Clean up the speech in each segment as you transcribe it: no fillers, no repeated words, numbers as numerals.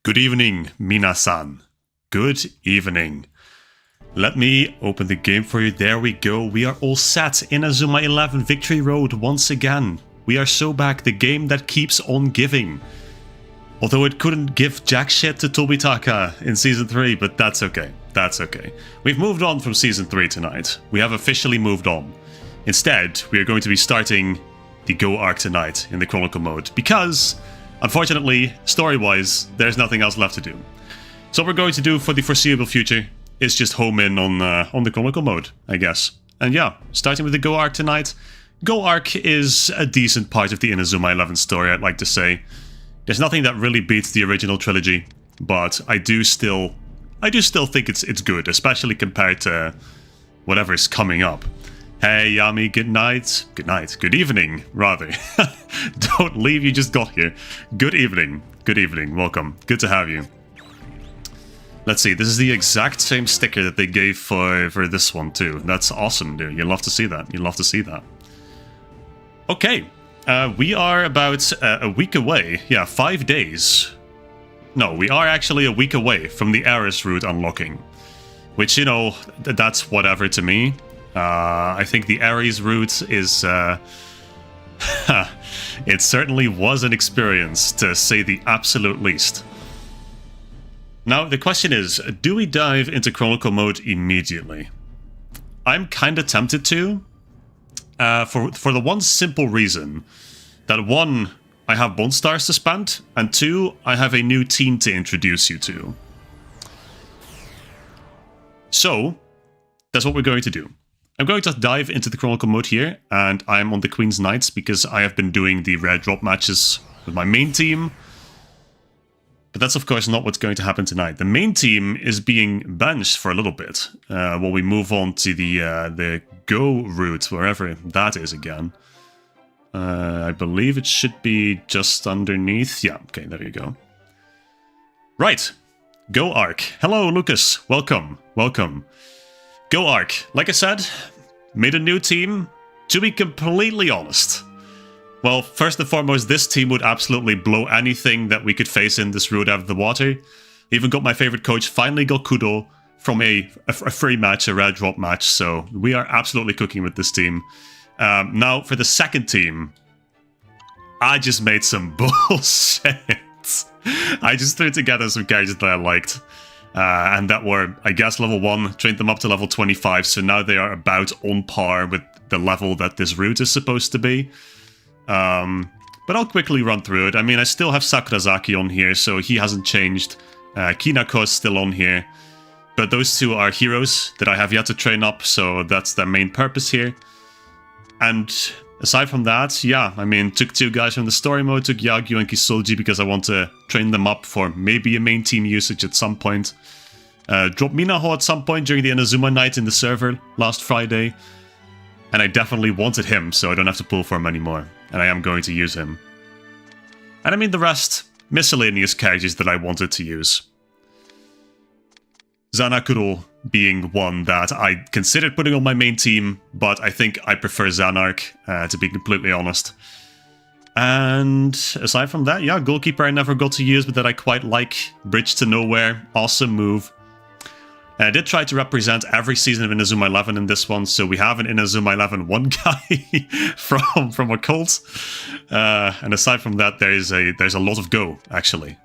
Good evening, minasan. Good evening. Let me open the game for you. There we go. We are all set. Inazuma 11 Victory Road once again. We are so back. The game that keeps on giving. Although it couldn't give jack shit to Tobitaka in Season 3, but that's okay. That's okay. We've moved on from Season 3 tonight. We have officially moved on. Instead, we are going to be starting the Go arc tonight in the Chronicle mode. Because, unfortunately, story-wise, there's nothing else left to do. So what we're going to do for the foreseeable future is just home in on the Chronicle mode, I guess. And yeah, starting with the Go arc tonight. Go arc is a decent part of the Inazuma 11 story, I'd like to say. There's nothing that really beats the original trilogy, but I do still think it's good, especially compared to whatever's coming up. Hey Yami, good night. Good night. Good evening, rather. Don't leave, you just got here. Good evening. Good evening. Welcome. Good to have you. Let's see, this is the exact same sticker that they gave for this one too. That's awesome, dude. You'll love to see that. You'll love to see that. Okay. We are about a week away. Yeah, 5 days. No, we are actually a week away from the Ares route unlocking. Which, you know, that's whatever to me. I think the Ares route is... it certainly was an experience, to say the absolute least. Now, the question is, do we dive into Chronicle mode immediately? I'm kinda tempted to. For the one simple reason that one, I have bond stars to spend, and two, I have a new team to introduce you to. So, that's what we're going to do. I'm going to dive into the Chronicle mode here, and I'm on the Queen's Knights because I have been doing the rare drop matches with my main team. But that's of course not what's going to happen tonight. The main team is being benched for a little bit while we move on to the Go route, wherever that is again. I believe it should be just underneath. Yeah, okay, there you go. Right, Go arc. Hello, Lucas. Welcome, welcome. Go arc. Like I said, made a new team. To be completely honest, well, first and foremost, this team would absolutely blow anything that we could face in this route out of the water. Even got my favorite coach, finally got Kudo from a free match, a rare drop match, so we are absolutely cooking with this team. Now, for the second team, I just made some bullshit. I just threw together some characters that I liked. And that were, I guess, level 1, trained them up to level 25, so now they are about on par with the level that this route is supposed to be. But I'll quickly run through it. I mean, I still have Sakurazaki on here, so he hasn't changed. Kinako's still on here. But those two are heroes that I have yet to train up, so that's their main purpose here. And aside from that, yeah, I mean, took two guys from the story mode, took Yagyu and Kisoji because I want to train them up for maybe a main team usage at some point. Dropped Minaho at some point during the Inazuma night in the server last Friday. And I definitely wanted him, so I don't have to pull for him anymore. And I am going to use him. And I mean the rest, miscellaneous characters that I wanted to use. Zanakuro being one that I considered putting on my main team, but I think I prefer Zanark, to be completely honest. And aside from that, yeah, Goalkeeper I never got to use, but that I quite like. Bridge to Nowhere, awesome move. And I did try to represent every season of Inazuma 11 in this one, so we have an Inazuma 11 one guy from a cult. And aside from that, there's a lot of Go, actually,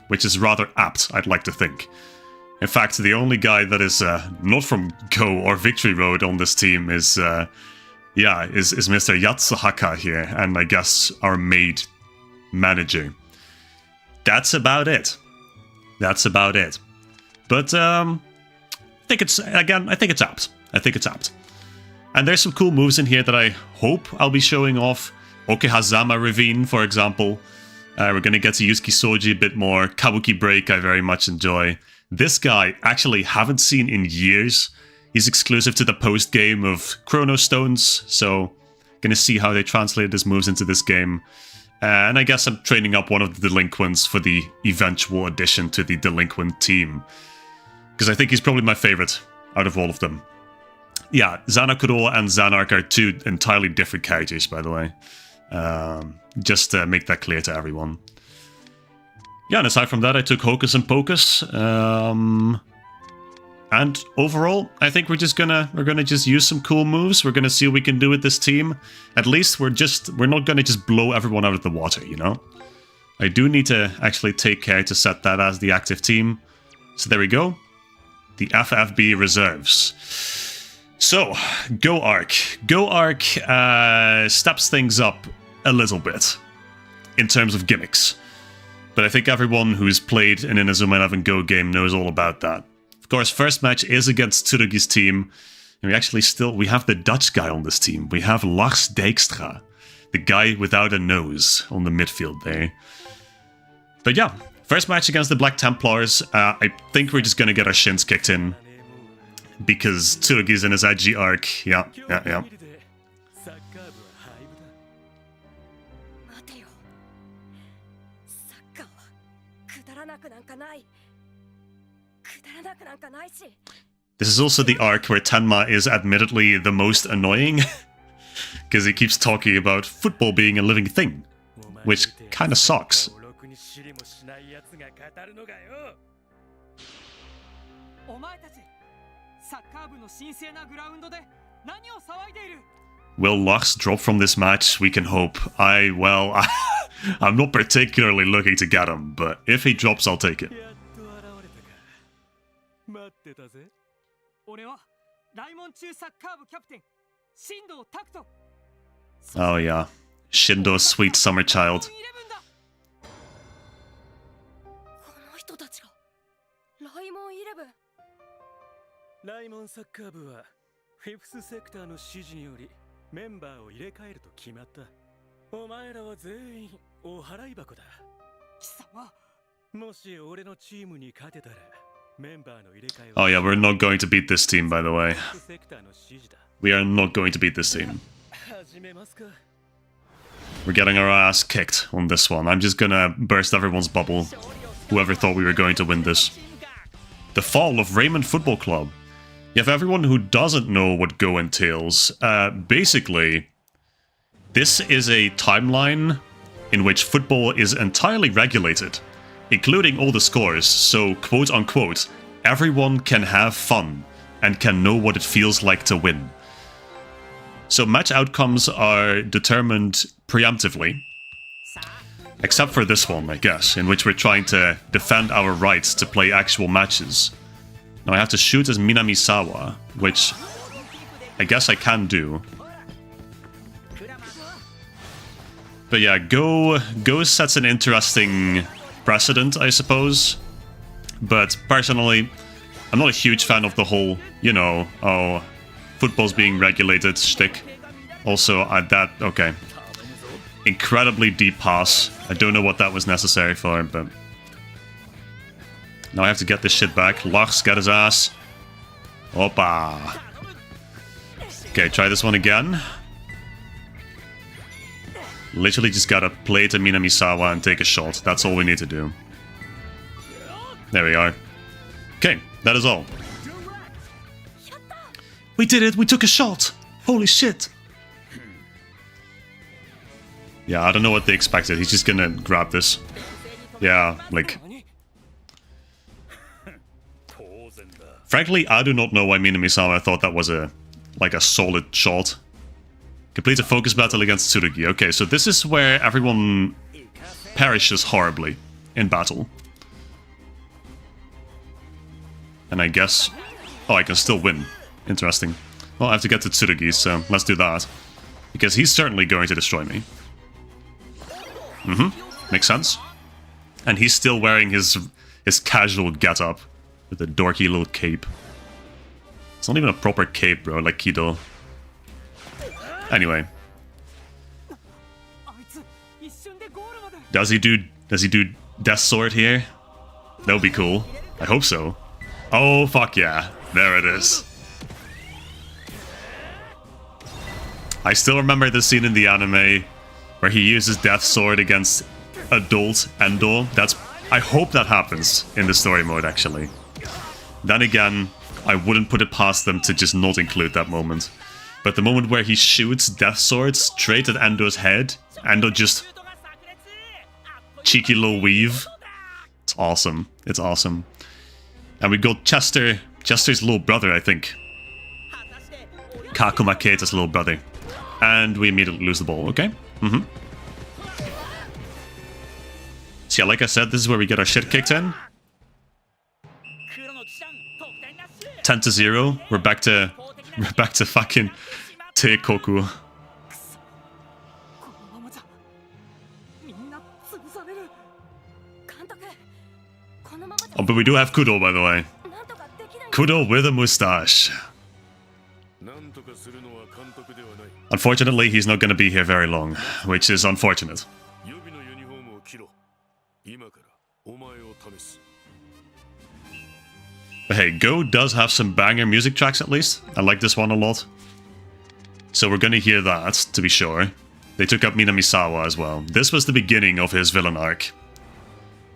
which is rather apt, I'd like to think. In fact, the only guy that is not from Go or Victory Road on this team is Mr. Yatsuhaka here, and I guess our maid manager. That's about it. That's about it. But I think it's apt. I think it's apt. And there's some cool moves in here that I hope I'll be showing off. Okehazama Ravine, for example. We're going to get to use Kisoji a bit more. Kabuki Break I very much enjoy. This guy, actually haven't seen in years. He's exclusive to the post-game of Chrono Stones, so gonna see how they translate his moves into this game. And I guess I'm training up one of the Delinquents for the eventual addition to the Delinquent team. Because I think he's probably my favorite out of all of them. Yeah, Zanakuro and Zanark are two entirely different characters, by the way. Just to make that clear to everyone. Yeah, and aside from that, I took Hocus and Pocus. And overall, I think we're gonna just use some cool moves. We're gonna see what we can do with this team. At least we're not gonna just blow everyone out of the water, you know? I do need to actually take care to set that as the active team. So there we go. The FFB reserves. So, Go Arc. Go Arc steps things up a little bit in terms of gimmicks. But I think everyone who's played an Inazuma 11 Go game knows all about that. Of course, first match is against Tsurugi's team. And we have the Dutch guy on this team. We have Lars Dijkstra, the guy without a nose on the midfield there. But yeah, first match against the Black Templars. I think we're just gonna get our shins kicked in. Because Tsurugi's in his edgy arc. Yeah. This is also the arc where Tenma is admittedly the most annoying. Because he keeps talking about football being a living thing. Which kinda sucks. Will Lux drop from this match? We can hope. I'm not particularly looking to get him, but if he drops, I'll take it. Oh yeah, Shindo's sweet summer child. Oh yeah, we're not going to beat this team, by the way. We are not going to beat this team. We're getting our ass kicked on this one. I'm just gonna burst everyone's bubble. Whoever thought we were going to win this. The fall of Raymond Football Club. You have everyone who doesn't know what Go entails. Basically, this is a timeline in which football is entirely regulated, including all the scores, so quote-unquote, everyone can have fun and can know what it feels like to win. So match outcomes are determined preemptively, except for this one, I guess, in which we're trying to defend our rights to play actual matches. Now I have to shoot as Minamisawa, which I guess I can do. But yeah, Go sets an interesting precedent, I suppose. But personally, I'm not a huge fan of the whole, you know, oh, football's being regulated shtick. Also, okay. Incredibly deep pass. I don't know what that was necessary for, but... Now I have to get this shit back. Lars got his ass. Opa. Okay, try this one again. Literally just gotta play to Minamisawa and take a shot. That's all we need to do. There we are. Okay, that is all. We did it! We took a shot! Holy shit! Yeah, I don't know what they expected. He's just gonna grab this. Yeah, like... Frankly, I do not know why Minamisawa thought that was a solid shot. Complete a focus battle against Tsurugi. Okay, so this is where everyone perishes horribly in battle. And I guess... Oh, I can still win. Interesting. Well, I have to get to Tsurugi, so let's do that. Because he's certainly going to destroy me. Makes sense. And he's still wearing his casual getup with a dorky little cape. It's not even a proper cape, bro, like Kido. Anyway. Does he do Death Sword here? That would be cool. I hope so. Oh, fuck yeah. There it is. I still remember the scene in the anime where he uses Death Sword against adult Endo. I hope that happens in the story mode, actually. Then again, I wouldn't put it past them to just not include that moment. But the moment where he shoots Death Sword straight at Endo's head, Endo just... cheeky little weave. awesome. It's awesome. And we got Chester. Chester's little brother, I think. Kakuma Keita's little brother. And we immediately lose the ball, okay? So yeah, like I said, this is where we get our shit kicked in. 10-0. We're back to fucking Teikoku. Oh, but we do have Kudo, by the way. Kudo with a mustache. Unfortunately, he's not going to be here very long, which is unfortunate. But hey, Go does have some banger music tracks at least. I like this one a lot. So we're going to hear that, to be sure. They took up Minamisawa as well. This was the beginning of his villain arc.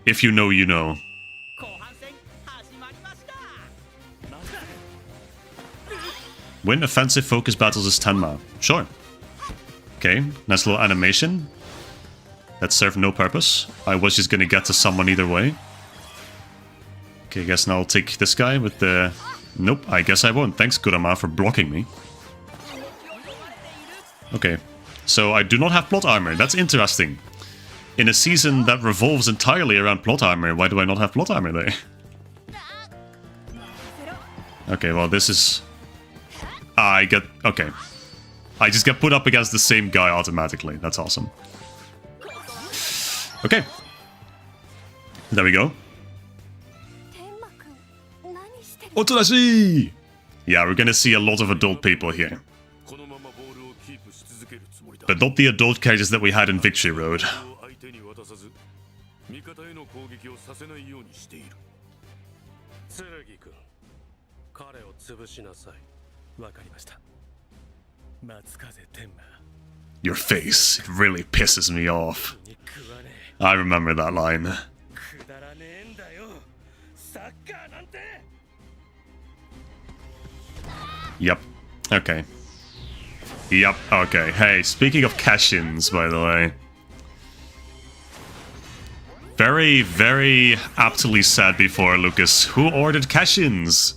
If you know, you know. Win offensive focus battles as Tenma. Sure. Okay, nice little animation. That served no purpose. I was just gonna get to someone either way. Okay, I guess now I'll take this guy with the... Nope, I guess I won't. Thanks, Kurama, for blocking me. Okay, so I do not have plot armor. That's interesting. In a season that revolves entirely around plot armor, why do I not have plot armor there? Okay, well, this is... I get... Okay. I just get put up against the same guy automatically. That's awesome. Okay. There we go. Otorashi! Yeah, we're gonna see a lot of adult people here. But not the adult characters that we had in Victory Road. Your face, it really pisses me off. I remember that line. Yep. Okay. Yep. Okay. Hey, speaking of cash-ins, by the way. Very, very aptly said before, Lucas. Who ordered cash-ins?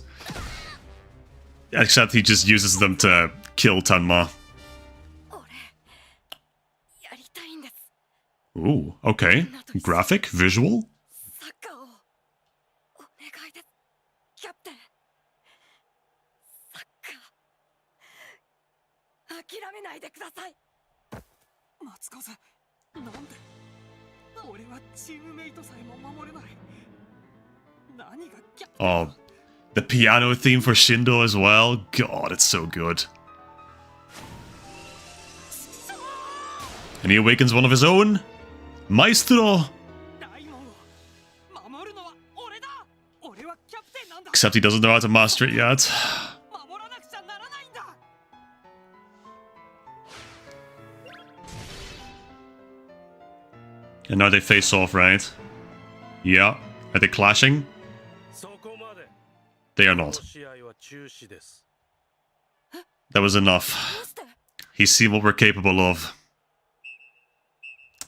Except he just uses them to kill Tenma. Ooh, okay. Graphic? Visual? Oh, the piano theme for Shindo as well? God, it's so good. And he awakens one of his own? Maestro! Except he doesn't know how to master it yet. And now they face off, right? Yeah. Are they clashing? They are not. That was enough. He's seen what we're capable of.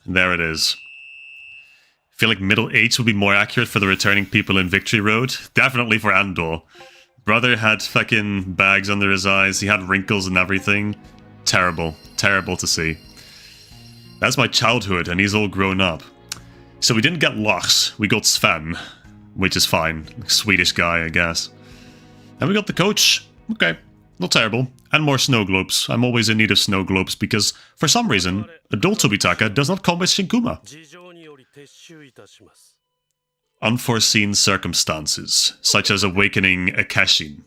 There it is. I feel like middle age would be more accurate for the returning people in Victory Road. Definitely for Andor. Brother had fucking bags under his eyes. He had wrinkles and everything. Terrible. Terrible to see. That's my childhood, and he's all grown up. So we didn't get Lars, we got Sven, which is fine. Swedish guy, I guess. And we got the coach. Okay, not terrible. And more snow globes. I'm always in need of snow globes, because for some reason, adult Tobitaka does not come with Shinkuma. Unforeseen circumstances, such as awakening a Keshin.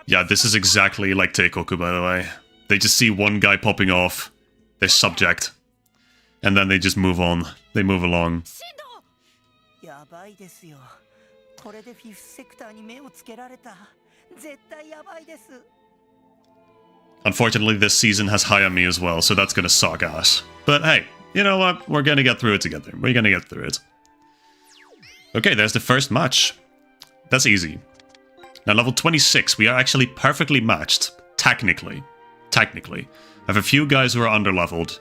Yeah, this is exactly like Teikoku, by the way. They just see one guy popping off, their subject, and then they just move on. They move along. Unfortunately, this season has Hayami as well, so that's gonna suck ass. But hey, you know what? We're gonna get through it together. We're gonna get through it. Okay, there's the first match. That's easy. Now, level 26, we are actually perfectly matched. Technically. I have a few guys who are underleveled,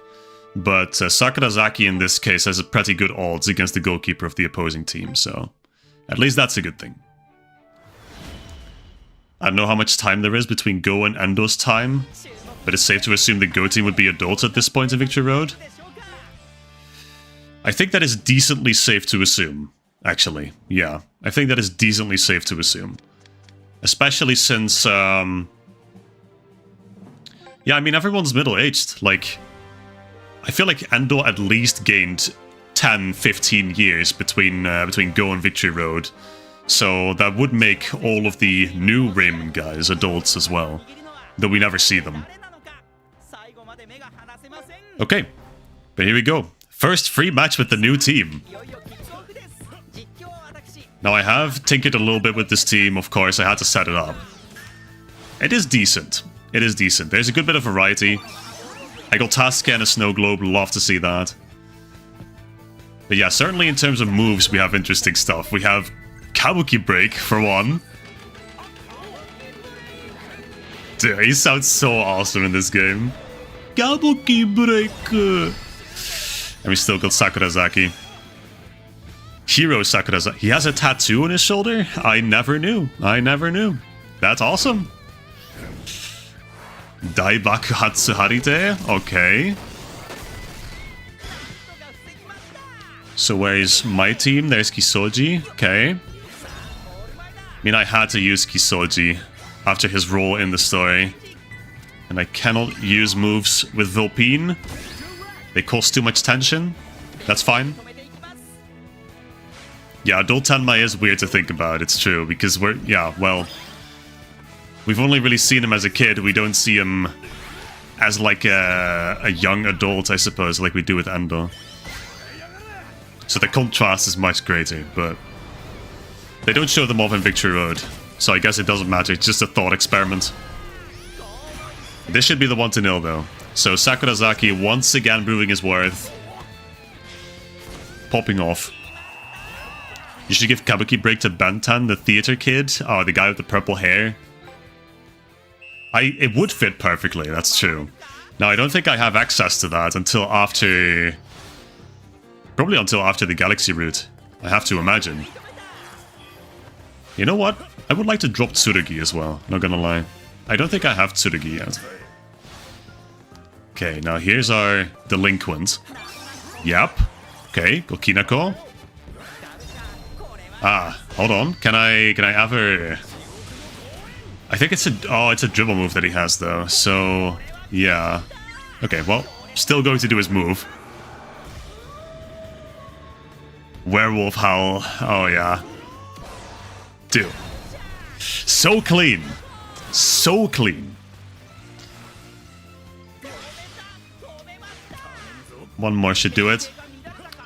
but Sakurazaki in this case has a pretty good odds against the goalkeeper of the opposing team, so at least that's a good thing. I don't know how much time there is between Go and Endo's time, but it's safe to assume the Go team would be adults at this point in Victory Road. I think that is decently safe to assume, actually. Yeah, I think that is decently safe to assume. Especially since, yeah, I mean, everyone's middle-aged. Like, I feel like Endo at least gained 10, 15 years between Go and Victory Road. So that would make all of the new Raymond guys adults as well, though we never see them. Okay, but here we go. First free match with the new team. Now I have tinkered a little bit with this team, of course, I had to set it up. It is decent. It is decent. There's a good bit of variety. I got Tasca and a Snow Globe, love to see that. But yeah, certainly in terms of moves, we have interesting stuff. We have Kabuki Break, for one. Dude, he sounds so awesome in this game. Kabuki Break! And we still got Sakurazaki. Hero Sakurazaki. He has a tattoo on his shoulder? I never knew. That's awesome. Daibaku Hatsuharite? Okay. So where's my team? There's Kisoji. Okay. I mean, I had to use Kisoji after his role in the story. And I cannot use moves with Vulpine. They cause too much tension. That's fine. Yeah, Adult Tenma is weird to think about, it's true. Because we're, yeah, well... We've only really seen him as a kid. We don't see him as like a young adult, I suppose, like we do with Endo. So the contrast is much greater, but they don't show them off in Victory Road. So I guess it doesn't matter, it's just a thought experiment. This should be the 1-0 though. So Sakurazaki once again proving his worth. Popping off. You should give Kabuki Break to Bentan, the theater kid. Oh, the guy with the purple hair. It would fit perfectly, that's true. Now, I don't think I have access to that until after... Probably until after the Galaxy route, I have to imagine. You know what? I would like to drop Tsurugi as well, not gonna lie. I don't think I have Tsurugi yet. Okay, now here's our delinquent. Yep. Okay, got Kinako. Ah, hold on. Can I ever... I think it's a dribble move that he has though, so yeah. Okay, well, still going to do his move. Werewolf Howl, oh yeah. Dude. So clean. So clean. One more should do it.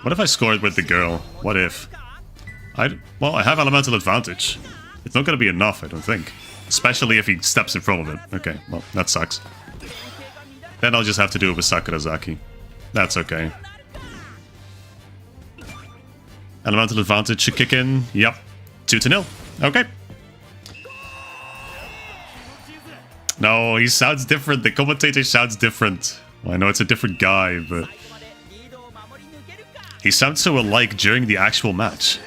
What if I scored with the girl? What if? Well, I have elemental advantage. It's not gonna be enough, I don't think. Especially if he steps in front of it. Okay, well, that sucks. Then I'll just have to do it with Sakurazaki. That's okay. Elemental advantage should kick in. Yep. 2-0. Okay. No, he sounds different. The commentator sounds different. Well, I know it's a different guy, but... He sounds so alike during the actual match.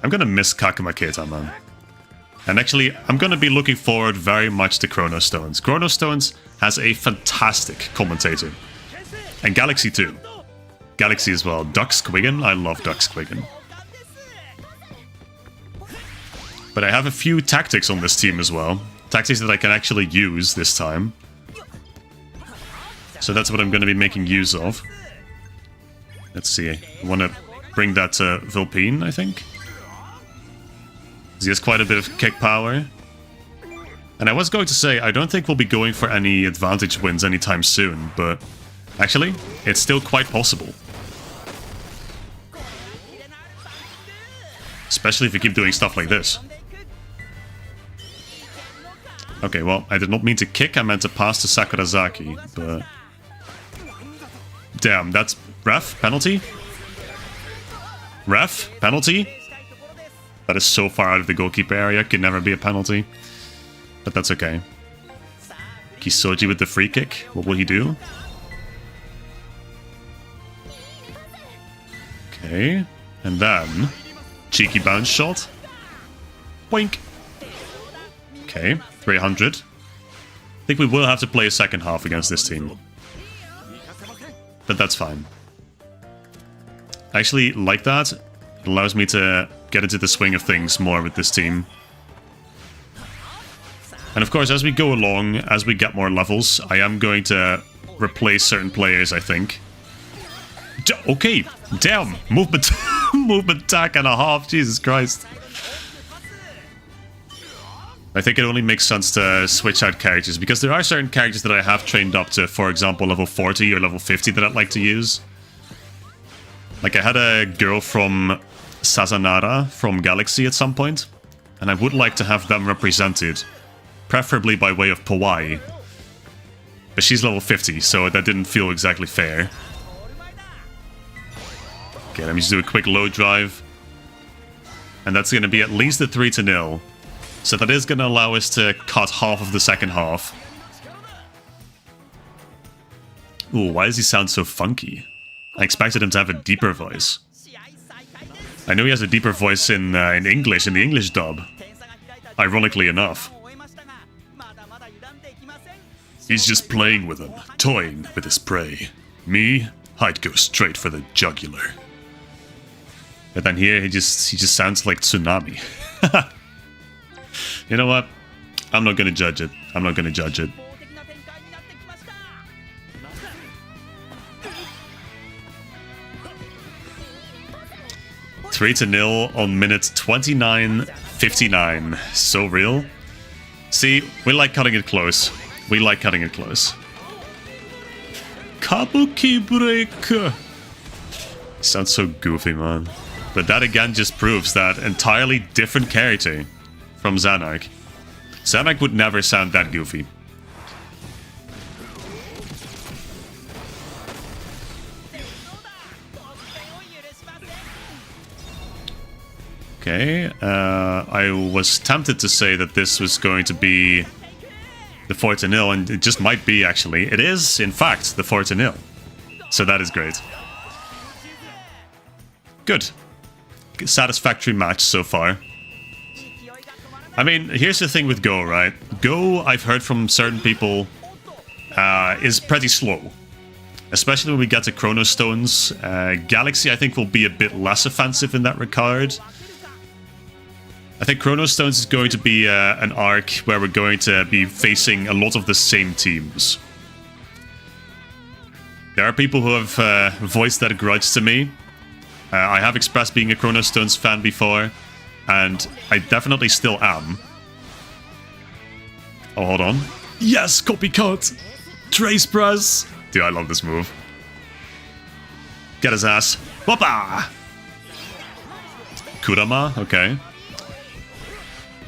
I'm gonna miss Kakuma Keita, man. And actually, I'm going to be looking forward very much to Chrono Stones. Chrono Stones has a fantastic commentator. And Galaxy too. Galaxy as well. Dux Quiggin. I love Dux Quiggin. But I have a few tactics on this team as well. Tactics that I can actually use this time. So that's what I'm going to be making use of. Let's see. I want to bring that to Vulpine, I think. He has quite a bit of kick power. And I was going to say, I don't think we'll be going for any advantage wins anytime soon, but actually, it's still quite possible. Especially if we keep doing stuff like this. Okay, well, I did not mean to kick, I meant to pass to Sakurazaki, but... Damn, that's... Ref? Penalty? Ref? Penalty? That is so far out of the goalkeeper area, could never be a penalty. But that's okay. Kisoji with the free kick. What will he do? Okay. And then, cheeky bounce shot. Boink. Okay, 300. I think we will have to play a second half against this team. But that's fine. I actually like that. It allows me to get into the swing of things more with this team. And of course, as we go along, as we get more levels, I am going to replace certain players, I think. Okay, damn, movement, movement attack and a half, Jesus Christ. I think it only makes sense to switch out characters, because there are certain characters that I have trained up to, for example, level 40 or level 50 that I'd like to use. Like, I had a girl from Sazanara from Galaxy at some point, and I would like to have them represented, preferably by way of Powai. But she's level 50, so that didn't feel exactly fair. Okay, let me just do a quick load drive. And that's going to be at least a 3-0. So that is going to allow us to cut half of the second half. Ooh, why does he sound so funky? I expected him to have a deeper voice. I know he has a deeper voice in English, in the English dub. Ironically enough. He's just playing with him, toying with his prey. Me, I'd go straight for the jugular. But then here, he just sounds like Tsunami. You know what? I'm not gonna judge it. I'm not gonna judge it. Three to 0 on minute 29:59. So real. See, we like cutting it close. We like cutting it close. Kabuki break. Sounds so goofy, man. But that again just proves that entirely different character from Xanark. Xanark would never sound that goofy. Okay, I was tempted to say that this was going to be the 4-0, and it just might be, actually. It is, in fact, the 4-0. So that is great. Good. Satisfactory match so far. I mean, here's the thing with Go, right? Go, I've heard from certain people, is pretty slow. Especially when we get to Chrono Stones. Galaxy, I think, will be a bit less offensive in that regard. I think Chrono Stones is going to be an arc where we're going to be facing a lot of the same teams. There are people who have voiced that grudge to me. I have expressed being a Chrono Stones fan before, and I definitely still am. Oh, hold on. Yes, copycat! Trace press! Dude, I love this move. Get his ass. Whoppa! Kurama, okay.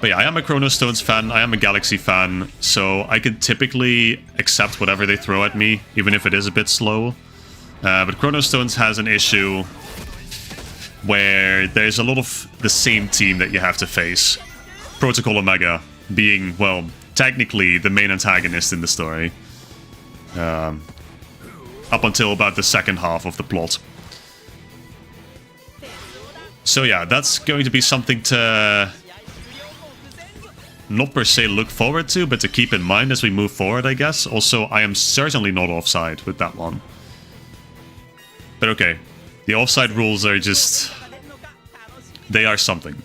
But yeah, I am a Chrono Stones fan, I am a Galaxy fan, so I can typically accept whatever they throw at me, even if it is a bit slow. But Chrono Stones has an issue where there's a lot of the same team that you have to face. Protocol Omega being, well, technically the main antagonist in the story. Up until about the second half of the plot. So yeah, that's going to be something to not per se look forward to, but to keep in mind as we move forward, I guess. Also, I am certainly not offside with that one. But okay, the offside rules are just... they are something.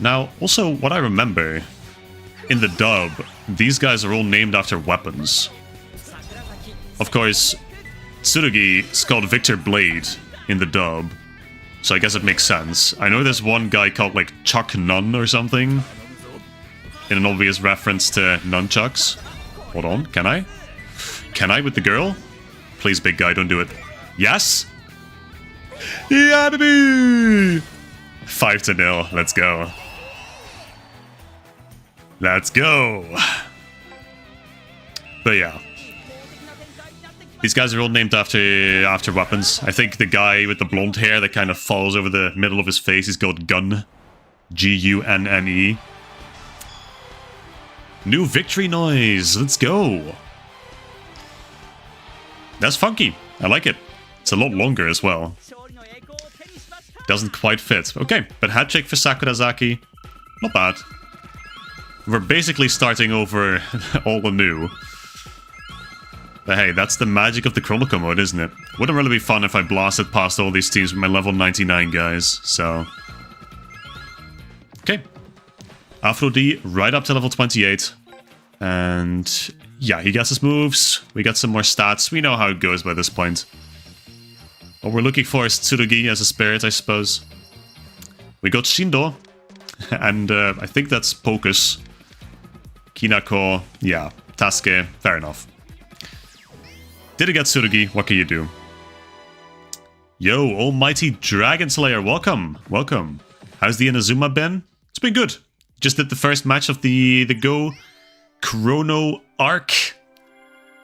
Now, also, what I remember, in the dub, these guys are all named after weapons. Of course, Tsurugi is called Victor Blade in the dub, so I guess it makes sense. I know there's one guy called, like, Chuck Nun or something, in an obvious reference to nunchucks. Hold on, can I? Can I with the girl? Please, big guy, don't do it. Yes? Yeah, baby! 5-0, let's go. Let's go! But yeah. These guys are all named after weapons. I think the guy with the blonde hair that kind of falls over the middle of his face is called Gun. G-U-N-N-E. New victory noise. Let's go. That's funky. I like it. It's a lot longer as well. Doesn't quite fit. Okay, but hat trick for Sakurazaki. Not bad. We're basically starting over all anew. But hey, that's the magic of the Chronicle mode, isn't it? Wouldn't really be fun if I blasted past all these teams with my level 99 guys, so... Okay. Afro D right up to level 28. And yeah, he gets his moves. We got some more stats. We know how it goes by this point. What we're looking for is Tsurugi as a spirit, I suppose. We got Shindo. And I think that's Pocus. Kinako, yeah. Tasuke, fair enough. Didn't get Tsurugi, what can you do? Yo, Almighty Dragon Slayer, welcome. Welcome. How's the Inazuma been? It's been good. Just did the first match of the Go Chrono arc.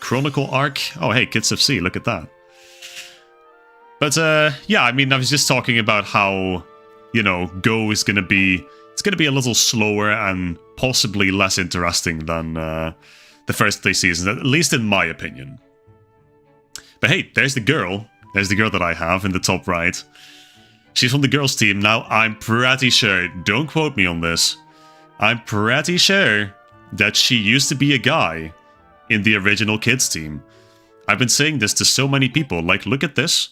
Chronicle arc. Oh, hey, Kids FC, look at that. But, yeah, I mean, I was just talking about how, you know, Go is gonna be... It's gonna be a little slower and possibly less interesting than the first 3 seasons, at least in my opinion. But hey, there's the girl. There's the girl that I have in the top right. She's from the girls' team. Now, I'm pretty sure, don't quote me on this, I'm pretty sure that she used to be a guy in the original kids' team. I've been saying this to so many people. Like, look at this.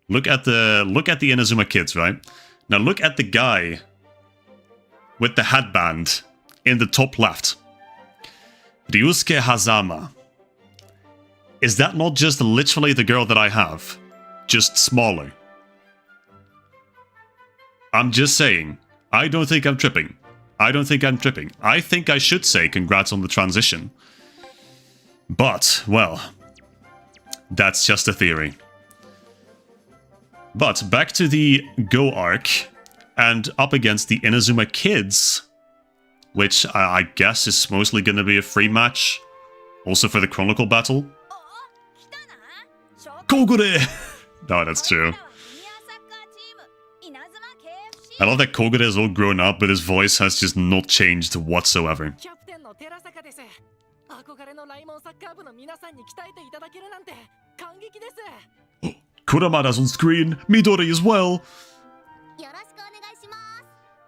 Look at the Inazuma kids, right? Now look at the guy with the headband in the top left. Ryusuke Hazama. Is that not just literally the girl that I have? Just smaller. I'm just saying. I don't think I'm tripping. I don't think I'm tripping. I think I should say congrats on the transition. But, well, that's just a theory. But back to the Go arc, and up against the Inazuma kids, which I guess is mostly going to be a free match, also for the Chronicle battle. Kogure! No, that's true. I love that Kogure is all grown up, but his voice has just not changed whatsoever. Kuramada's on screen, Midori as well.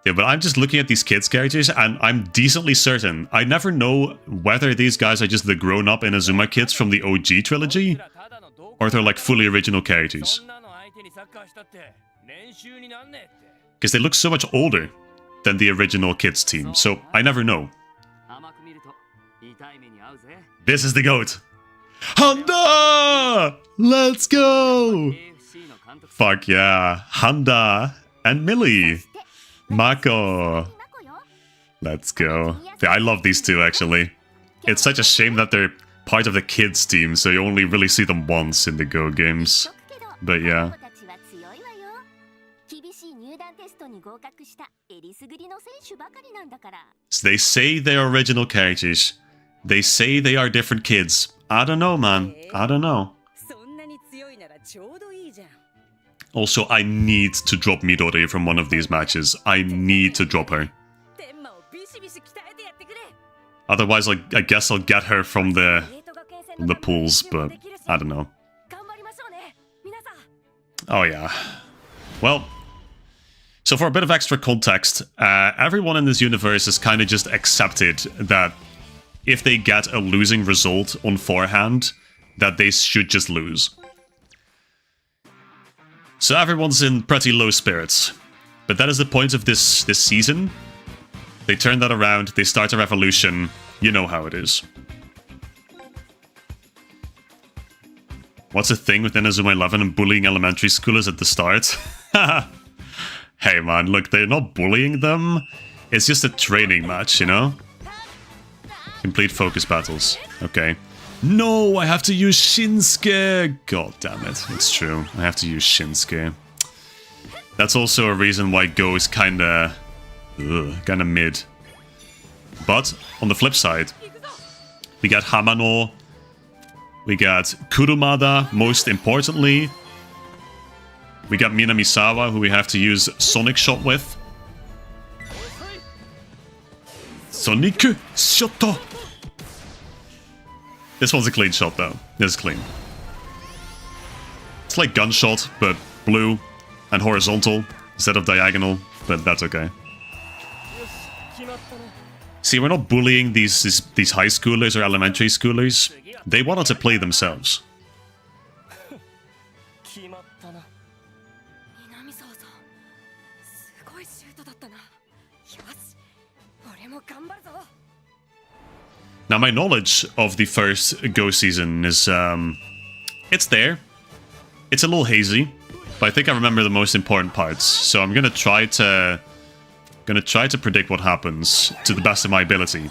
Yeah, but I'm just looking at these kids' characters, and I'm decently certain. I never know whether these guys are just the grown-up Inazuma kids from the OG trilogy, or they're like fully original characters. Because they look so much older than the original kids team, so I never know. This is the GOAT! Honda! Let's go! Fuck yeah. Honda and Millie. Mako. Let's go. Yeah, I love these two, actually. It's such a shame that they're part of the kids team, so you only really see them once in the Go games. But yeah. So they say they're original characters. They say they are different kids. I don't know, man. I don't know. Also, I need to drop Midori from one of these matches. I need to drop her. Otherwise, I guess I'll get her from the pools, but I don't know. Oh yeah. Well, so for a bit of extra context, everyone in this universe has kind of just accepted that if they get a losing result on forehand, that they should just lose. So everyone's in pretty low spirits. But that is the point of this season. They turn that around, they start a revolution. You know how it is. What's the thing with Inazuma 11 and bullying elementary schoolers at the start? Hey man, look, they're not bullying them. It's just a training match, you know? Complete focus battles. Okay. No, I have to use Shinsuke! God damn it, it's true. I have to use Shinsuke. That's also a reason why Go is kinda mid. But, on the flip side, we got Hamano, We got Kurumada, most importantly. We got Minamisawa, who we have to use Sonic Shot with. Sonic Shot! This one's a clean shot, though. This is clean. It's like Gunshot, but blue and horizontal instead of diagonal, but that's okay. See, we're not bullying these high schoolers or elementary schoolers. They wanted to play themselves. Now, my knowledge of the first Go season is, it's there. It's a little hazy, but I think I remember the most important parts. So I'm gonna try to predict what happens to the best of my ability.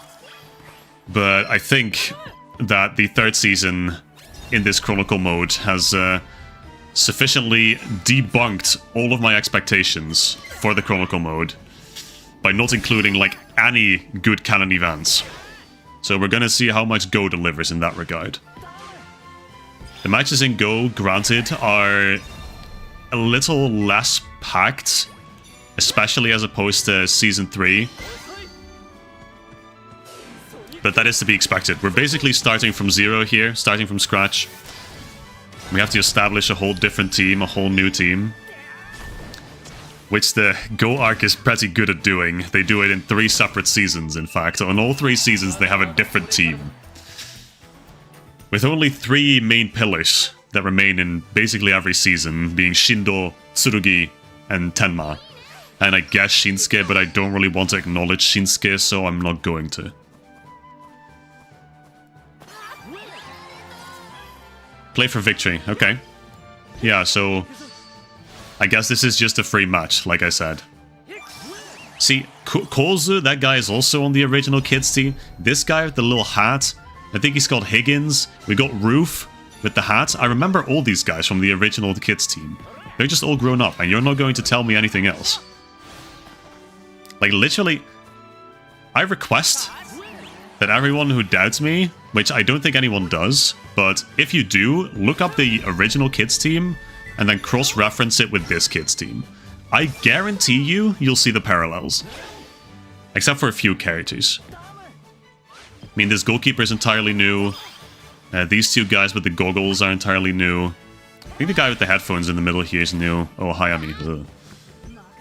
But I think that the third season in this Chronicle mode has sufficiently debunked all of my expectations for the Chronicle mode by not including like any good canon events. So we're gonna see how much Go delivers in that regard. The matches in Go, granted, are a little less packed, especially as opposed to Season 3. But that is to be expected. We're basically starting from zero here, starting from scratch. We have to establish a whole different team, a whole new team. Which the Go arc is pretty good at doing. They do it in 3 separate seasons, in fact. On all 3 seasons, they have a different team. With only 3 main pillars that remain in basically every season, being Shindo, Tsurugi, and Tenma. And I guess Shinsuke, but I don't really want to acknowledge Shinsuke, so I'm not going to. Play for victory, okay. Yeah, so I guess this is just a free match, like I said. See, Kozu, that guy is also on the original kids team. This guy with the little hat, I think he's called Higgins. We got Roof with the hat. I remember all these guys from the original kids team. They're just all grown up, and you're not going to tell me anything else. Like, literally, I request that everyone who doubts me, which I don't think anyone does, but if you do, look up the original kids team and then cross-reference it with this kids team. I guarantee you'll see the parallels. Except for a few characters. I mean, this goalkeeper is entirely new. These 2 guys with the goggles are entirely new. I think the guy with the headphones in the middle here is new. Oh, Hayami. Ugh.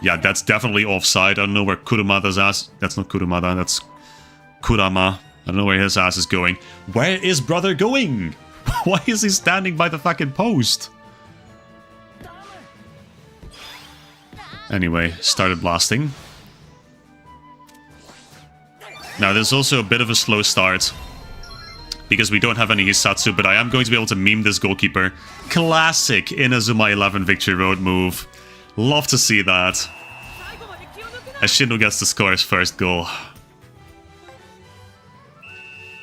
Yeah, that's definitely offside. I don't know where Kurumada's ass... That's not Kurumada, that's Kurama. I don't know where his ass is going. Where is brother going? Why is he standing by the fucking post? Anyway, started blasting. Now, there's also a bit of a slow start, because we don't have any Hisatsu, but I am going to be able to meme this goalkeeper. Classic Inazuma 11 Victory Road move. Love to see that. As Shindo gets to score his first goal.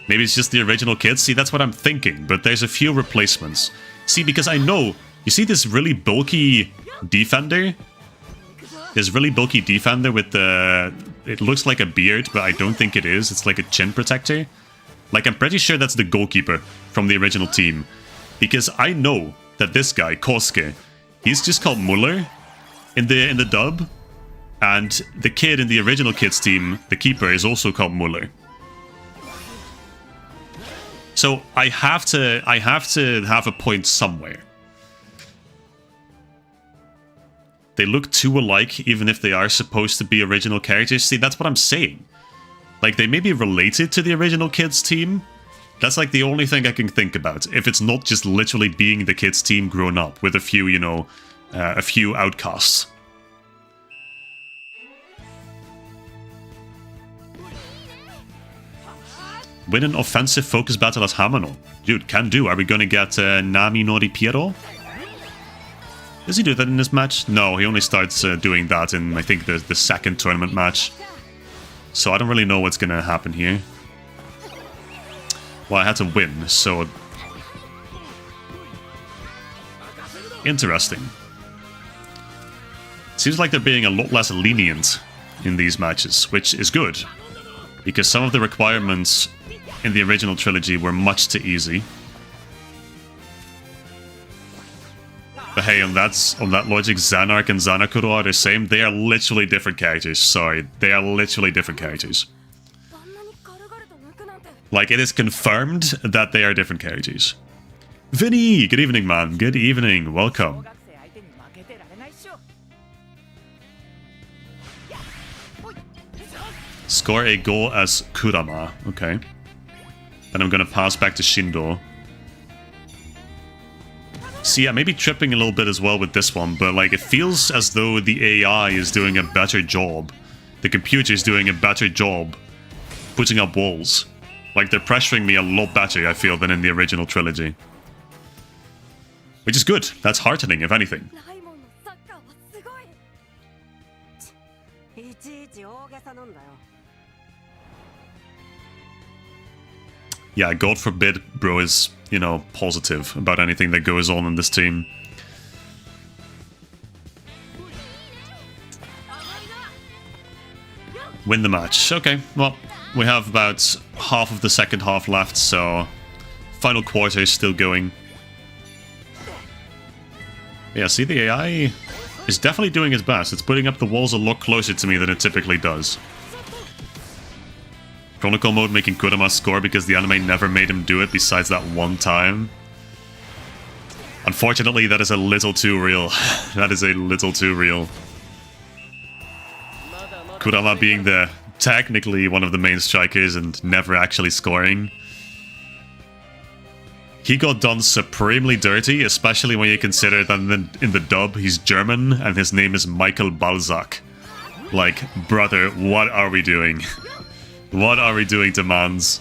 Maybe it's just the original kids? See, that's what I'm thinking, but there's a few replacements. See, because I know, you see this really bulky defender? This really bulky defender with the... It looks like a beard, but I don't think it is. It's like a chin protector. Like, I'm pretty sure that's the goalkeeper from the original team. Because I know that this guy, Kosuke, he's just called Muller in the dub. And the kid in the original kids team, the keeper, is also called Muller. So I have to have a point somewhere. They look too alike, even if they are supposed to be original characters. See, that's what I'm saying. Like, they may be related to the original kids team. That's like the only thing I can think about. If it's not just literally being the kids team grown up with a few, you know, a few outcasts. Win an offensive focus battle as Hamano. Dude, can do. Are we gonna get Nami Nori Piero? Does he do that in this match? No, he only starts doing that in, I think, the second tournament match. So I don't really know what's gonna happen here. Well, I had to win, so... Interesting. Seems like they're being a lot less lenient in these matches, which is good. Because some of the requirements in the original trilogy were much too easy. But hey, on that logic, Xanark and Xanakuro are the same. They are literally different characters. Sorry, they are literally different characters. Like, it is confirmed that they are different characters. Vinny! Good evening, man. Good evening. Welcome. Score a goal as Kurama. Okay. Then I'm gonna pass back to Shindo. See, I may be tripping a little bit as well with this one, but like, it feels as though the AI is doing a better job. The computer is doing a better job putting up walls. Like, they're pressuring me a lot better, I feel, than in the original trilogy. Which is good. That's heartening, if anything. Yeah, God forbid bro is, you know, positive about anything that goes on in this team. Win the match. Okay, well, we have about half of the second half left, so final quarter is still going. Yeah, see, the AI is definitely doing its best. It's putting up the walls a lot closer to me than it typically does. Chronicle mode making Kurama score because the anime never made him do it besides that one time. Unfortunately, that is a little too real. That is a little too real. Kurama being technically one of the main strikers and never actually scoring. He got done supremely dirty, especially when you consider that in the dub he's German and his name is Michael Balzac. Like, brother, what are we doing? What are we doing to Mans?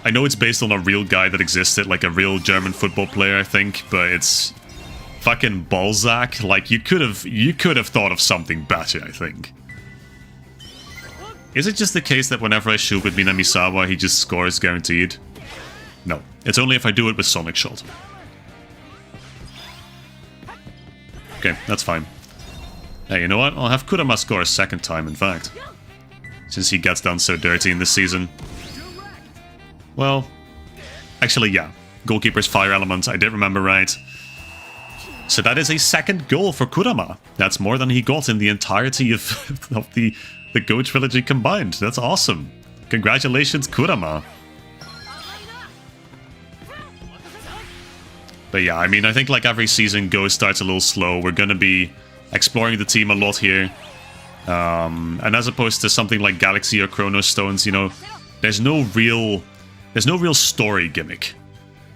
I know it's based on a real guy that existed, like a real German football player, I think, but it's fucking Balzac. Like, you could have thought of something better, I think. Is it just the case that whenever I shoot with Minamisawa, he just scores guaranteed? No, it's only if I do it with Sonic Shot. Okay, that's fine. Hey, you know what? I'll have Kurama score a second time, in fact. Since he gets done so dirty in this season. Well, actually, yeah. Goalkeeper's fire element, I did remember right. So that is a second goal for Kurama. That's more than he got in the entirety of the Go trilogy combined. That's awesome. Congratulations, Kurama. But yeah, I mean, I think like every season, Go starts a little slow. We're going to be exploring the team a lot here. And as opposed to something like Galaxy or Chrono Stones, you know, there's no real story gimmick.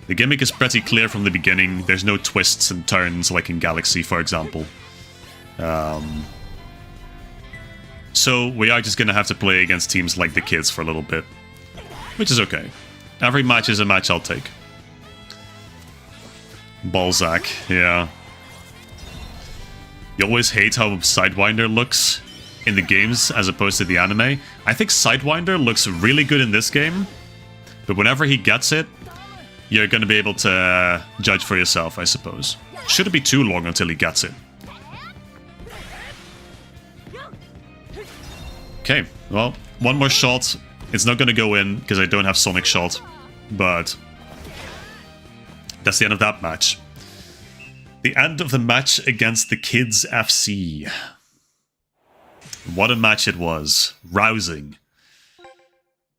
The gimmick is pretty clear from the beginning. There's no twists and turns like in Galaxy, for example. So we are just going to have to play against teams like the kids for a little bit. Which is okay. Every match is a match I'll take. Balzac, yeah. You always hate how Sidewinder looks in the games as opposed to the anime. I think Sidewinder looks really good in this game, but whenever he gets it, you're going to be able to judge for yourself, I suppose. Shouldn't be too long until he gets it. Okay, well, one more shot. It's not going to go in because I don't have Sonic Shot, but that's the end of that match. The end of the match against the Kids FC. What a match it was. Rousing.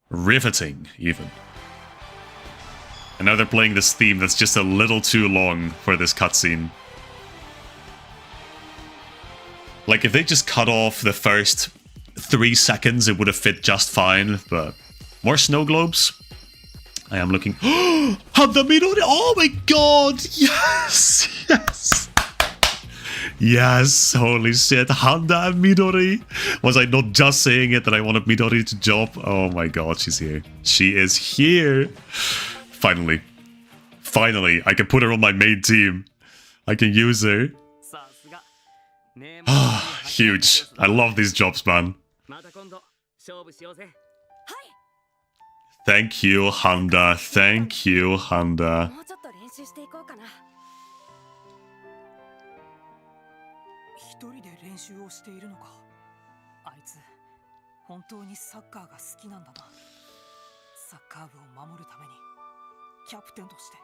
Riveting, even. And now they're playing this theme that's just a little too long for this cutscene. Like, if they just cut off the first 3 seconds, it would have fit just fine, but more snow globes? I am looking... Handa Midori! Oh my god! Yes! Yes! Yes! Holy shit! Handa and Midori! Was I not just saying it that I wanted Midori to drop? Oh my god, she's here. She is here! Finally. Finally, I can put her on my main team. I can use her. Huge. I love these drops, man. Thank you, Handa. Thank you, Handa. サッカー部を守るためにキャプテンとして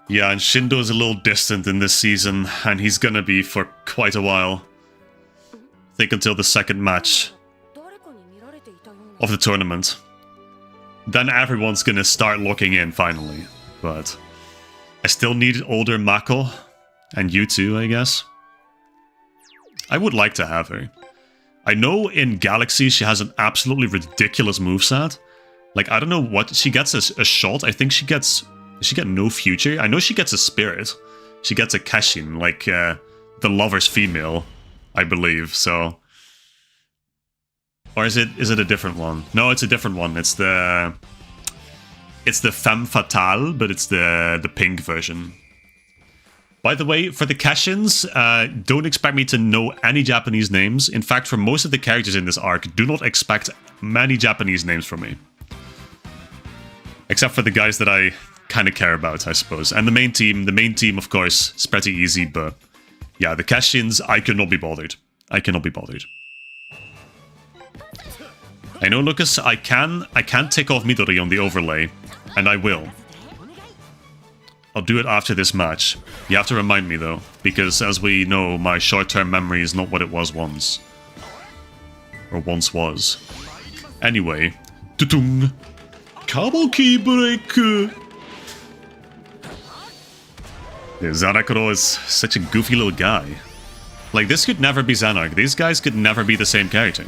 Yeah, and Shindo's a little distant in this season, and he's gonna be for quite a while. I think until the second match of the tournament. Then everyone's gonna start locking in, finally. But I still need older Mako, and you too, I guess. I would like to have her. I know in Galaxy she has an absolutely ridiculous moveset. Like, I don't know what... She gets a shot. I think she gets... Does she get no future? I know she gets a spirit. She gets a Keshin, like the lover's female, I believe, so... Or is it a different one? No, it's a different one. It's the Femme Fatale, but it's the pink version. By the way, for the Keshins, don't expect me to know any Japanese names. In fact, for most of the characters in this arc, do not expect many Japanese names from me. Except for the guys that I kind of care about, I suppose. And the main team, of course, is pretty easy, but... Yeah, the Keshins, I could not be bothered. I cannot be bothered. I know, Lucas, I can take off Midori on the overlay, and I will. I'll do it after this match. You have to remind me, though, because as we know, my short-term memory is not what it was once. Or once was. Anyway. Tutung! Kabuki break! Zanakuro is such a goofy little guy. Like, this could never be Xanark. These guys could never be the same character.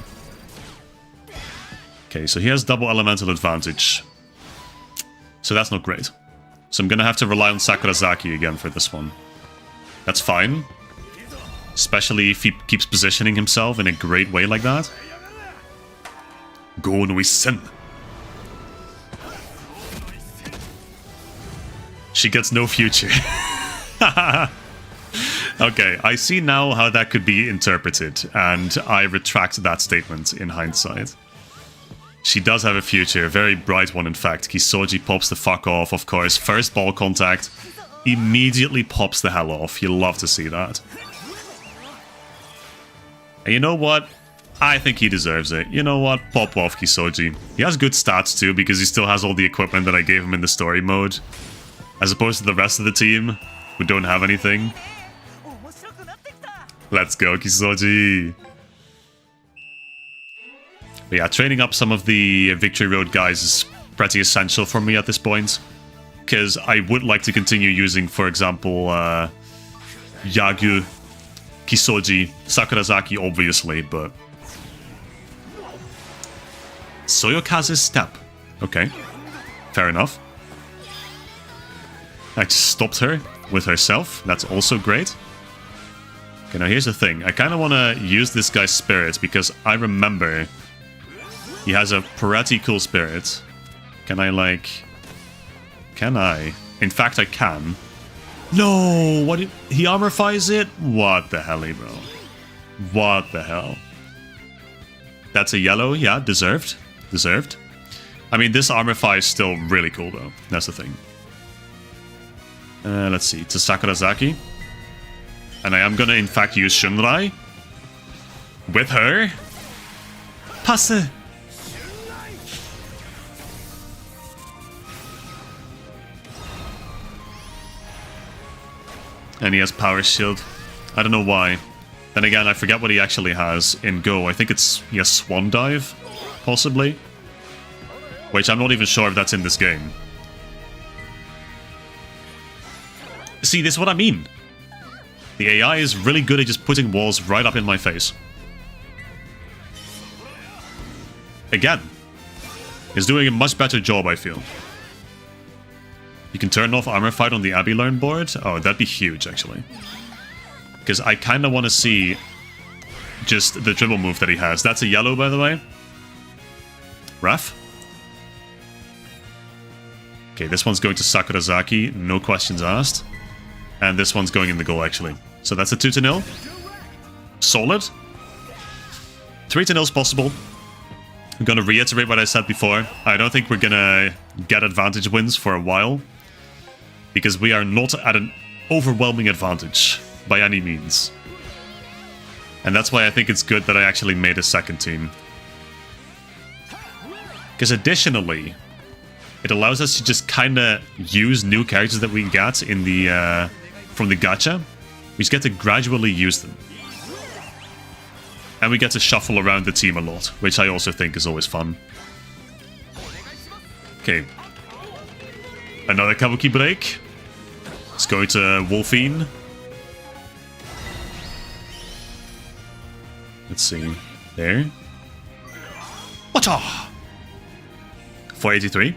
Okay, so he has double elemental advantage. So that's not great. So I'm gonna have to rely on Sakurazaki again for this one. That's fine. Especially if he keeps positioning himself in a great way like that. Go no Sen. She gets no future. Okay, I see now how that could be interpreted, and I retract that statement in hindsight. She does have a future, a very bright one in fact. Kisoji pops the fuck off, of course. First ball contact, immediately pops the hell off. You love to see that. And you know what? I think he deserves it. You know what? Pop off Kisoji. He has good stats too, because he still has all the equipment that I gave him in the story mode. As opposed to the rest of the team, who don't have anything. Let's go, Kisoji! But yeah, training up some of the Victory Road guys is pretty essential for me at this point. Because I would like to continue using, for example, Yagu, Kisoji, Sakurazaki, obviously, but... Soyokaze's step. Okay, fair enough. I just stopped her with herself. That's also great. Okay, now here's the thing. I kind of want to use this guy's spirit because I remember he has a pretty cool spirit. Can I, like... Can I? In fact, I can. No! What? He armorifies it? What the hell, bro? What the hell? That's a yellow. Yeah, deserved. Deserved. I mean, this armorify is still really cool, though. That's the thing. Let's see. To Sakurazaki. And I am gonna, in fact, use Shunrai. With her. Passe! And he has Power Shield. I don't know why. Then again, I forget what he actually has in Go. I think he has Swan Dive, possibly. Which I'm not even sure if that's in this game. See, this is what I mean. The AI is really good at just putting walls right up in my face. Again. Is doing a much better job, I feel. You can turn off Armor Fight on the Abbey Learn board. Oh, that'd be huge, actually. Because I kind of want to see just the dribble move that he has. That's a yellow, by the way. Ref. Okay, this one's going to Sakurazaki. No questions asked. And this one's going in the goal, actually. So that's a 2-0. Solid. 3-0 is possible. I'm going to reiterate what I said before. I don't think we're going to get advantage wins for a while. Because we are not at an overwhelming advantage by any means. And that's why I think it's good that I actually made a second team. Because additionally, it allows us to just kind of use new characters that we get in the from the gacha. We just get to gradually use them. And we get to shuffle around the team a lot, which I also think is always fun. Okay. Another Kabuki break. Let's go to Wolfine. Let's see. There. Whatcha? 483.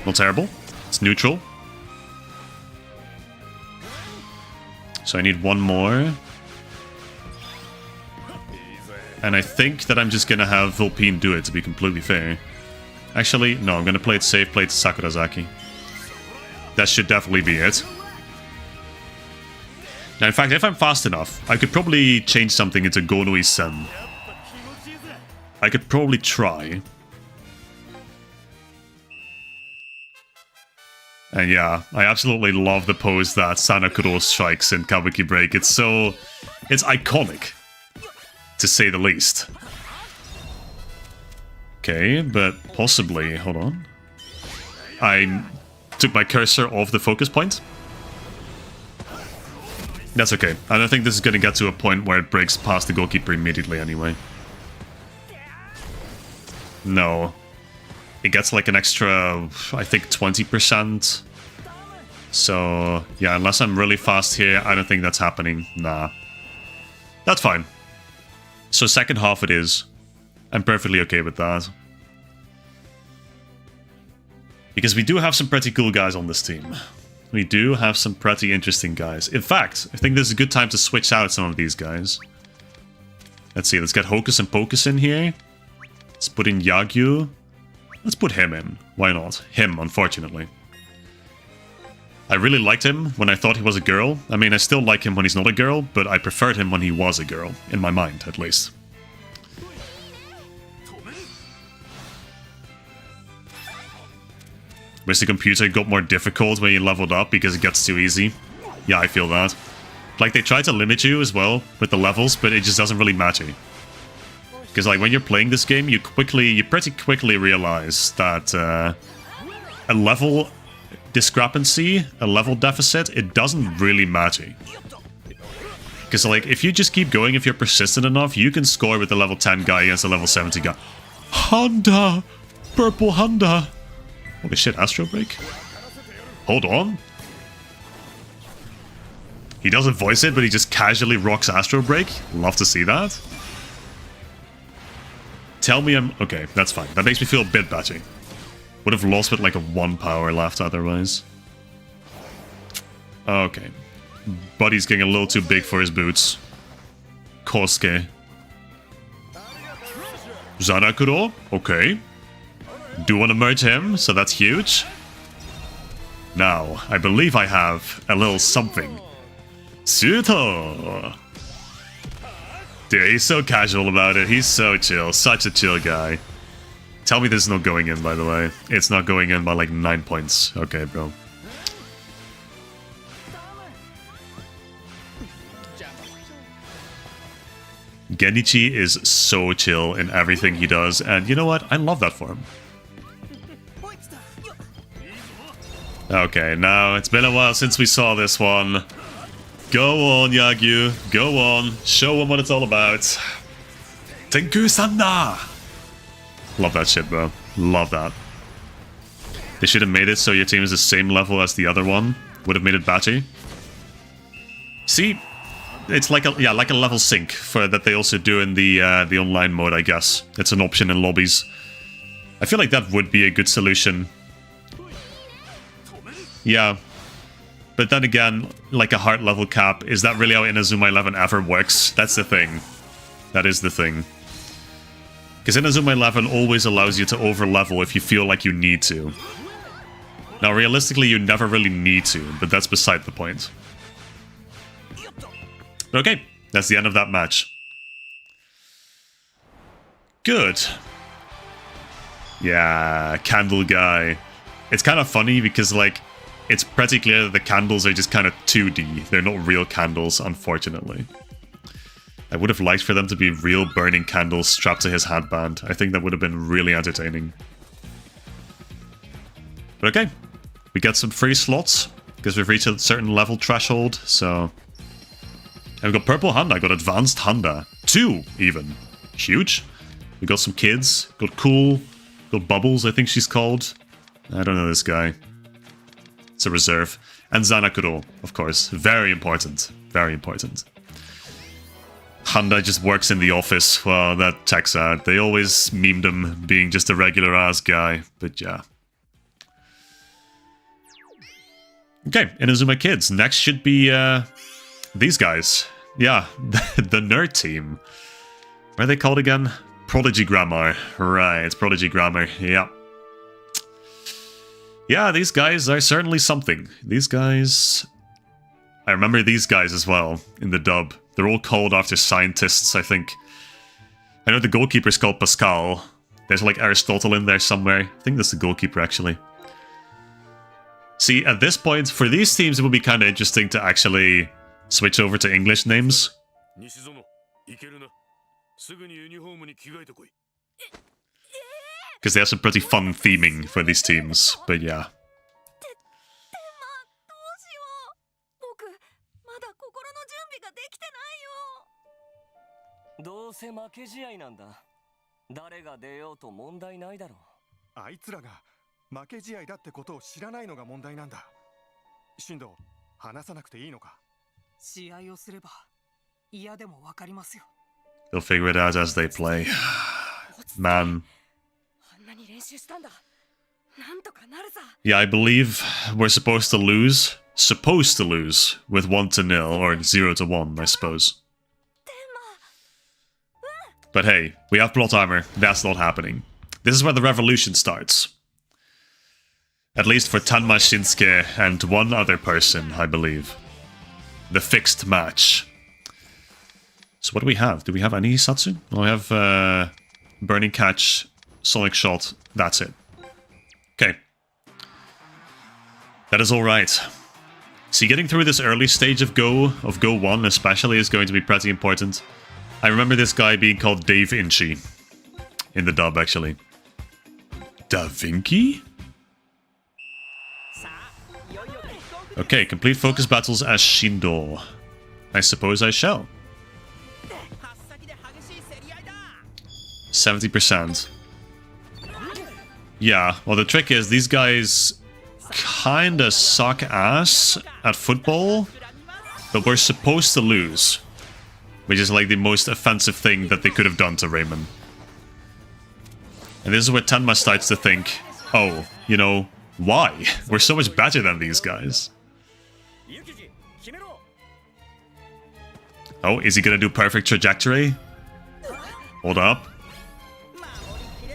Not terrible. It's neutral. So I need one more. And I think that I'm just gonna have Vulpine do it, to be completely fair. Actually, no, I'm gonna play it safe, play it to Sakurazaki. That should definitely be it. Now, in fact, if I'm fast enough, I could probably change something into Gonui-sen. I could probably try. And yeah, I absolutely love the pose that Sanakuro strikes in Kabuki Break. It's iconic, to say the least. Okay, but possibly, hold on. I took my cursor off the focus point. That's okay. I don't think this is going to get to a point where it breaks past the goalkeeper immediately anyway. No. It gets like an extra, I think, 20%. So, yeah, unless I'm really fast here, I don't think that's happening. Nah. That's fine. So second half it is. I'm perfectly okay with that. Because we do have some pretty cool guys on this team. We do have some pretty interesting guys. In fact, I think this is a good time to switch out some of these guys. Let's see, let's get Hocus and Pocus in here. Let's put in Yagyu. Let's put him in. Why not? Him, unfortunately. I really liked him when I thought he was a girl. I mean, I still like him when he's not a girl, but I preferred him when he was a girl. In my mind, at least. Wish the computer got more difficult when you leveled up because it gets too easy. Yeah, I feel that. Like, they try to limit you as well with the levels, but it just doesn't really matter. Because, like, when you're playing this game, you pretty quickly realize that a level discrepancy, a level deficit, it doesn't really matter. Because, like, if you just keep going, if you're persistent enough, you can score with the level 10 guy against a level 70 guy. Honda! Purple Honda! Holy shit, Astro Break? Hold on. He doesn't voice it, but he just casually rocks Astro Break. Love to see that. Tell me I'm... Okay, that's fine. That makes me feel a bit better. Would have lost with like a 1 power left otherwise. Okay. Buddy's getting a little too big for his boots. Kosuke. Zanakuro? Okay. Do want to merge him, so that's huge. Now, I believe I have a little something. Suto! Dude, he's so casual about it. He's so chill. Such a chill guy. Tell me this is not going in, by the way. It's not going in by like 9 points. Okay, bro. Genichi is so chill in everything he does, and you know what? I love that for him. Okay, now it's been a while since we saw this one. Go on, Yagyu. Go on. Show them what it's all about. Tenku-san-da! Love that shit, bro. Love that. They should have made it so your team is the same level as the other one. Would have made it better. See? It's like a like a level sync for that they also do in the online mode, I guess. It's an option in lobbies. I feel like that would be a good solution. Yeah. But then again, like a heart level cap, is that really how Inazuma 11 ever works? That's the thing. That is the thing. Because Inazuma 11 always allows you to over-level if you feel like you need to. Now, realistically, you never really need to, but that's beside the point. Okay, that's the end of that match. Good. Yeah, candle guy. It's kind of funny because, like, it's pretty clear that the candles are just kind of 2D. They're not real candles, unfortunately. I would have liked for them to be real burning candles strapped to his headband. I think that would have been really entertaining. But okay, we get some free slots because we've reached a certain level threshold, so... And we got Purple Handa, got Advanced Handa. 2, even. Huge. We got some kids, got Cool, got Bubbles, I think she's called. I don't know this guy. It's a reserve. And Zanakuro, of course. Very important. Very important. Handa just works in the office. Well, that checks out. They always memed him being just a regular ass guy, but yeah. Okay, Inazuma Kids. Next should be these guys. Yeah, the nerd team. What are they called again? Prodigy Grammar. Right, Prodigy Grammar. Yeah. Yeah, these guys are certainly something. These guys... I remember these guys as well in the dub. They're all called after scientists, I think. I know the goalkeeper's called Pascal. There's like Aristotle in there somewhere. I think that's the goalkeeper, actually. See, at this point, for these teams, it would be kind of interesting to actually switch over to English names. Because they have some pretty fun theming for these teams, but yeah. They'll figure it out as they play. Man. Yeah, I believe we're supposed to lose. Supposed to lose with 1-0 or 0-1, I suppose. But hey, we have plot armor. That's not happening. This is where the revolution starts. At least for Tenma Shinsuke and one other person, I believe. The fixed match. So what do we have? Do we have any Satsu? Well, we have Burning Catch, Sonic Shot. That's it. Okay. That is alright. See, getting through this early stage of Go 1 especially, is going to be pretty important. I remember this guy being called Dave Inchi. In the dub, actually. Da Vinci? Okay, complete focus battles as Shindo. I suppose I shall. 70%. Yeah, well the trick is these guys kinda suck ass at football, but we're supposed to lose. Which is like the most offensive thing that they could have done to Raymond. And this is where Tenma starts to think, oh, you know, why? We're so much better than these guys. Oh, is he gonna do perfect trajectory? Hold up.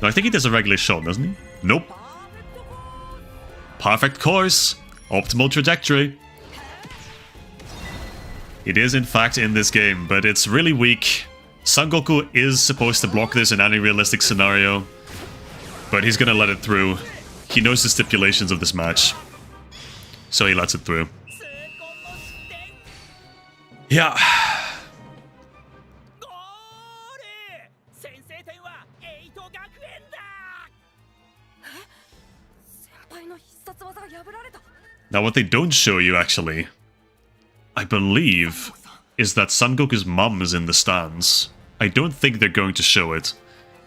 No, I think he does a regular shot, doesn't he? Nope. Perfect course. Optimal trajectory. It is in fact in this game, but it's really weak. Son Goku is supposed to block this in any realistic scenario, but he's gonna let it through. He knows the stipulations of this match, so he lets it through. Yeah. Now what they don't show you, actually, I believe, is that Son Goku's mum is in the stands. I don't think they're going to show it,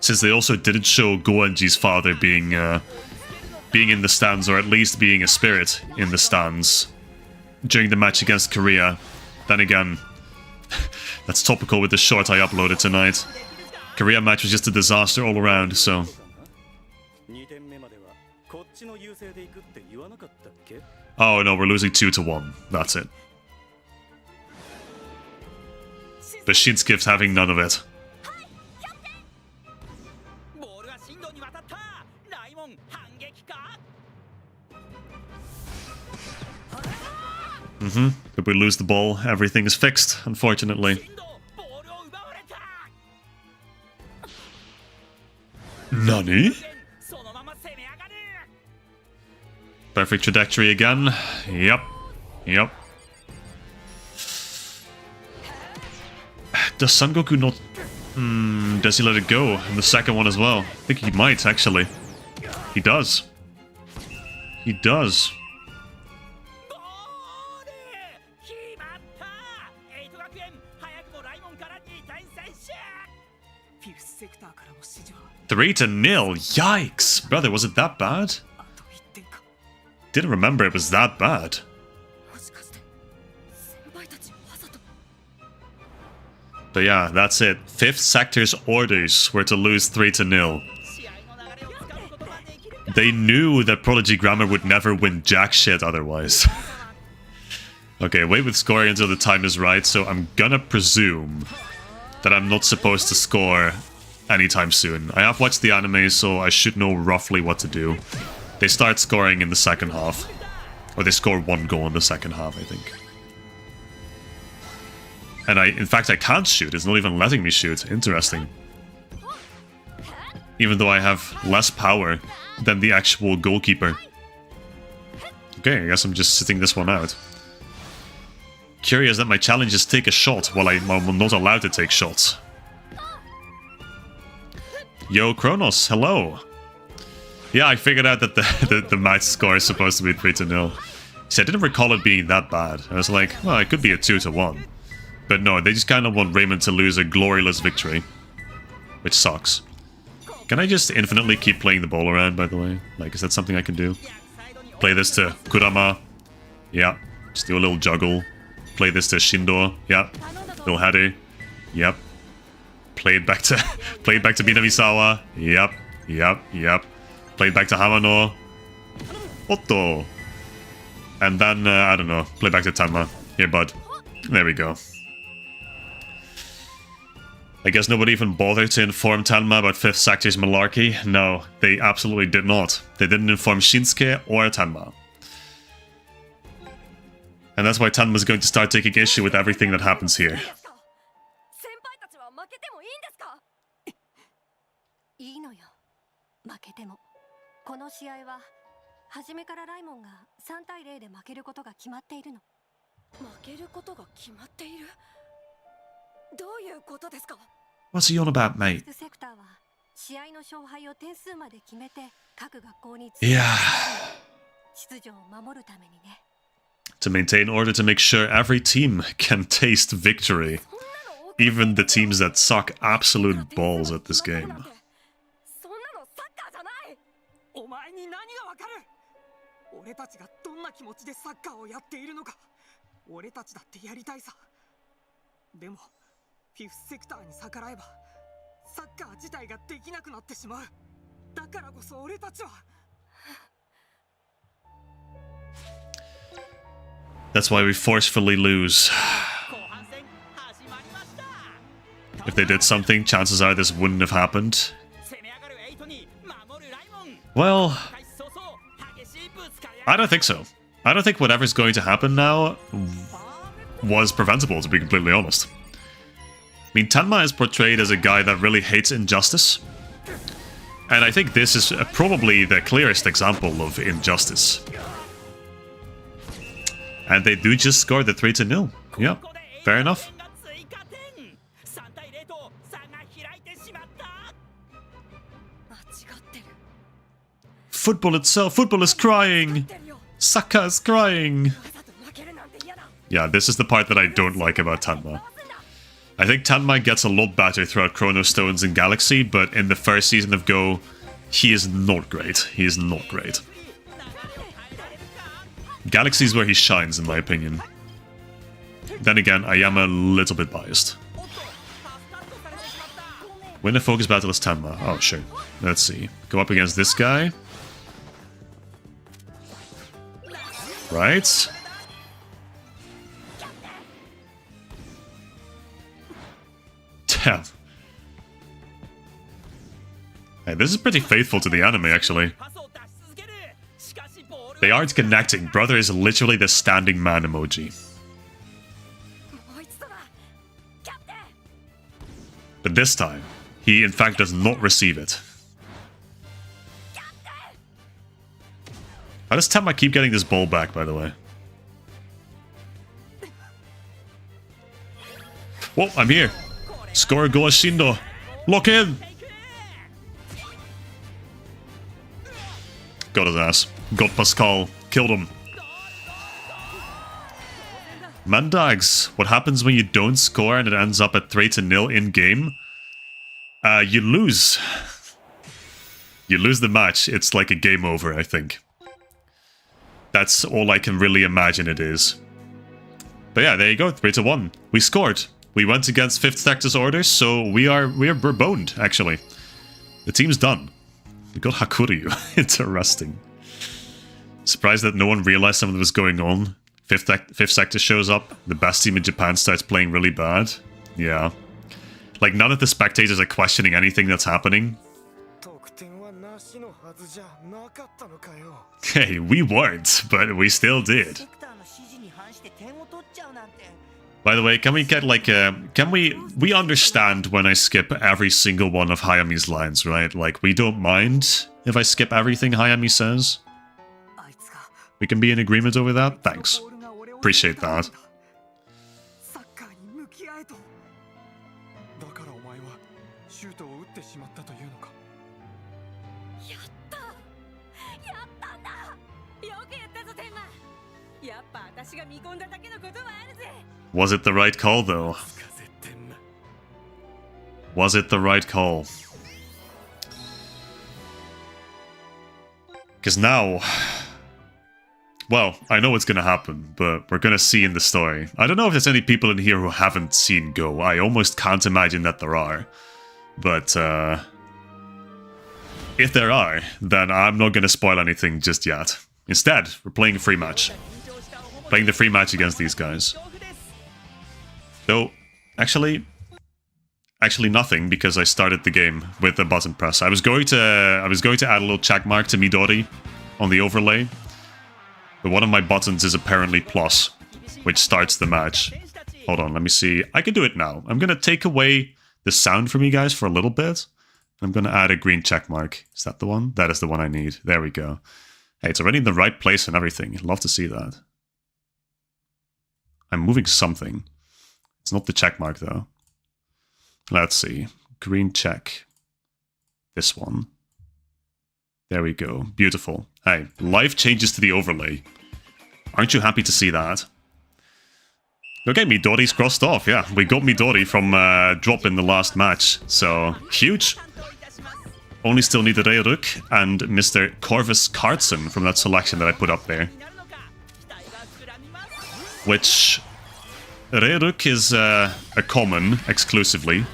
since they also didn't show Goenji's father being in the stands, or at least being a spirit in the stands during the match against Korea. Then again, that's topical with the short I uploaded tonight. Korea match was just a disaster all around, so... Oh no, we're losing 2-1. That's it. But Shinsuke's having none of it. If we lose the ball, everything is fixed, unfortunately. Nani? Perfect trajectory again. Yep. Yep. Does Son Goku not... does he let it go in the second one as well? I think he might, actually. He does. He does. Three to nil. Yikes. Brother, was it that bad? Didn't remember it was that bad. But yeah, that's it. 5th Sector's orders were to lose 3 to nil. They knew that Prodigy Grammar would never win jack shit otherwise. Okay, wait with scoring until the time is right, so I'm gonna presume that I'm not supposed to score anytime soon. I have watched the anime, so I should know roughly what to do. They start scoring in the second half. Or they score 1 goal in the second half, I think. And in fact, I can't shoot. It's not even letting me shoot. Interesting. Even though I have less power than the actual goalkeeper. Okay, I guess I'm just sitting this one out. Curious that my challenge is take a shot while I'm not allowed to take shots. Yo, Kronos, hello. Yeah, I figured out that the match score is supposed to be 3 to 0. See, I didn't recall it being that bad. I was like, well, it could be a 2 to 1. But no, they just kind of want Raymond to lose a glorious victory. Which sucks. Can I just infinitely keep playing the ball around, by the way? Like, is that something I can do? Play this to Kurama. Yeah. Just do a little juggle. Play this to Shindo. Yeah. Little header. Yep. Play it back to Minamisawa. Yep. Yep. Yep. Play it back to Hamano. Otto. And then, I don't know. Play back to Tenma. Here, bud. There we go. I guess nobody even bothered to inform Tenma about 5th Sector's malarkey. No, they absolutely did not. They didn't inform Shinsuke or Tenma. And that's why Tenma's going to start taking issue with everything that happens here. What's he on about, mate? Yeah. To maintain order to make sure every team can taste victory. Even the teams that suck absolute balls at this game. That's why we forcefully lose. If they did something, chances are this wouldn't have happened. Well, I don't think so. I don't think whatever's going to happen now was preventable, to be completely honest. I mean, Tenma is portrayed as a guy that really hates injustice. And I think this is probably the clearest example of injustice. And they do just score the 3 to 0. Yeah, fair enough. Football itself, football is crying! Saka is crying! Yeah, this is the part that I don't like about Tenma. I think Tenma gets a lot better throughout Chrono Stones and Galaxy, but in the first season of Go, he is not great. He is not great. Galaxy is where he shines, in my opinion. Then again, I am a little bit biased. Win a focus battle as Tenma. Oh, sure. Let's see. Go up against this guy. Right. Damn. Hey, this is pretty faithful to the anime, actually. They aren't connecting. Brother is literally the standing man emoji. But this time, he in fact does not receive it. How does Tenma keep getting this ball back, by the way? Whoa, I'm here. Score a goal as Shindo. Lock in! Got his ass. Got Pascal. Killed him. Mandags, what happens when you don't score and it ends up at 3-0 in-game? You lose. You lose the match. It's like a game over, I think. That's all I can really imagine it is. But yeah, there you go, 3-1. We scored. We went against 5th Sector's orders, so we're boned, actually. The team's done. We got Hakuryu. Interesting. Surprised that no one realized something was going on. 5th Sector shows up, the best team in Japan starts playing really bad. Yeah. Like, none of the spectators are questioning anything that's happening. Hey, we weren't, but we still did. By the way, can we get like we understand when I skip every single one of Hayami's lines, right? Like, we don't mind if I skip everything Hayami says. We can be in agreement over that? Thanks. Appreciate that. Was it the right call, though? Was it the right call? Because now... Well, I know what's gonna happen, but we're gonna see in the story. I don't know if there's any people in here who haven't seen Go. I almost can't imagine that there are. But, if there are, then I'm not gonna spoil anything just yet. Instead, we're playing a free match. Playing the free match against these guys. Though, actually nothing, because I started the game with the button press. I was going to add a little check mark to Midori on the overlay. But one of my buttons is apparently plus, which starts the match. Hold on, let me see. I can do it now. I'm going to take away the sound from you guys for a little bit. I'm going to add a green check mark. Is that the one? That is the one I need. There we go. Hey, it's already in the right place and everything. I'd love to see that. I'm moving something. It's not the check mark, though. Let's see. Green check. This one. There we go. Beautiful. Hey, life changes to the overlay. Aren't you happy to see that? Okay, Midori's crossed off. Yeah, we got Midori from drop in the last match. So, huge. Only still need Reiruk and Mr. Corvus Cartson from that selection that I put up there. Which... Reiruk is a common exclusively.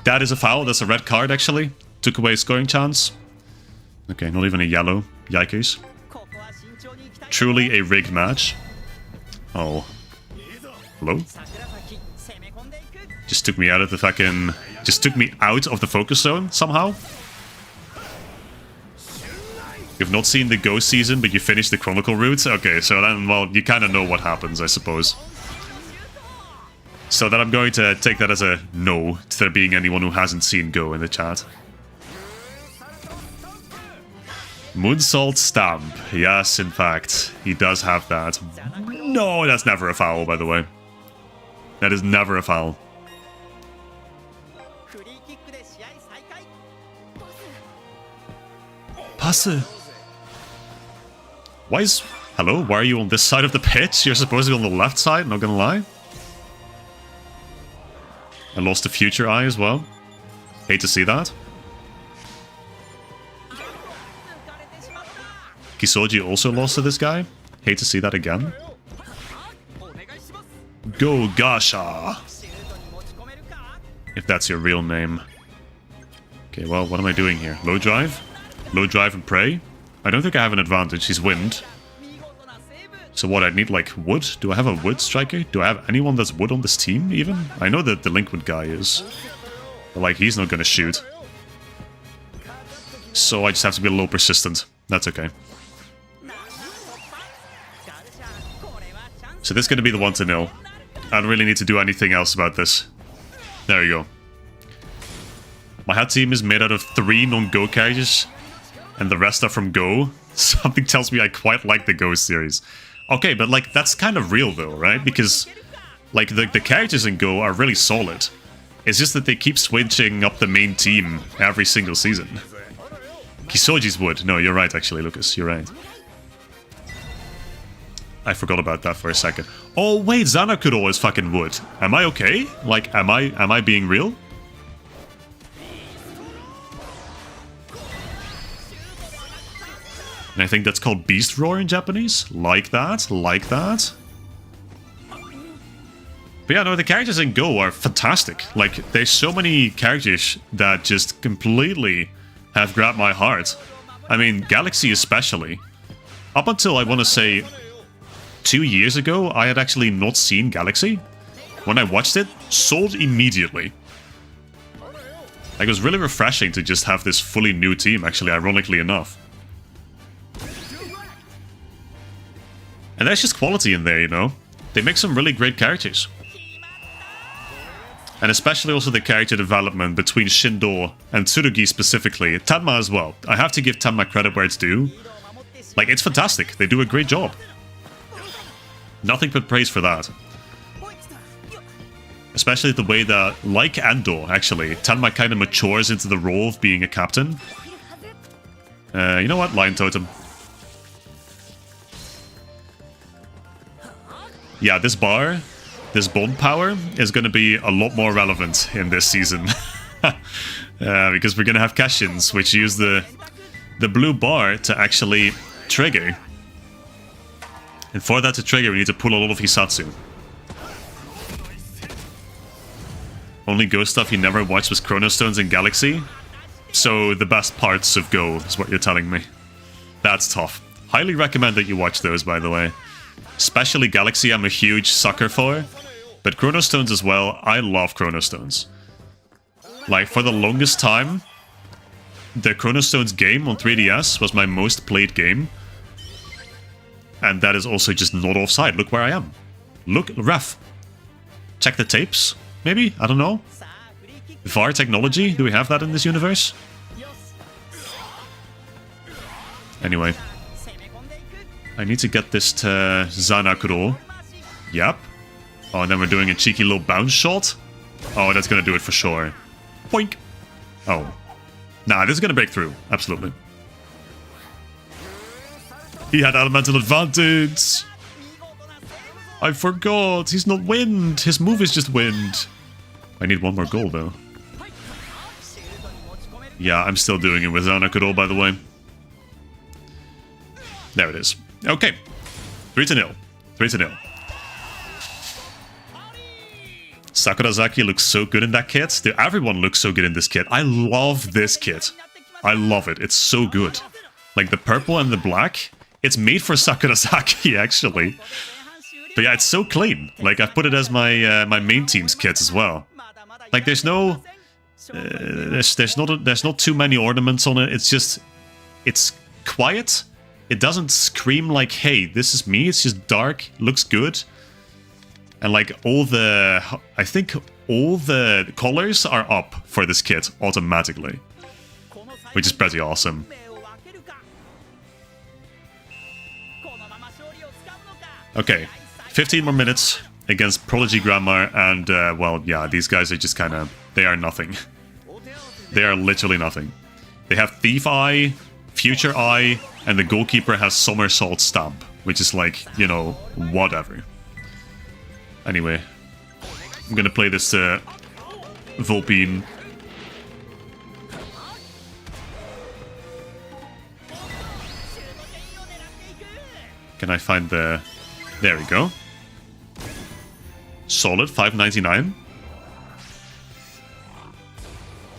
That is a foul. That's a red card, actually. Took away scoring chance. Okay, not even a yellow. Yikers. Truly a rigged match. Oh. Hello? Just took me out of the fucking... Just took me out of the focus zone, somehow. You've not seen the Go season, but you finished the Chronicle route? Okay, so then, well, you kind of know what happens, I suppose. So then I'm going to take that as a no to there being anyone who hasn't seen Go in the chat. Moonsault Stamp. Yes, in fact, he does have that. No, that's never a foul, by the way. That is never a foul. Passe. Why is... Hello? Why are you on this side of the pitch? You're supposed to be on the left side, not gonna lie. I lost a future eye as well. Hate to see that. Kisoji also lost to this guy. Hate to see that again. Go Gacha! If that's your real name. Okay, well, what am I doing here? Low drive? Low drive and pray? I don't think I have an advantage. He's wind. So what, I need, like, wood? Do I have a wood striker? Do I have anyone that's wood on this team, even? I know that the delinquent guy is. But, like, he's not gonna shoot. So I just have to be a little persistent. That's okay. So this is gonna be the 1-0. I don't really need to do anything else about this. There you go. My hat team is made out of 3 non-Go characters, and the rest are from Go. Something tells me I quite like the Go series. Okay, but like, that's kind of real though, right? Because, like, the characters in Go are really solid. It's just that they keep switching up the main team every single season. Kisoji's wood. No, you're right, actually, Lucas. You're right. I forgot about that for a second. Oh, wait, Zanakuro is fucking wood. Am I okay? Like, am I being real? And I think that's called Beast Roar in Japanese. Like that, like that. But yeah, no, the characters in Go are fantastic. Like, there's so many characters that just completely have grabbed my heart. I mean, Galaxy especially. Up until, I want to say, 2 years ago, I had actually not seen Galaxy. When I watched it, sold immediately. Like, it was really refreshing to just have this fully new team, actually, ironically enough. And there's just quality in there, you know? They make some really great characters. And especially also the character development between Shindo and Tsurugi specifically. Tenma as well. I have to give Tenma credit where it's due. Like, it's fantastic. They do a great job. Nothing but praise for that. Especially the way that, like Ando, actually, Tenma kind of matures into the role of being a captain. You know what? Lion Totem. Yeah, this bar, this bond power, is going to be a lot more relevant in this season. Because we're going to have Kashins, which use the blue bar to actually trigger. And for that to trigger, we need to pull a lot of Hisatsu. Only Go stuff you never watched was Chrono Stones and Galaxy? So the best parts of Go is what you're telling me. That's tough. Highly recommend that you watch those, by the way. Especially Galaxy, I'm a huge sucker for. But Chrono Stones as well, I love Chrono Stones. Like, for the longest time, the Chrono Stones game on 3DS was my most played game. And that is also just not offside. Look where I am. Look, ref. Check the tapes, maybe? I don't know. VAR technology? Do we have that in this universe? Anyway. I need to get this to Zanakuro. Yep. Oh, and then we're doing a cheeky little bounce shot. Oh, that's gonna do it for sure. Boink. Oh. Nah, this is gonna break through. Absolutely. He had elemental advantage. I forgot. He's not wind. His move is just wind. I need one more goal, though. Yeah, I'm still doing it with Zanakuro, by the way. There it is. Okay. 3-0. 3-0. Sakurazaki looks so good in that kit. Dude, everyone looks so good in this kit. I love this kit. I love it. It's so good. Like, the purple and the black, it's made for Sakurazaki, actually. But yeah, it's so clean. Like, I've put it as my my main team's kit as well. Like, there's no... there's not too many ornaments on it. It's just... It's quiet. It doesn't scream like, hey, this is me. It's just dark, looks good. And like all the... I think all the colors are up for this kit automatically. Which is pretty awesome. Okay, 15 more minutes against Prodigy Grammar and, well, yeah, these guys are just kind of... They are nothing. They are literally nothing. They have Thief Eye, Future Eye, and the goalkeeper has Somersault Stamp, which is like, you know, whatever. Anyway, I'm gonna play this Vulpine. Can I find the... There we go. Solid, 599.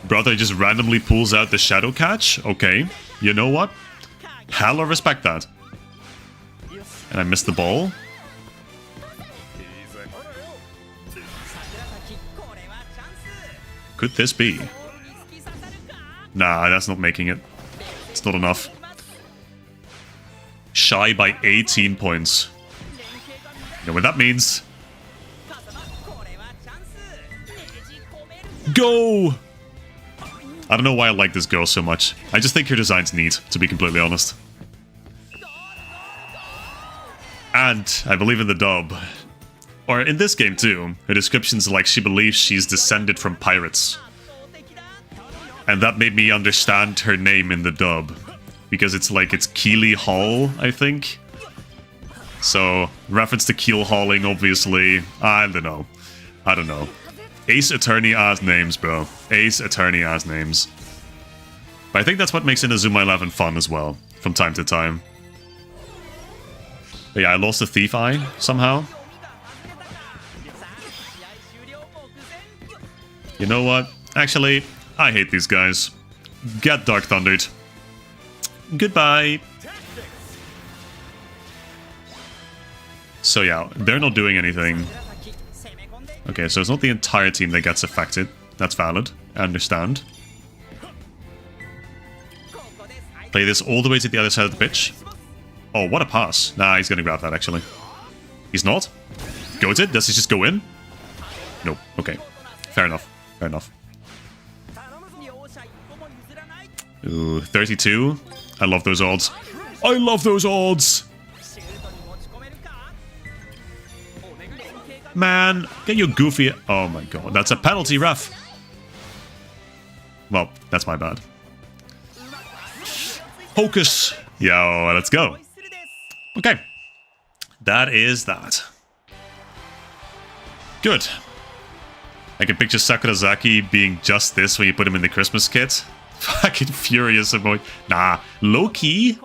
Brother just randomly pulls out the Shadow Catch. Okay, you know what? Hella respect that. And I missed the ball. Could this be? Nah, that's not making it. It's not enough. Shy by 18 points. You know what that means? Go! I don't know why I like this girl so much. I just think her design's neat, to be completely honest. And I believe in the dub. Or in this game too. Her description's like she believes she's descended from pirates. And that made me understand her name in the dub. Because it's like, it's Keely Hall, I think. So, reference to keel hauling, obviously. I don't know. I don't know. Ace Attorney ass names, bro. Ace Attorney ass names. But I think that's what makes Inazuma 11 fun as well, from time to time. But yeah, I lost a Thief Eye, somehow. You know what? Actually, I hate these guys. Get Dark Thundered. Goodbye. So yeah, they're not doing anything. Okay, so it's not the entire team that gets affected. That's valid. I understand. Play this all the way to the other side of the pitch. Oh, what a pass. Nah, he's gonna grab that, actually. He's not? Goes it? Does he just go in? Nope. Okay. Fair enough. Fair enough. Ooh, 32. I love those odds. I love those odds! Man, get your goofy... Oh my god, that's a penalty, ref. Well, that's my bad. Hocus. Yo, let's go. Okay. That is that. Good. I can picture Sakurazaki being just this when you put him in the Christmas kit. Fucking furious about... Nah, low-key,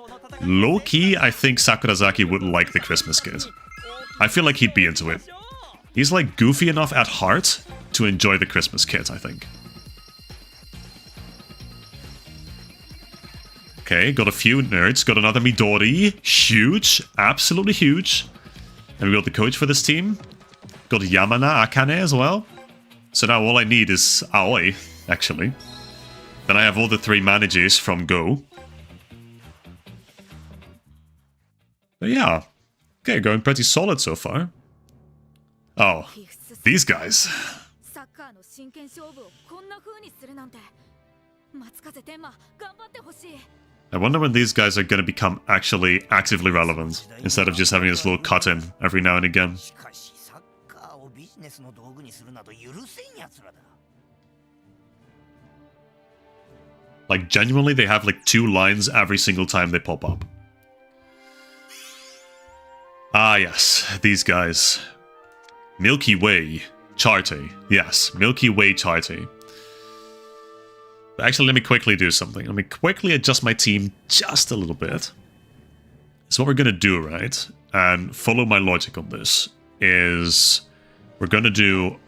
I think Sakurazaki would like the Christmas kit. I feel like he'd be into it. He's like goofy enough at heart to enjoy the Christmas kit, I think. Okay, got a few nerds. Got another Midori. Huge. Absolutely huge. And we got the coach for this team. Got Yamana Akane as well. So now all I need is Aoi, actually. Then I have all the 3 managers from Go. But yeah. Okay, going pretty solid so far. Oh, these guys. I wonder when these guys are going to become actually actively relevant, instead of just having this little cut-in every now and again. Like, genuinely, they have like 2 lines every single time they pop up. Ah, yes, these guys. Milky Way Charte. Yes, Milky Way Charte. But actually, let me quickly do something. Let me quickly adjust my team just a little bit. So what we're going to do, right, and follow my logic on this, is we're going to do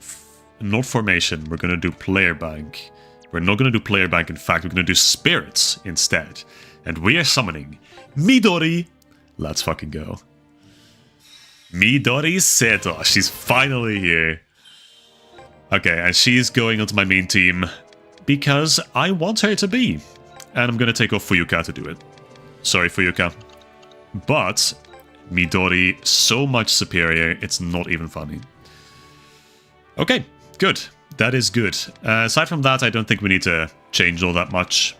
not formation, we're going to do player bank. We're not going to do player bank, in fact, we're going to do spirits instead. And we are summoning Midori. Let's fucking go. Midori Seto. She's finally here. Okay, and she's going onto my main team because I want her to be. And I'm going to take off Fuyuka to do it. Sorry, Fuyuka. But Midori, so much superior, it's not even funny. Okay, good. That is good. Aside from that, I don't think we need to change all that much.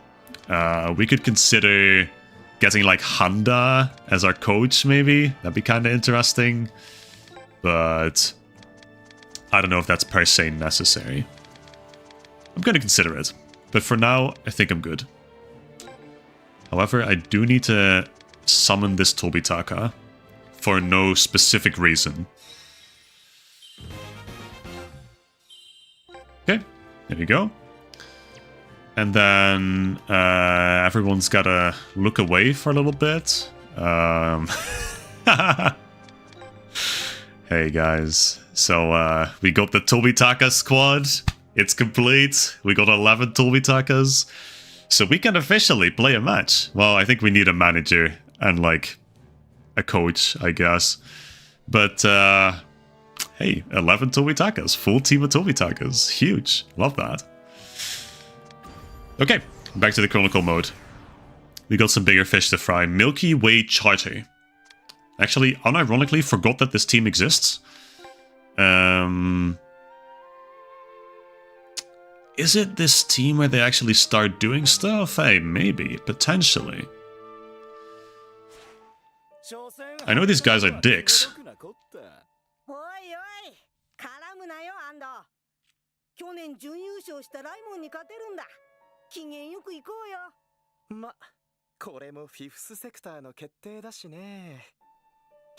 We could consider getting like Handa as our coach, maybe. That'd be kind of interesting. But I don't know if that's per se necessary. I'm going to consider it. But for now, I think I'm good. However, I do need to summon this Tobitaka for no specific reason. Okay, there you go. And then everyone's got to look away for a little bit. Hey guys, so we got the Tobitaka squad. It's complete. We got 11 Tobitakas. So we can officially play a match. Well, I think we need a manager and like a coach, I guess. But hey, 11 Tobitakas. Full team of Tobitakas. Huge. Love that. Okay, back to the Chronicle mode. We got some bigger fish to fry. Milky Way Charter. Actually, unironically, forgot that this team exists. Is it this team where they actually start doing stuff? Hey, maybe. Potentially. I know these guys are dicks. 機嫌よく行こうよ。ま、これもフィフスセクターの決定だしね。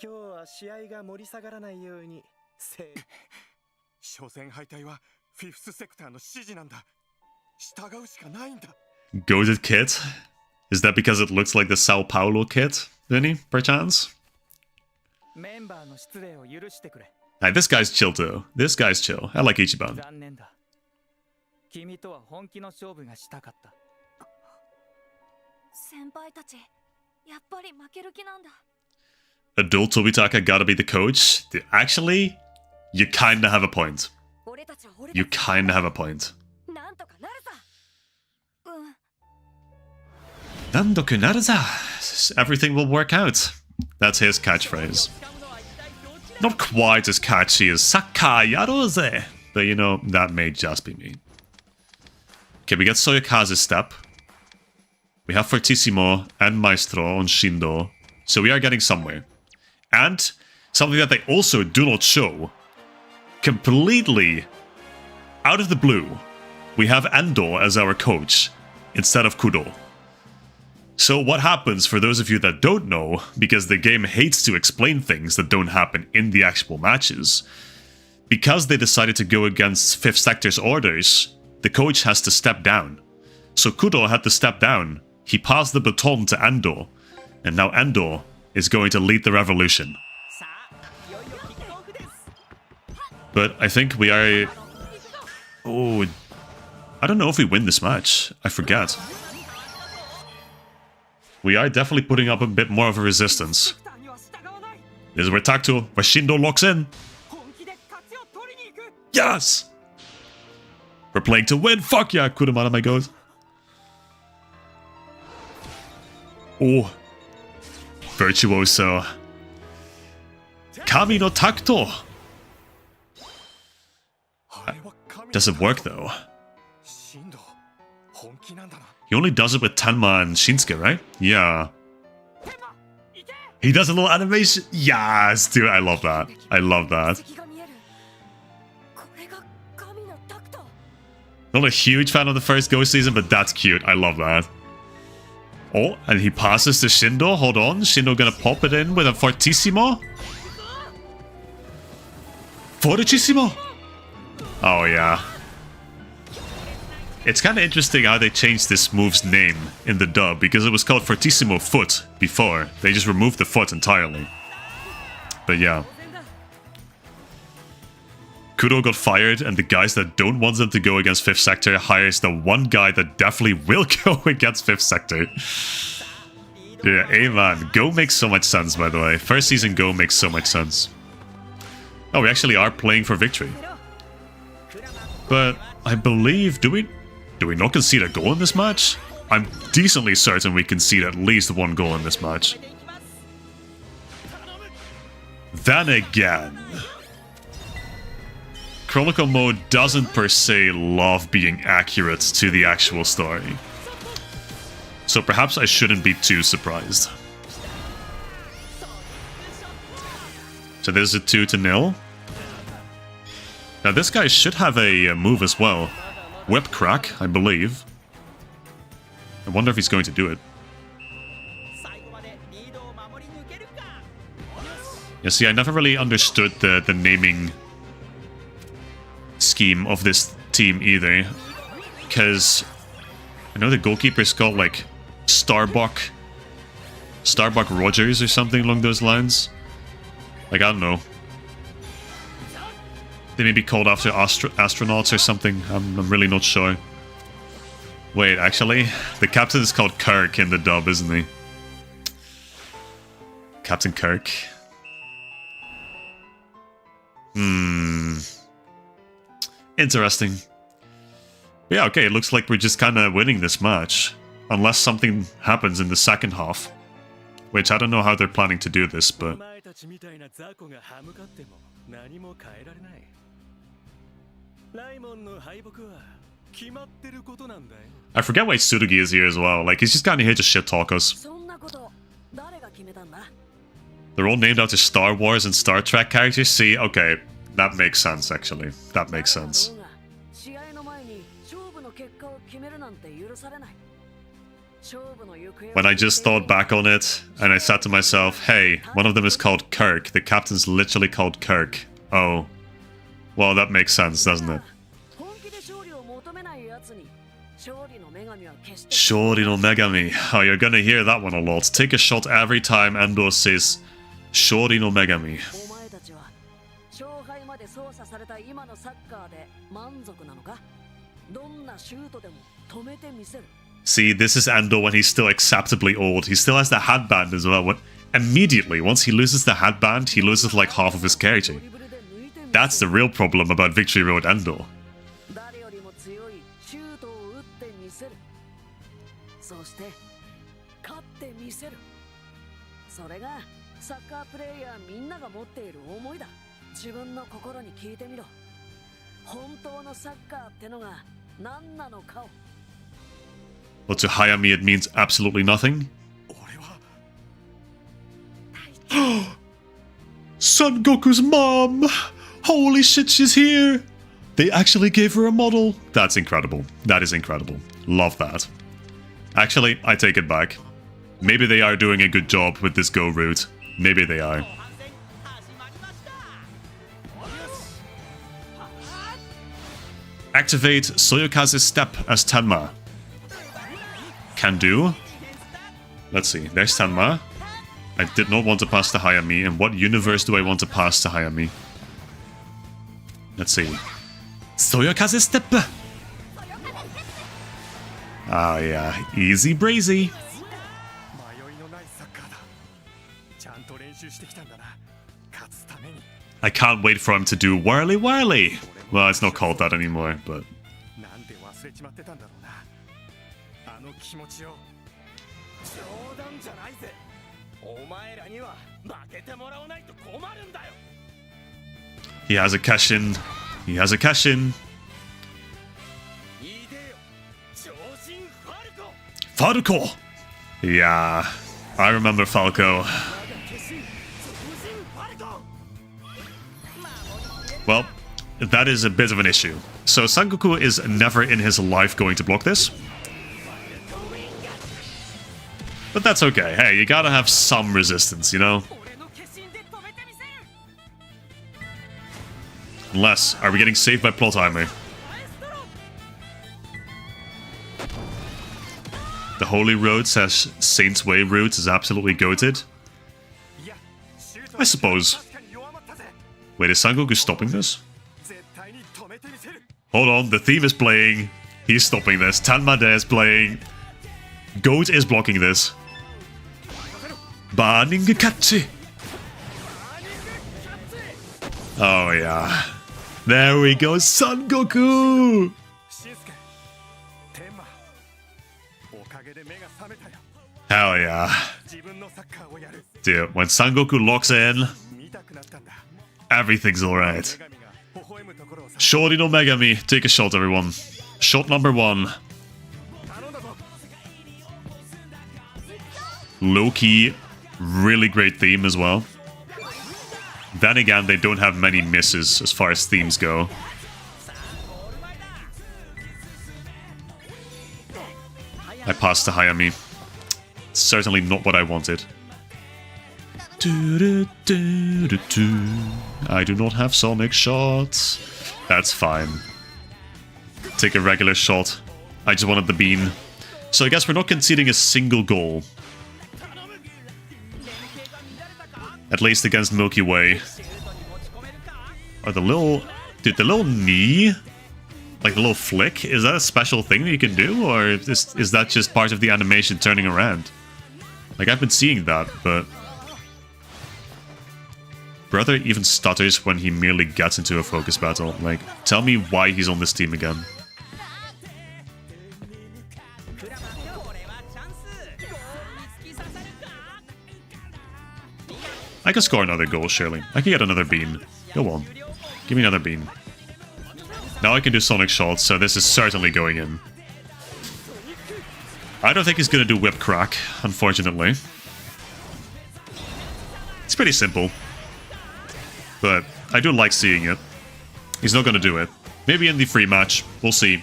今日は試合が盛り下がらないように初戦敗退はフィフスセクターの指示なんだ。従うしかないんだ。 Goated kit? Is that because it looks like the Sao Paulo kit, Vinny, perchance? メンバーの失礼を許してくれ。 Hey, this guy's chill too. This guy's chill. I like Ichiban. 残念だ。君とは本気の勝負がしたかった。先輩たち、やっぱり負ける気なんだ。 Adult Tobitaka gotta be the coach? Actually, you kinda have a point. 俺たちは俺たち You kinda have a point. なんとかなるさ。うん。 Nandoku naruza. Everything will work out. That's his catchphrase. Not quite as catchy as Sakai Yaroze, but you know, that may just be me. Okay, we get Soyokaze's step. We have Fortissimo and Maestro on Shindo, so we are getting somewhere. And something that they also do not show, completely out of the blue, we have Endo as our coach instead of Kudo. So what happens, for those of you that don't know, because the game hates to explain things that don't happen in the actual matches, because they decided to go against 5th Sector's orders, the coach has to step down. So Kudo had to step down. He passed the baton to Endo, and now Endo is going to lead the revolution. But I think we are... Oh, I don't know if we win this match. I forget. We are definitely putting up a bit more of a resistance. This is where Shindo locks in. Yes! We're playing to win. Fuck yeah, Kurumada, my god. Oh. Virtuoso. Kami no Takto. Doesn't work though. He only does it with Tenma and Shinsuke, right? Yeah. He does a little animation. Yes, dude, I love that. I love that. Not a huge fan of the first Ghost season, but that's cute. I love that. Oh, and he passes to Shindo. Hold on. Shindo gonna pop it in with a Fortissimo. Fortissimo. Oh, yeah. It's kind of interesting how they changed this move's name in the dub, because it was called Fortissimo Foot before. They just removed the foot entirely. But yeah. Kudo got fired, and the guys that don't want them to go against 5th Sector hires the one guy that definitely will go against 5th Sector. Yeah, hey man, Go makes so much sense, by the way. First season Go makes so much sense. Oh, we actually are playing for victory. But I believe, do we not concede a goal in this match? I'm decently certain we concede at least one goal in this match. Then again, Chronicle mode doesn't per se love being accurate to the actual story. So perhaps I shouldn't be too surprised. So there's a 2-0. Now this guy should have a move as well. Whip crack, I believe. I wonder if he's going to do it. Yeah, see, I never really understood the naming scheme of this team either. Because I know the goalkeeper is called like Starbuck Rogers or something along those lines. Like, I don't know. They may be called after astronauts or something. I'm really not sure. Wait, actually, the captain is called Kirk in the dub, isn't he? Captain Kirk. Interesting. But yeah, okay, it looks like we're just kind of winning this match. Unless something happens in the second half. Which I don't know how they're planning to do this, but... I forget why Tsurugi is here as well. Like, he's just kind of here to shit talk us. They're all named after Star Wars and Star Trek characters. See, okay, that makes sense, actually. That makes sense. When I just thought back on it, and I said to myself, hey, one of them is called Kirk. The captain's literally called Kirk. Oh. Well, that makes sense, doesn't it? Shori no Megami. Oh, you're gonna hear that one a lot. Take a shot every time Endo says Shori no Megami. See, this is Endo when he's still acceptably old. He still has the headband as well. Immediately, once he loses the headband, he loses like half of his character. That's the real problem about Victory Road Endo. But to Hayami it means absolutely nothing. Son Goku's mom! Holy shit, she's here! They actually gave her a model. That's incredible. That is incredible. Love that. Actually, I take it back. Maybe they are doing a good job with this Go route. Maybe they are. Activate Soyokaze's Step as Tenma. Can do. Let's see. There's Tenma. I did not want to pass to Hayami. In what universe do I want to pass to Hayami? Let's see. Soyokaze Step! Ah, yeah. Easy breezy. I can't wait for him to do Whirly Whirly! Well, it's not called that anymore, but... He has a cash-in. He has a cash-in. Falco! Yeah, I remember Falco. Well, that is a bit of an issue. So Sangoku is never in his life going to block this. But that's okay. Hey, you gotta have some resistance, you know? Unless, are we getting saved by plot armor? The Holy Road says Saint's Way route is absolutely goated. I suppose. Wait, is Sangoku stopping this? Hold on, the theme is playing. He's stopping this. Tanmade is playing. Goat is blocking this. Baningakachi! Oh yeah. There we go, Son Goku! Hell yeah. Dude, when Son Goku locks in, everything's alright. Shori no Megami. Take a shot, everyone. Shot number 1. Low-key, really great theme as well. Then again, they don't have many misses as far as themes go. I passed to Hayami. Certainly not what I wanted. I do not have Sonic shots. That's fine. Take a regular shot. I just wanted the bean. So I guess we're not conceding a single goal. At least against Milky Way. Or the little... Dude, the little knee? Like the little flick? Is that a special thing that you can do? Or is that just part of the animation turning around? Like, I've been seeing that, but... Brother even stutters when he merely gets into a focus battle. Like, tell me why he's on this team again. I can score another goal, surely. I can get another bean. Go on. Give me another bean. Now I can do Sonic shots, so this is certainly going in. I don't think he's gonna do Whip Crack, unfortunately. It's pretty simple. But I do like seeing it. He's not gonna do it. Maybe in the free match. We'll see.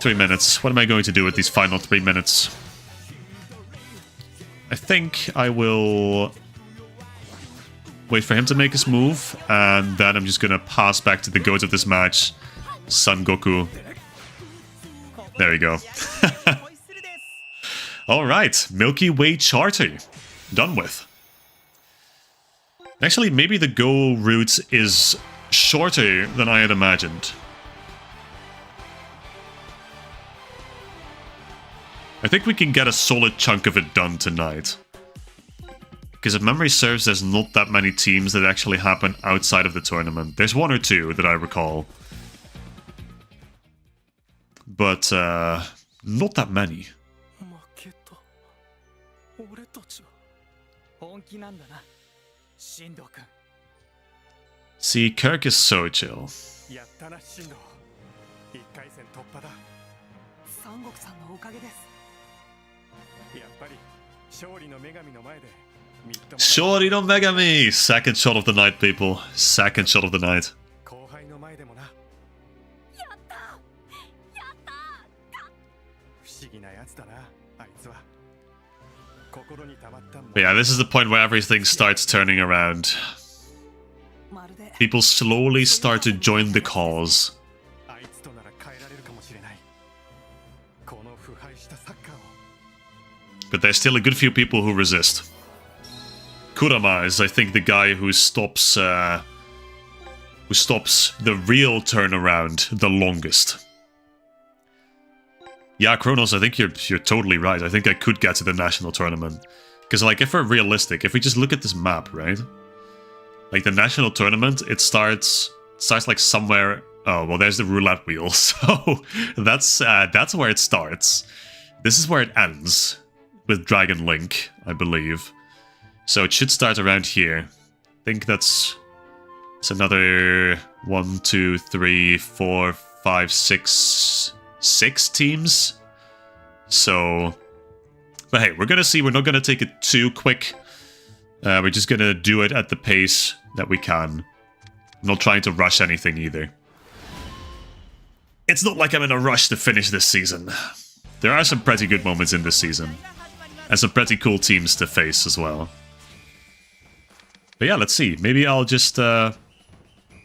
3 minutes. What am I going to do with these final 3 minutes? I think I will wait for him to make his move, and then I'm just gonna pass back to the goat of this match, Son Goku. There we go. Alright, Milky Way Charter. Done with. Actually, maybe the Go route is shorter than I had imagined. I think we can get a solid chunk of it done tonight. Because if memory serves, there's not that many teams that actually happen outside of the tournament. There's 1 or 2 that I recall. But, not that many. See, Kirk is so chill. Shori no Megami! Second shot of the night, people. Second shot of the night. But yeah, this is the point where everything starts turning around. People slowly start to join the cause. But there's still a good few people who resist. Kurama is, I think, the guy who stops the real turnaround the longest. Yeah, Kronos, I think you're totally right. I think I could get to the national tournament. Because, like, if we're realistic, if we just look at this map, right? Like, the national tournament, it starts like somewhere... Oh, well, there's the roulette wheel. So, that's where it starts. This is where it ends. With Dragon Link, I believe. So it should start around here. I think it's another 1, 2, 3, 4, 5, 6 teams. So, but hey, we're gonna see. We're not gonna take it too quick. We're just gonna do it at the pace that we can. I'm not trying to rush anything either. It's not like I'm in a rush to finish this season. There are some pretty good moments in this season. And some pretty cool teams to face as well. But yeah, let's see. Maybe I'll just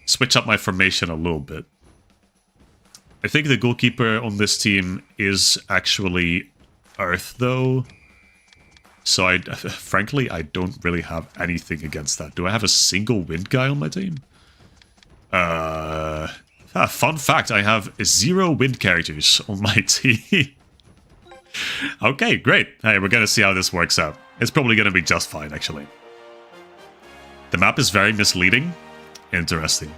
switch up my formation a little bit. I think the goalkeeper on this team is actually Earth, though. So, frankly, I don't really have anything against that. Do I have a single wind guy on my team? Fun fact, I have 0 wind characters on my team. Okay, great. Hey, we're gonna see how this works out. It's probably gonna be just fine, actually. The map is very misleading. Interesting.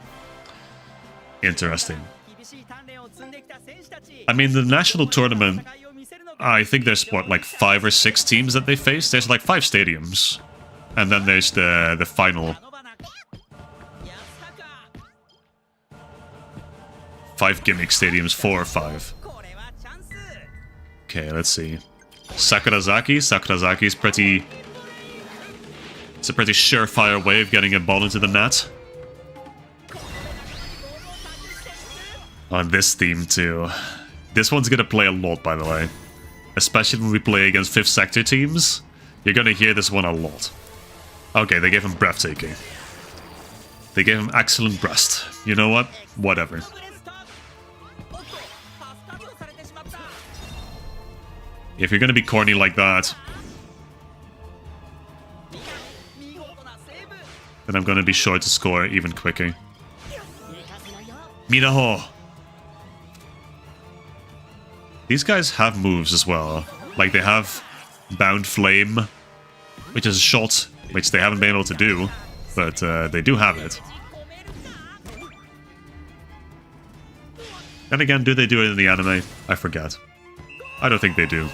Interesting. I mean, the national tournament, I think there's, what, like 5 or 6 teams that they face? There's like 5 stadiums. And then there's the final. 5 gimmick stadiums, 4 or 5. Okay, let's see. Sakurazaki is pretty... It's a pretty surefire way of getting a ball into the net. On this theme, too. This one's gonna play a lot, by the way. Especially when we play against 5th sector teams. You're gonna hear this one a lot. Okay, they gave him breathtaking. They gave him excellent breast. You know what? Whatever. If you're gonna be corny like that, then I'm gonna be sure to score even quicker. Minaho! These guys have moves as well. Like, they have Bound Flame, which is a shot which they haven't been able to do, but they do have it. And again, do they do it in the anime? I forget. I don't think they do.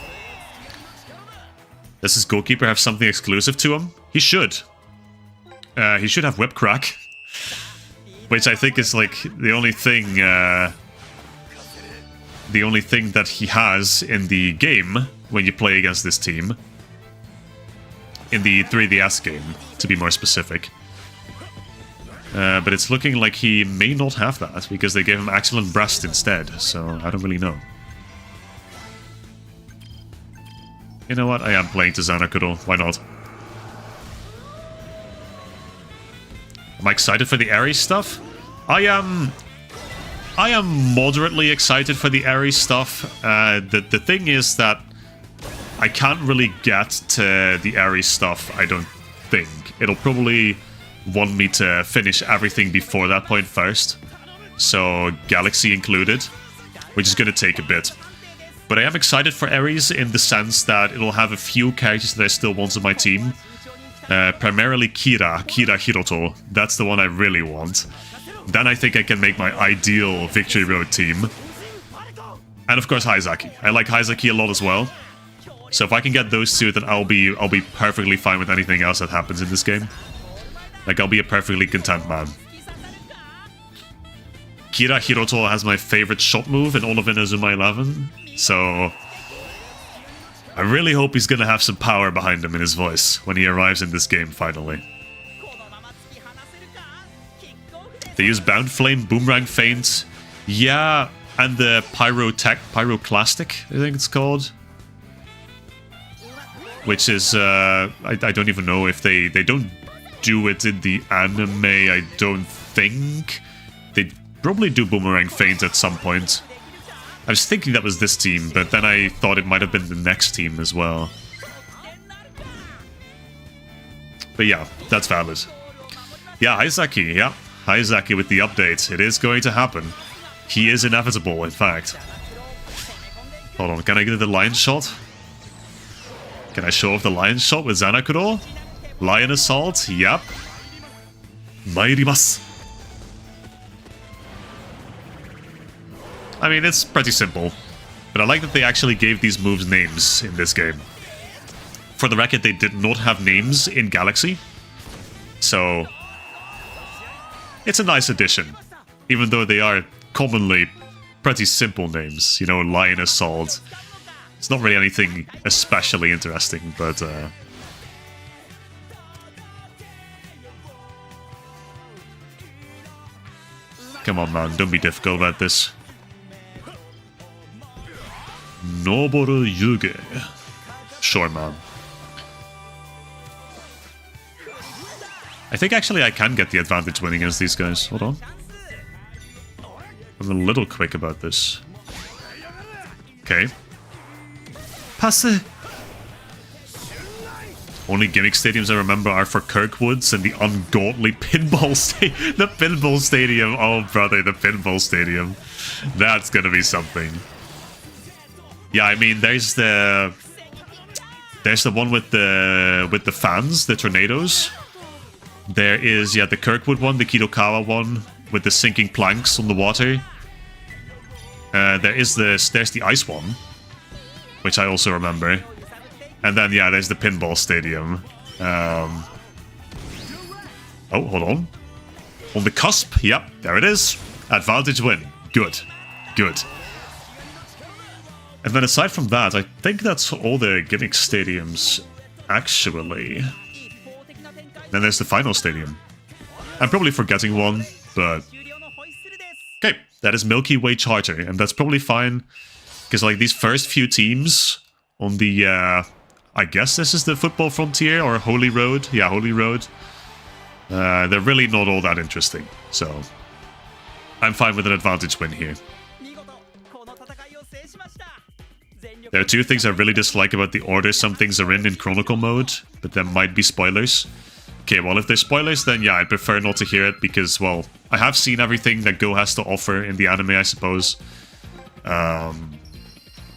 Does his goalkeeper have something exclusive to him? He should. He should have Whip Crack. Which I think is like the only thing that he has in the game when you play against this team. In the 3DS game, to be more specific. But it's looking like he may not have that, because they gave him excellent breast instead, so I don't really know. You know what? I am playing to Zanakuro. Why not? Am I excited for the Ares stuff? I am moderately excited for the Ares stuff. The thing is that I can't really get to the Ares stuff, I don't think. It'll probably want me to finish everything before that point first. So, Galaxy included, which is going to take a bit. But I am excited for Ares in the sense that it'll have a few characters that I still want on my team. Primarily Kira Hiroto. That's the one I really want. Then I think I can make my ideal Victory Road team. And of course Haizaki. I like Haizaki a lot as well. So if I can get those two, then I'll be perfectly fine with anything else that happens in this game. Like, I'll be a perfectly content man. Kira Hiroto has my favorite shot move in all of Inazuma 11. So I really hope he's gonna have some power behind him in his voice when he arrives in this game finally. They use Bound Flame, Boomerang Feint, yeah, and the Pyroclastic, I think it's called. Which is, I don't even know if they don't do it in the anime, I don't think. They probably do Boomerang Feint at some point. I was thinking that was this team, but then I thought it might have been the next team as well. But yeah, that's valid. Yeah, Haizaki, yeah. Haizaki with the update. It is going to happen. He is inevitable, in fact. Hold on, can I get the lion shot? Can I show off the lion shot with Zanakuro? Lion assault, yep. Mairimasu. I mean, it's pretty simple. But I like that they actually gave these moves names in this game. For the record, they did not have names in Galaxy. So it's a nice addition. Even though they are commonly pretty simple names. You know, Lion Assault. It's not really anything especially interesting, but come on, man, don't be difficult about this. Noboru Yuge. Sure, man. I think actually I can get the advantage win against these guys. Hold on. I'm a little quick about this. Okay. Passe. Only gimmick stadiums I remember are for Kirkwoods and the ungodly pinball stadium. The pinball stadium. Oh, brother, the pinball stadium. That's gonna be something. Yeah, I mean, there's the one with the fans, the tornadoes. There is, yeah, the Kirkwood one, the Kidokawa one with the sinking planks on the water. There's the ice one, which I also remember. And then, yeah, there's the pinball stadium. Oh, hold on. On the cusp, yep, there it is. Advantage win. Good. Good. And then aside from that, I think that's all the gimmick stadiums, actually. Then there's the final stadium. I'm probably forgetting one, but... Okay, that is Milky Way Charter, and that's probably fine. Because, like, these first few teams on the, I guess this is the Football Frontier, or Holy Road. Yeah, Holy Road. They're really not all that interesting, so... I'm fine with an advantage win here. There are two things I really dislike about the order some things are in Chronicle mode, but there might be spoilers. Okay, well, if there's spoilers, then yeah, I'd prefer not to hear it, because, well, I have seen everything that Go has to offer in the anime, I suppose. But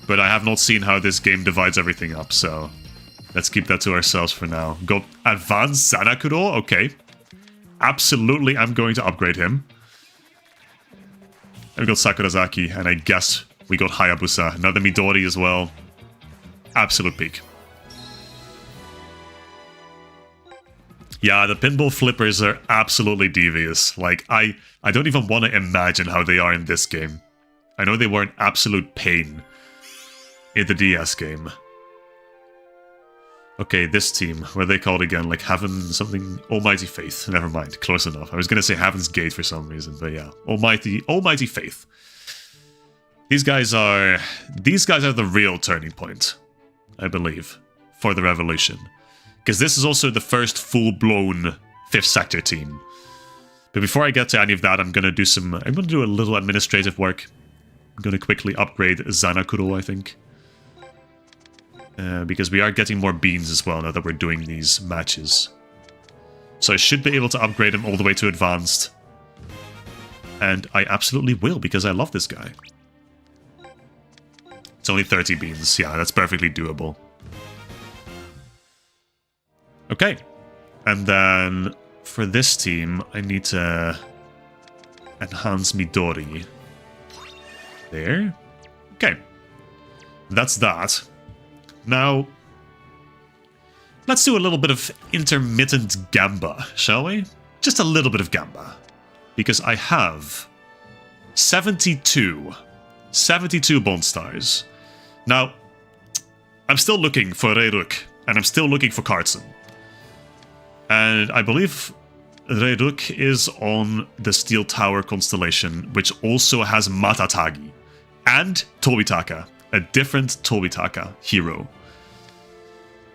I have not seen how this game divides everything up, so let's keep that to ourselves for now. Got Advanced Zanakuro? Okay. Absolutely, I'm going to upgrade him. And we got Sakurazaki, and I guess we got Hayabusa, another Midori as well. Absolute peak. Yeah, the pinball flippers are absolutely devious. Like, I don't even want to imagine how they are in this game. I know they were an absolute pain in the DS game. Okay, this team, what are they called again? Like Heaven something? Almighty Faith. Never mind, close enough. I was going to say Heaven's Gate for some reason, but yeah. Almighty Faith. These guys are the real turning point. I believe, for the Revolution. Because this is also the first full-blown 5th Sector team. But before I get to any of that, I'm gonna do a little administrative work. I'm gonna quickly upgrade Zanakuro, I think. Because we are getting more beans as well now that we're doing these matches. So I should be able to upgrade him all the way to advanced. And I absolutely will, because I love this guy. It's only 30 beans. Yeah, that's perfectly doable. Okay. And then for this team, I need to enhance Midori. There. Okay. That's that. Now, let's do a little bit of intermittent Gamba, shall we? Just a little bit of Gamba. Because I have 72 Bond Stars. Now, I'm still looking for Reiruk, and I'm still looking for Kartsen. And I believe Reiruk is on the Steel Tower constellation, which also has Matatagi and Tobitaka, a different Tobitaka hero.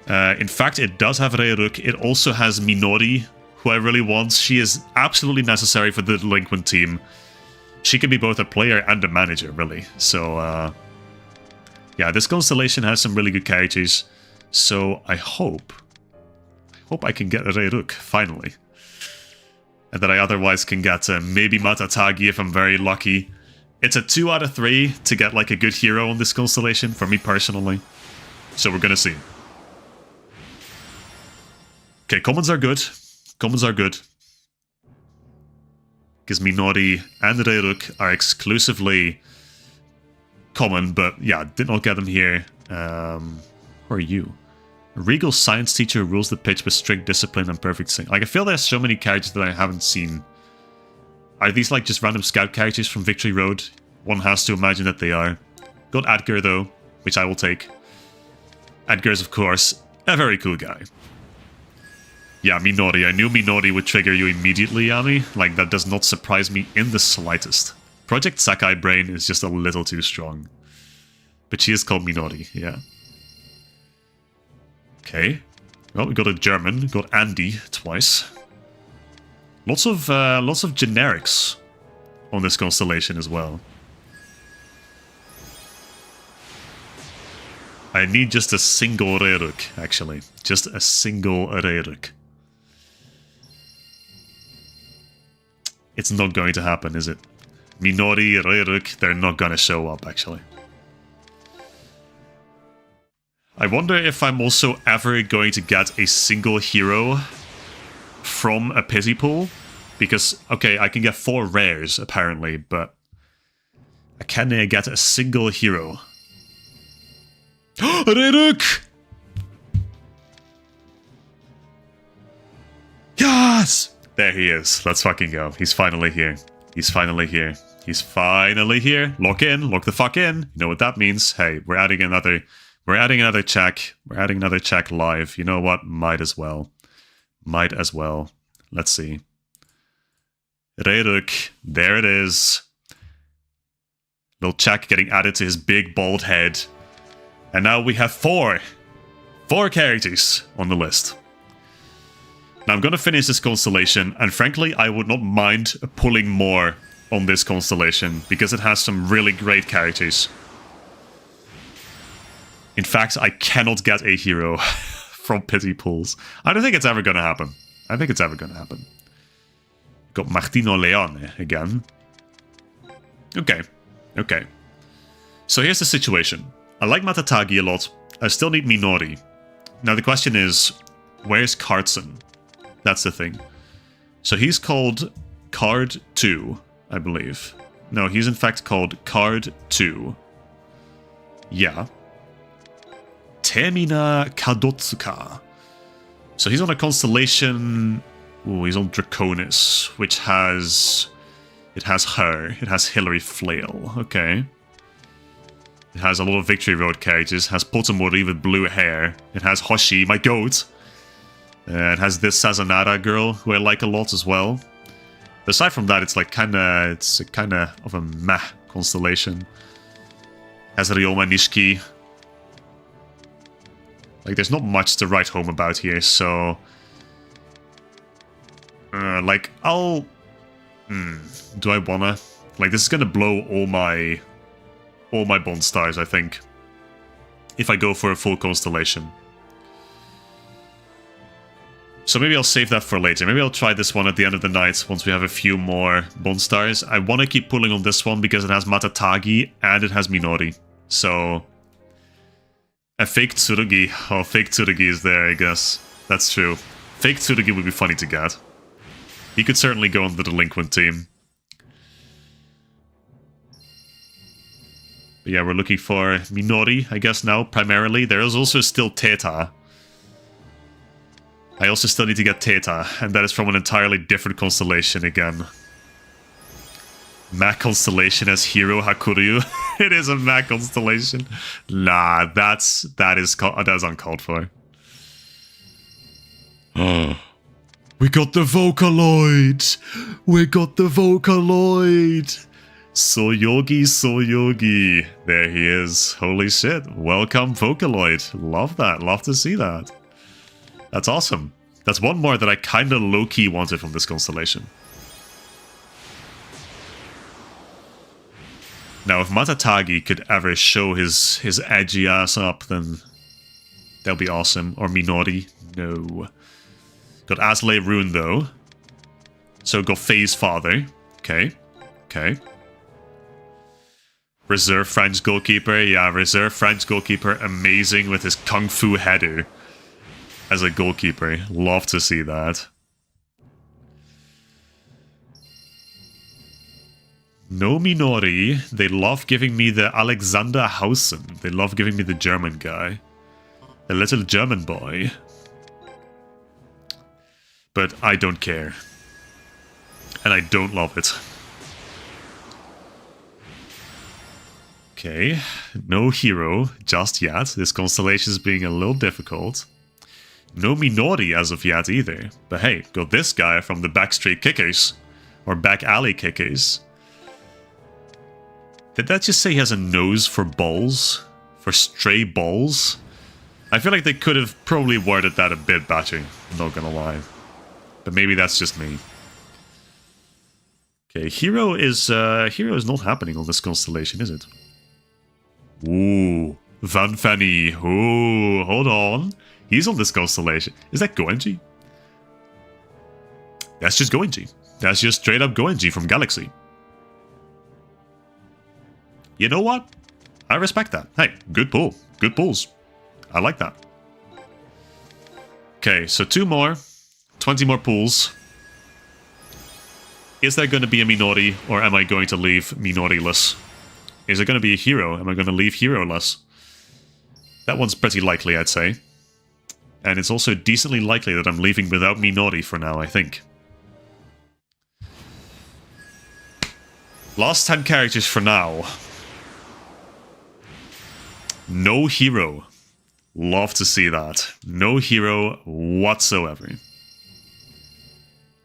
In fact, it does have Reiruk. It also has Minori, who I really want. She is absolutely necessary for the delinquent team. She can be both a player and a manager, really. So, yeah, this constellation has some really good characters. So I hope I can get Reiruk, finally. And that I otherwise can get maybe Matatagi if I'm very lucky. It's a 2 out of 3 to get like a good hero on this constellation, for me personally. So we're gonna see. Okay, commons are good. Commons are good. Because Minori and Reiruk are exclusively common, but yeah, did not get them here. Who are you? A regal science teacher who rules the pitch with strict discipline and perfect sync. Like, I feel there's so many characters that I haven't seen. Are these like just random scout characters from Victory Road? One has to imagine that they are. Got Edgar though, which I will take. Edgar is, of course, a very cool guy. Yeah, Minori. I knew Minori would trigger you immediately, Yami. Like, that does not surprise me in the slightest. Project Sakai Brain is just a little too strong. But she is called Minori, yeah. Okay. Well, we got a German. Got Andy twice. Lots of generics on this constellation as well. I need just a single Reiruk, actually. Just a single Reiruk. It's not going to happen, is it? Minori, Reiruk, they're not gonna show up, actually. I wonder if I'm also ever going to get a single hero from a pity pool. Because, okay, I can get 4 rares, apparently, but I can't get a single hero. Reiruk! Yes! There he is. Let's fucking go. He's finally here. He's finally here. He's finally here. Lock in. Lock the fuck in. You know what that means? Hey, we're adding another check. We're adding another check live. You know what? Might as well. Might as well. Let's see. Reiruk. There it is. Little check getting added to his big bald head. And now we have 4 characters on the list. Now I'm going to finish this constellation, and frankly, I would not mind pulling more on this constellation, because it has some really great characters. In fact, I cannot get a hero from pity pools. I don't think it's ever going to happen. I think it's ever going to happen. Got Martino Leone again. Okay. Okay. So here's the situation. I like Matatagi a lot. I still need Minori. Now the question is, where's Kartsen? That's the thing. So he's called Card 2, I believe. No, he's in fact called Card 2. Yeah. Temina Kadotsuka. So he's on a constellation... Ooh, he's on Draconis, which has... It has her. It has Hilary Flail. Okay. It has a lot of Victory Road characters. It has Potomori with blue hair. It has Hoshi, my goat. It has this Sazanara girl, who I like a lot as well. But aside from that, it's like it's kind of a meh constellation. It has Ryoma Nishiki. Like, there's not much to write home about here, so... like, I'll... do I wanna... Like, this is gonna blow all my Bond stars, I think. If I go for a full constellation. So maybe I'll save that for later. Maybe I'll try this one at the end of the night, once we have a few more Bond stars. I want to keep pulling on this one, because it has Matatagi, and it has Minori. So... a fake Tsurugi. Oh, fake Tsurugi is there, I guess. That's true. Fake Tsurugi would be funny to get. He could certainly go on the delinquent team. But yeah, we're looking for Minori, I guess, now, primarily. There is also still Teta. I also still need to get Teta, and that is from an entirely different constellation again. Mac constellation as Hero Hakuryu. It is a Mac constellation. Nah, that is uncalled for. We got the Vocaloid! We got the Vocaloid! Soyogi, Soyogi. There he is. Holy shit. Welcome, Vocaloid. Love that. Love to see that. That's awesome. That's one more that I kinda low-key wanted from this constellation. Now, if Matatagi could ever show his edgy ass up, then that'll be awesome. Or Minori. No. Got Aslay Rune, though. So got Faye's father. Okay. Okay. Reserve French goalkeeper. Yeah, reserve French goalkeeper. Amazing with his kung fu header. As a goalkeeper. Love to see that. No Minori. They love giving me the Alexander Hausen. They love giving me the German guy. The little German boy. But I don't care. And I don't love it. Okay. No hero just yet. This constellation is being a little difficult. No Minori as of yet either. But hey, got this guy from the backstreet kickers. Or back alley kickers. Did that just say he has a nose for balls? For stray balls? I feel like they could have probably worded that a bit better. I'm not gonna lie. But maybe that's just me. Okay, hero is not happening on this constellation, is it? Ooh, Van Fanny. Ooh, hold on. He's on this constellation. Is that Goenji? That's just Goenji. That's just straight up Goenji from Galaxy. You know what? I respect that. Hey, good pull. Good pulls. I like that. Okay, so 2 more. 20 more pulls. Is there going to be a Minori, or am I going to leave Minori-less? Is it going to be a hero? Am I going to leave hero-less? That one's pretty likely, I'd say. And it's also decently likely that I'm leaving without Minori for now, I think. Last 10 characters for now. No hero. Love to see that. No hero whatsoever.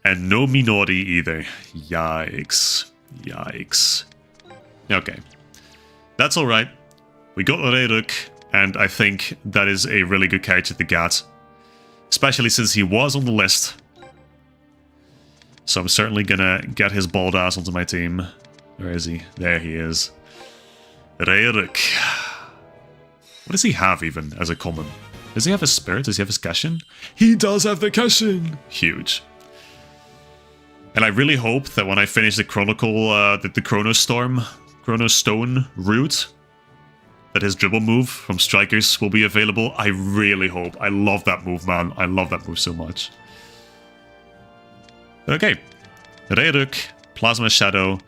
And no Minori either. Yikes. Yikes. Okay. That's alright. We got Reiruk, and I think that is a really good character to get. Especially since he was on the list. So I'm certainly gonna get his bald ass onto my team. Where is he? There he is. Reiruk. What does he have even as a common? Does he have a spirit? Does he have his Keshin? He does have the Keshin! Huge. And I really hope that when I finish the Chronicle, the Chrono Stone route, that his dribble move from Strikers will be available. I really hope. I love that move, man. I love that move so much. Okay. Reiruk, Plasma Shadow.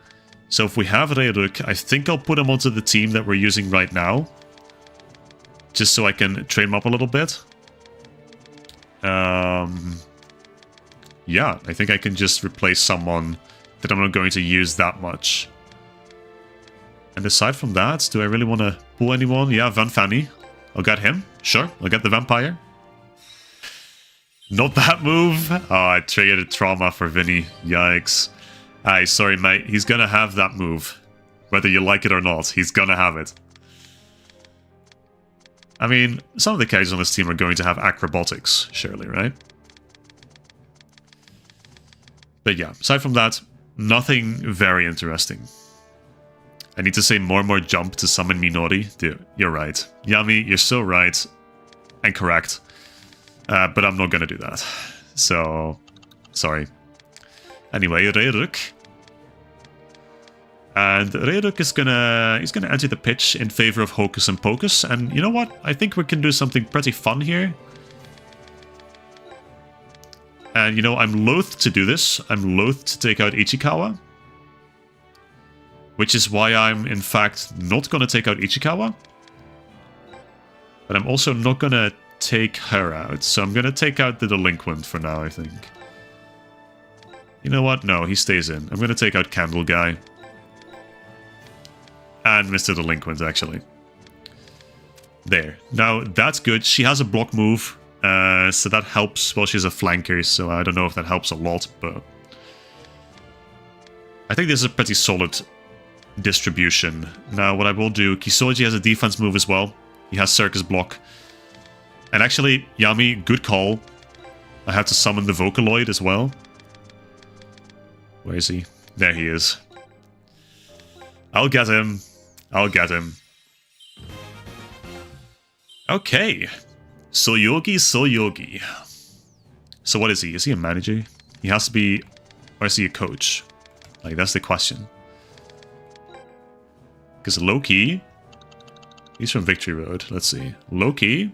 So if we have Reiruk, I think I'll put him onto the team that we're using right now. Just so I can train him up a little bit. Yeah, I think I can just replace someone that I'm not going to use that much. And aside from that, do I really want to pull anyone? Yeah, Van Fanny. I'll get him. Sure, I'll get the Vampire. Not that move. Oh, I triggered a trauma for Vinny. Yikes. Aye, sorry, mate. He's gonna have that move. Whether you like it or not, he's gonna have it. I mean, some of the characters on this team are going to have acrobatics, surely, right? But yeah, aside from that, nothing very interesting. I need to say more and more jump to summon Minori. Dude, you're right. Yami, you're so right and correct. But I'm not gonna do that. So, sorry. Anyway, Reiruk. And Reiruk is he's gonna enter the pitch in favor of Hocus and Pocus. And you know what? I think we can do something pretty fun here. And you know, I'm loath to do this. I'm loath to take out Ichikawa. Which is why I'm, in fact, not gonna take out Ichikawa. But I'm also not gonna take her out. So I'm gonna take out the Delinquent for now, I think. You know what? No, he stays in. I'm gonna take out Candle Guy. And Mr. Delinquent, actually. There. Now, that's good. She has a block move. So that helps. Well, she's a flanker, so I don't know if that helps a lot, but... I think this is a pretty solid distribution. Now, what I will do... Kisoji has a defense move as well. He has Circus Block. And actually, Yami, good call. I had to summon the Vocaloid as well. Where is he? There he is. I'll get him. I'll get him. Okay. Soyogi, Soyogi. So what is he? Is he a manager? He has to be... Or is he a coach? Like, that's the question. Because Loki... He's from Victory Road. Let's see. Loki...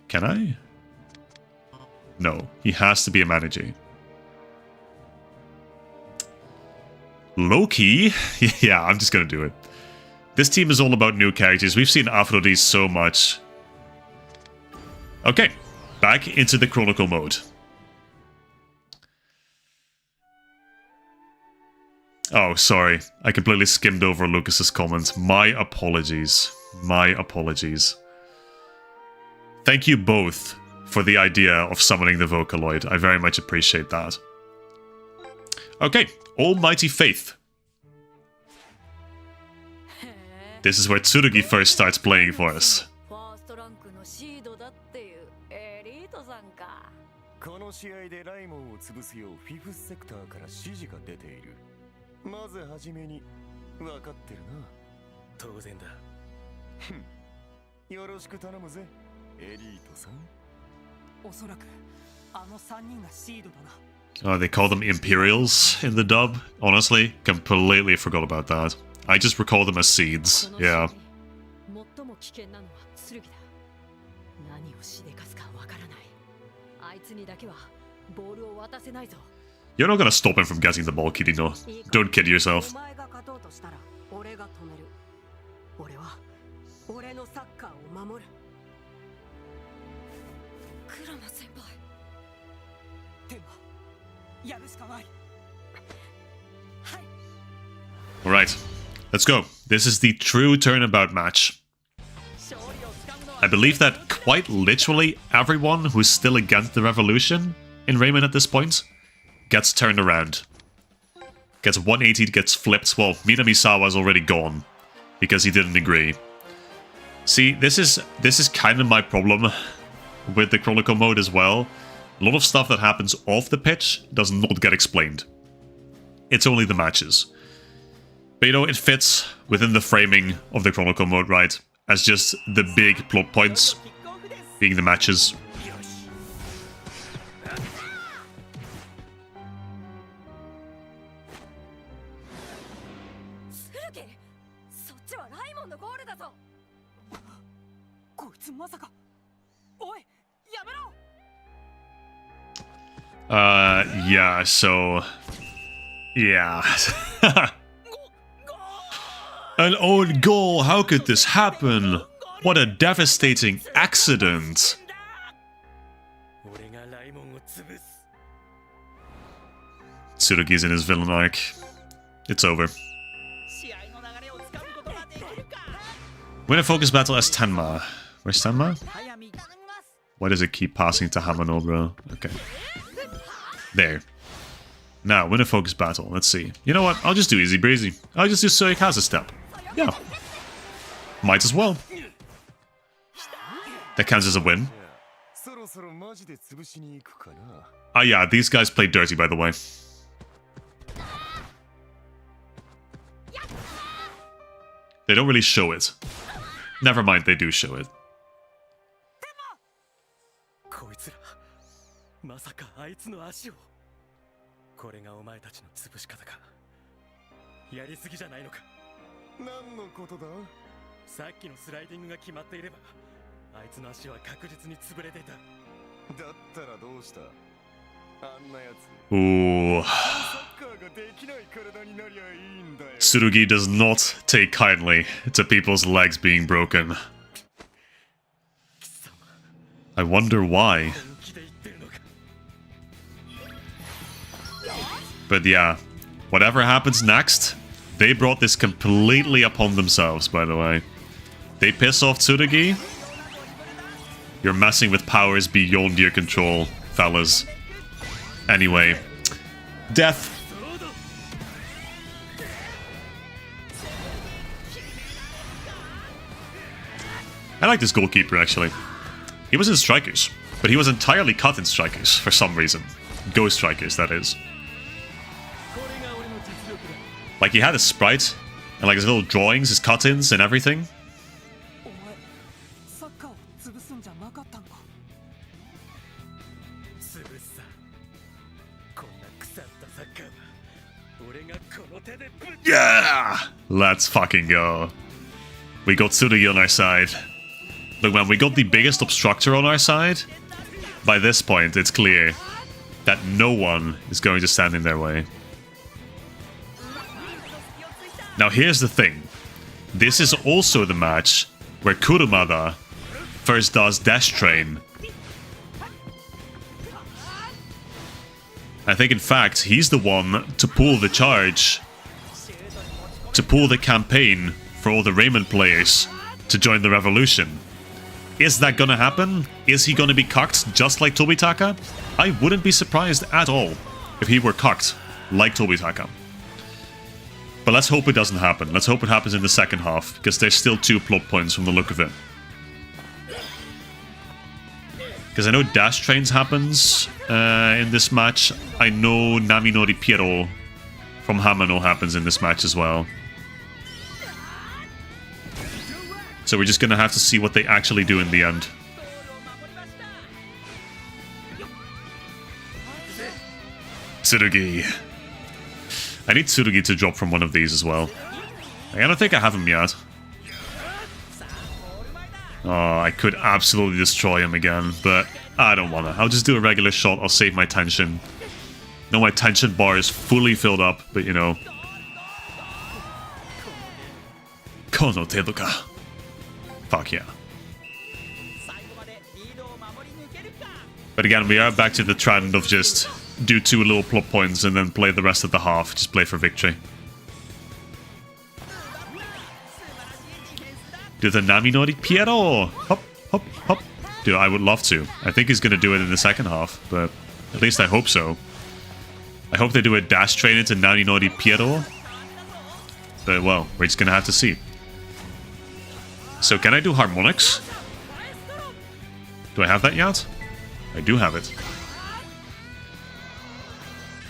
Can I? No. He has to be a manager. Loki? Yeah, I'm just gonna do it. This team is all about new characters. We've seen Aphrodite so much. Okay, back into the Chronicle mode. Oh, sorry. I completely skimmed over Lucas's comment. My apologies. My apologies. Thank you both for the idea of summoning the Vocaloid. I very much appreciate that. Okay, Almighty Faith. This is where Tsurugi first starts playing for us. この試合でライモンを潰すようフィフスセクターから指示が出ている。まずはじめに分かってるな。当然だ。よろしく頼むぜ、エリートさん。おそらくあの3人がシードだな。 Oh, they call them Imperials in the dub. Honestly, completely forgot about that. I just recall them as seeds. Yeah. You're not gonna stop him from getting the ball, Kirino. Don't kid yourself. Alright, let's go. This is the true turnabout match. I believe that quite literally everyone who's still against the revolution in Rayman at this point gets turned around. Gets 180, gets flipped. Well, Minamisawa's already gone because he didn't agree. See, this is kind of my problem with the Chronicle mode as well. A lot of stuff that happens off the pitch does not get explained. It's only the matches. But you know, it fits within the framing of the Chronicle mode, right? As just the big plot points being the matches. Yeah, so... Yeah. An own goal, how could this happen? What a devastating accident. Tsurugi's in his villain arc. It's over. Win a focus battle as Tenma. Where's Tenma? Why does it keep passing to Hamano, bro? Okay. There. Now, win a focus battle. Let's see. You know what? I'll just do easy breezy. I'll just do Suikaze step. Yeah. Might as well. That counts as a win. そろそろマジで潰しに行くかな。 Ah, yeah, these guys play dirty, by the way. They don't really show it. Never mind, they do show it. こいつら、まさかあいつの足を。これがお前たちの潰し方か。やりすぎじゃないのか。何のことだ。さっきのスライディングが決まっていれば、あいつの足は確実に潰れていた。だったらどうした。あんなやつ。 Ooh. サッカーができない体になりゃいいんだよ。 Tsurugi does not take kindly to people's legs being broken. I wonder why. But yeah, whatever happens next, they brought this completely upon themselves, by the way. They piss off Tsurugi. You're messing with powers beyond your control, fellas. Anyway, death. I like this goalkeeper, actually. He was in Strikers, but he was entirely cut in Strikers for some reason. Ghost Strikers, that is. Like, he had his sprite, and like his little drawings, his cut-ins, and everything. お前、サッカーを潰すんじゃなかったんか。潰すさ。こんな腐ったサッカーは、俺がこの手でぶっ。 Yeah! Let's fucking go. We got Tsurugi on our side. Look, man, we got the biggest obstructor on our side. By this point, it's clear that no one is going to stand in their way. Now, here's the thing. This is also the match where Kurumada first does Dash Train. I think, in fact, he's the one to pull the charge, to pull the campaign for all the Raymond players to join the revolution. Is that gonna happen? Is he gonna be cucked just like Tobitaka? I wouldn't be surprised at all if he were cucked like Tobitaka. But let's hope it doesn't happen. Let's hope it happens in the second half, because there's still 2 plot points from the look of it. Because I know Dash Trains happens in this match. I know Naminori Piero from Hamano happens in this match as well. So we're just gonna have to see what they actually do in the end. Tsurugi. I need Tsurugi to drop from one of these as well. I don't think I have him yet. Oh, I could absolutely destroy him again, but I don't wanna. I'll just do a regular shot, I'll save my tension. No, my tension bar is fully filled up, but you know. Kono Tedoka. Fuck yeah. But again, we are back to the trend of just do 2 little plot points and then play the rest of the half. Just play for victory. Do the Naminori Piero! Hop, hop, hop. Dude, I would love to. I think he's gonna do it in the second half, but at least I hope so. I hope they do a dash train into Naminori Piero. But well, we're just gonna have to see. So can I do harmonics? Do I have that yet? I do have it.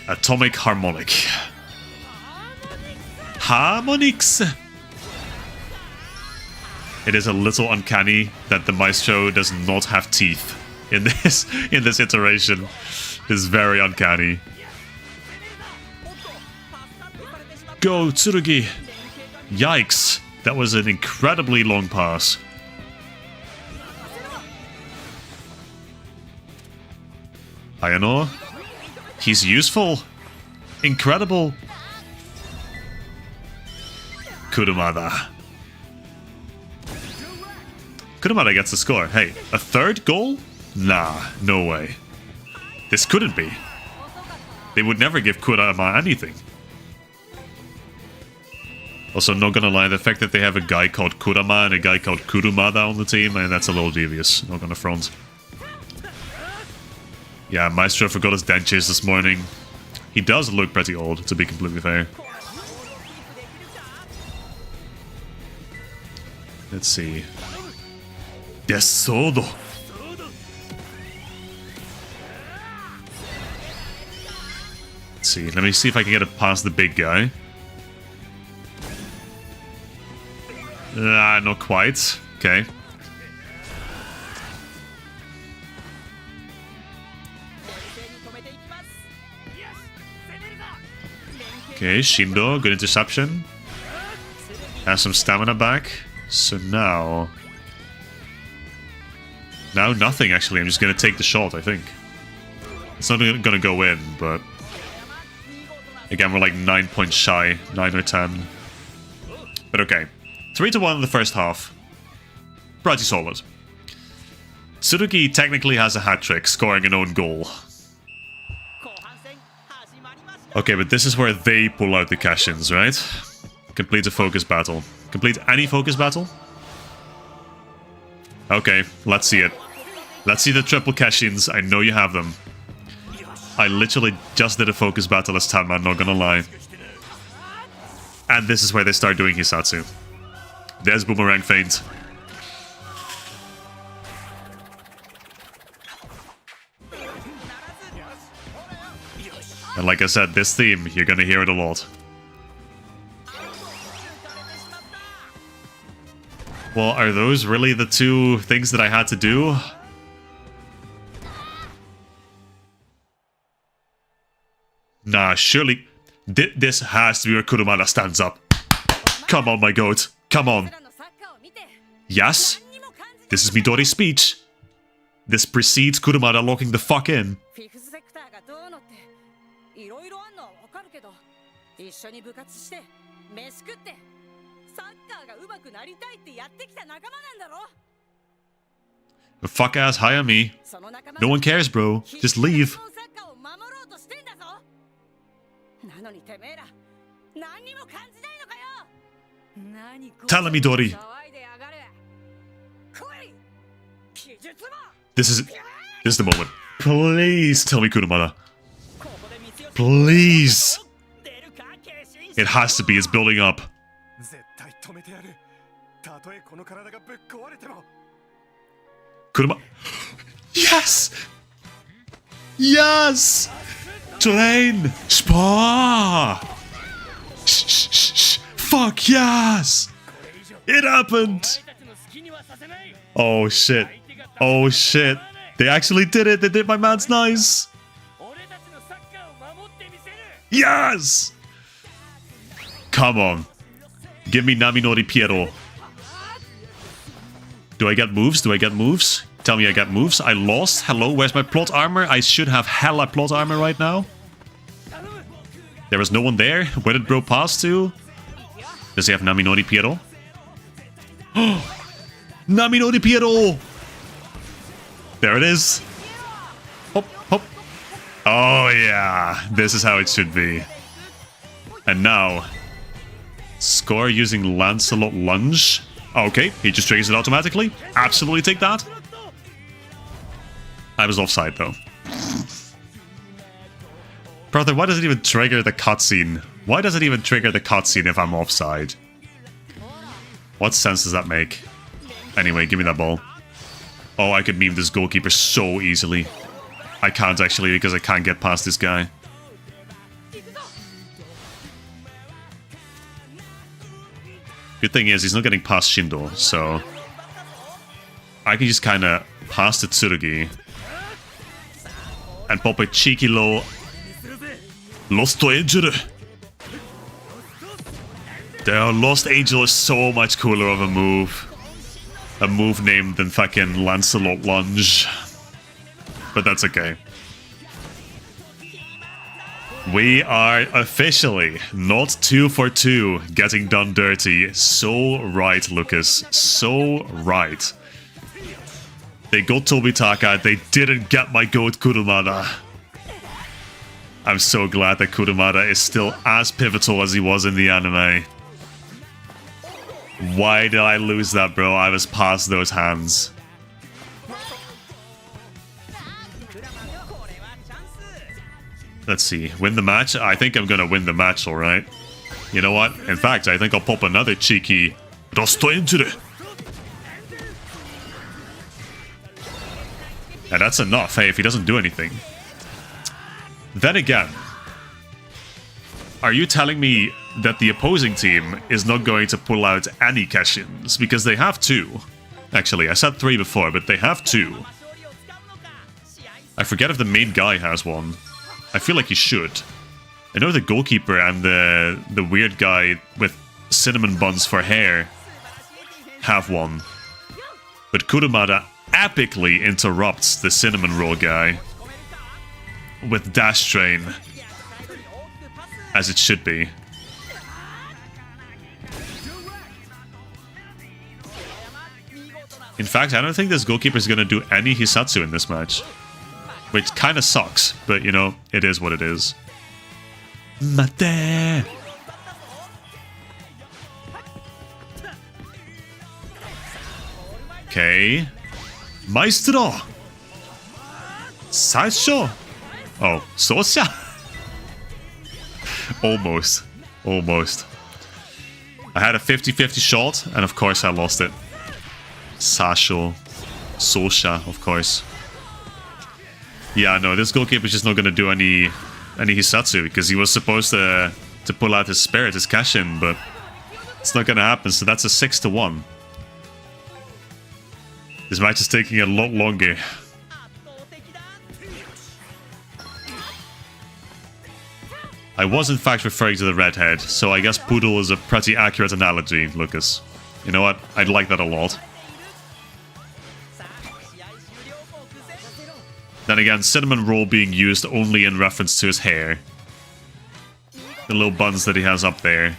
Atomic harmonic. Harmonics! It is a little uncanny that the Maestro does not have teeth in this iteration. It is very uncanny. Go, Tsurugi! Yikes! That was an incredibly long pass. Ayano. He's useful. Incredible. Kurumada. Kurumada gets the score. Hey, a third goal? Nah, no way. This couldn't be. They would never give Kurama anything. Also, not gonna lie, the fact that they have a guy called Kurama and a guy called Kurumada on the team, and that's a little devious, not gonna front. Yeah, Maestro forgot his dentures this morning. He does look pretty old, to be completely fair. Let's see. Desodo. Let's see. Let me see if I can get it past the big guy. Not quite. Okay. Okay, Shindo, good interception. Has some stamina back. So now... Now nothing, actually. I'm just gonna take the shot, I think. It's not gonna go in, but... Again, we're like 9 points shy. 9 or 10. But okay. 3-1 in the first half. Pretty solid. Tsurugi technically has a hat-trick, scoring an own goal. Okay, but this is where they pull out the cash-ins, right? Complete a focus battle. Complete any focus battle? Okay, let's see it. Let's see the triple cash-ins. I know you have them. I literally just did a focus battle as Tenma, not gonna lie. And this is where they start doing Hisatsu. There's Boomerang Feint. And like I said, this theme, you're gonna hear it a lot. Well, are those really the two things that I had to do? Nah, surely... This has to be where Kurumada stands up. Come on, my goat. Come on. Yes? This is Midori's speech. This precedes Kurumada locking the fuck in. Fuck ass hire me. No one cares, bro. Just leave. Tell him, Midori. This is the moment. Please tell me Kurumada. Please. It has to be. It's building up. Kuruma. Yes! Yes! Train! Spa! Shh, shh, shh, shh. Fuck yes! It happened! Oh shit. Oh shit. They actually did it. They did my man's nice. Yes! Come on. Give me Naminori Piero. Do I get moves? Do I get moves? Tell me I get moves. I lost. Hello, where's my plot armor? I should have hella plot armor right now. There was no one there. Where did bro pass to? Does he have Naminori Piero? Naminori Piero! There it is. Hop, hop. Oh yeah, this is how it should be. And now, score using Lancelot Lunge. Okay, he just triggers it automatically. Absolutely take that. I was offside though. Brother, why does it even trigger the cutscene? Why does it even trigger the cutscene if I'm offside? What sense does that make? Anyway, give me that ball. Oh, I could meme this goalkeeper so easily. I can't actually because I can't get past this guy. Good thing is he's not getting past Shindo, so I can just kind of pass to Tsurugi and pop a cheeky low Lost Angel. The Lost Angel is so much cooler of a move. A move named than fucking Lancelot Lunge. But that's okay. We are officially not 2 for 2 getting done dirty. So right, Lucas. So right. They got Tobitaka. They didn't get my goat Kurumada. I'm so glad that Kurumada is still as pivotal as he was in the anime. Why did I lose that, bro? I was past those hands. Let's see. Win the match? I think I'm gonna win the match, alright. You know what? In fact, I think I'll pop another cheeky Rosto Injure. And that's enough, hey, if he doesn't do anything. Then again, are you telling me that the opposing team is not going to pull out any cash-ins? Because they have 2. Actually, I said 3 before, but they have 2. I forget if the main guy has one. I feel like he should. I know the goalkeeper and the weird guy with cinnamon buns for hair have one. But Kurumada epically interrupts the cinnamon roll guy with dash train, as it should be. In fact, I don't think this goalkeeper is going to do any Hisatsu in this match. Which kind of sucks, but you know, it is what it is. Mate! Okay. Maestro! Saisho! Oh, Sosha! Almost. Almost. I had a 50-50 shot, and of course I lost it. Sasho. Sosha, of course. Yeah, no, this goalkeeper is just not going to do any Hisatsu, because he was supposed to pull out his spirit, his cash-in, but it's not going to happen, so that's a 6-1. This match is taking a lot longer. I was in fact referring to the redhead, so I guess Poodle is a pretty accurate analogy, Lucas. You know what? I'd like that a lot. Then again, cinnamon roll being used only in reference to his hair. The little buns that he has up there.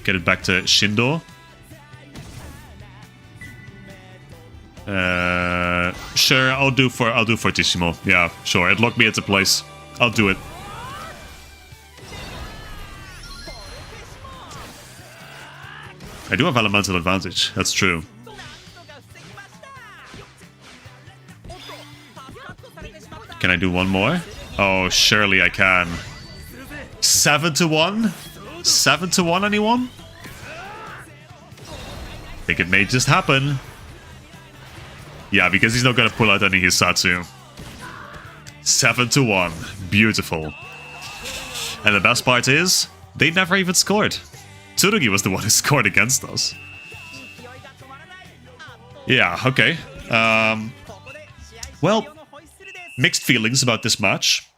Get it back to Shindo. Sure, I'll do Fortissimo. Yeah, sure. It locked me into place. I'll do it. I do have elemental advantage. That's true. Can I do one more? Oh, surely I can. 7-1? 7-1, anyone? I think it may just happen. Yeah, because he's not going to pull out any Hisatsu. 7-1. Beautiful. And the best part is, they never even scored. Tsurugi was the one who scored against us. Yeah, okay. Well, mixed feelings about this match.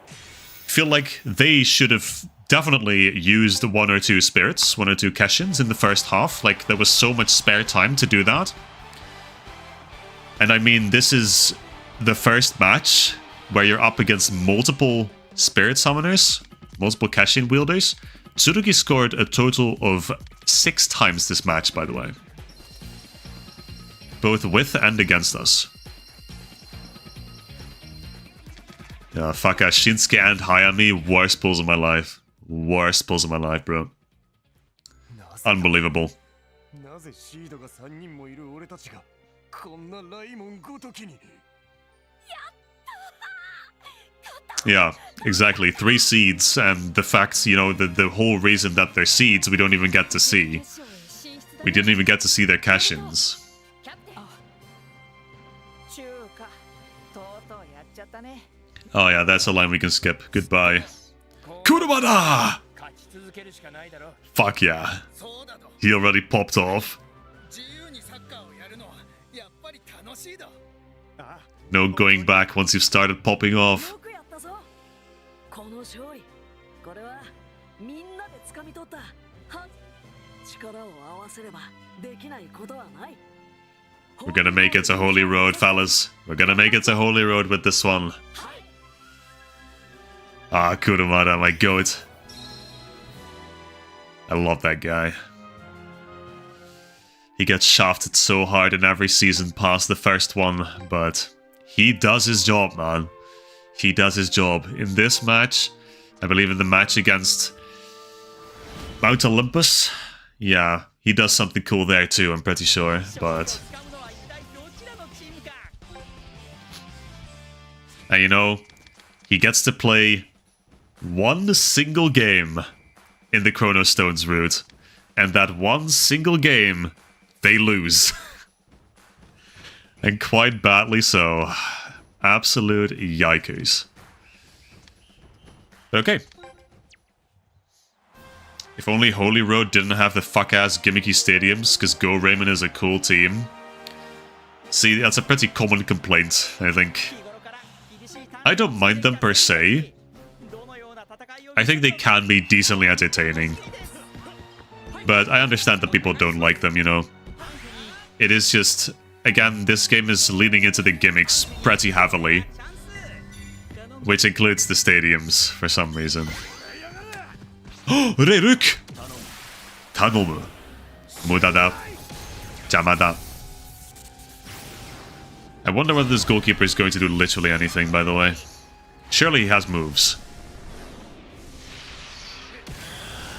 Feel like they should have definitely used 1 or 2 spirits, 1 or 2 cash-ins in the first half. Like, there was so much spare time to do that. And I mean, this is the first match where you're up against multiple spirit summoners, multiple cash-in wielders. Tsurugi scored a total of 6 times this match, by the way. Both with and against us. Yeah, fuck Shinsuke and Hayami, worst pulls of my life. Worst pulls of my life, bro. Unbelievable. Yeah, exactly. 3 seeds, and the fact, you know, the whole reason that they're seeds we don't even get to see. We didn't even get to see their cash-ins. Oh yeah, that's a line we can skip. Goodbye. Kurumada! Fuck yeah. He already popped off. No going back once you've started popping off. We're gonna make it to Holy Road, fellas. We're gonna make it to Holy Road with this one. Ah, Kurumada, my goat. I love that guy. He gets shafted so hard in every season past the first one, but he does his job, man. He does his job. In this match, I believe in the match against Mount Olympus, yeah, he does something cool there too, I'm pretty sure, but... And you know, he gets to play 1 single game in the Chrono Stones route. And that one single game, they lose. And quite badly so. Absolute yikers. Okay. If only Holy Road didn't have the fuck-ass gimmicky stadiums, because Go Raymond is a cool team. See, that's a pretty common complaint, I think. I don't mind them per se. I think they can be decently entertaining. But I understand that people don't like them, you know. It is just... Again, this game is leaning into the gimmicks pretty heavily. Which includes the stadiums, for some reason. Oh, Reiruk! Tanomu. Muda da. Jama da. I wonder whether this goalkeeper is going to do literally anything, by the way. Surely he has moves.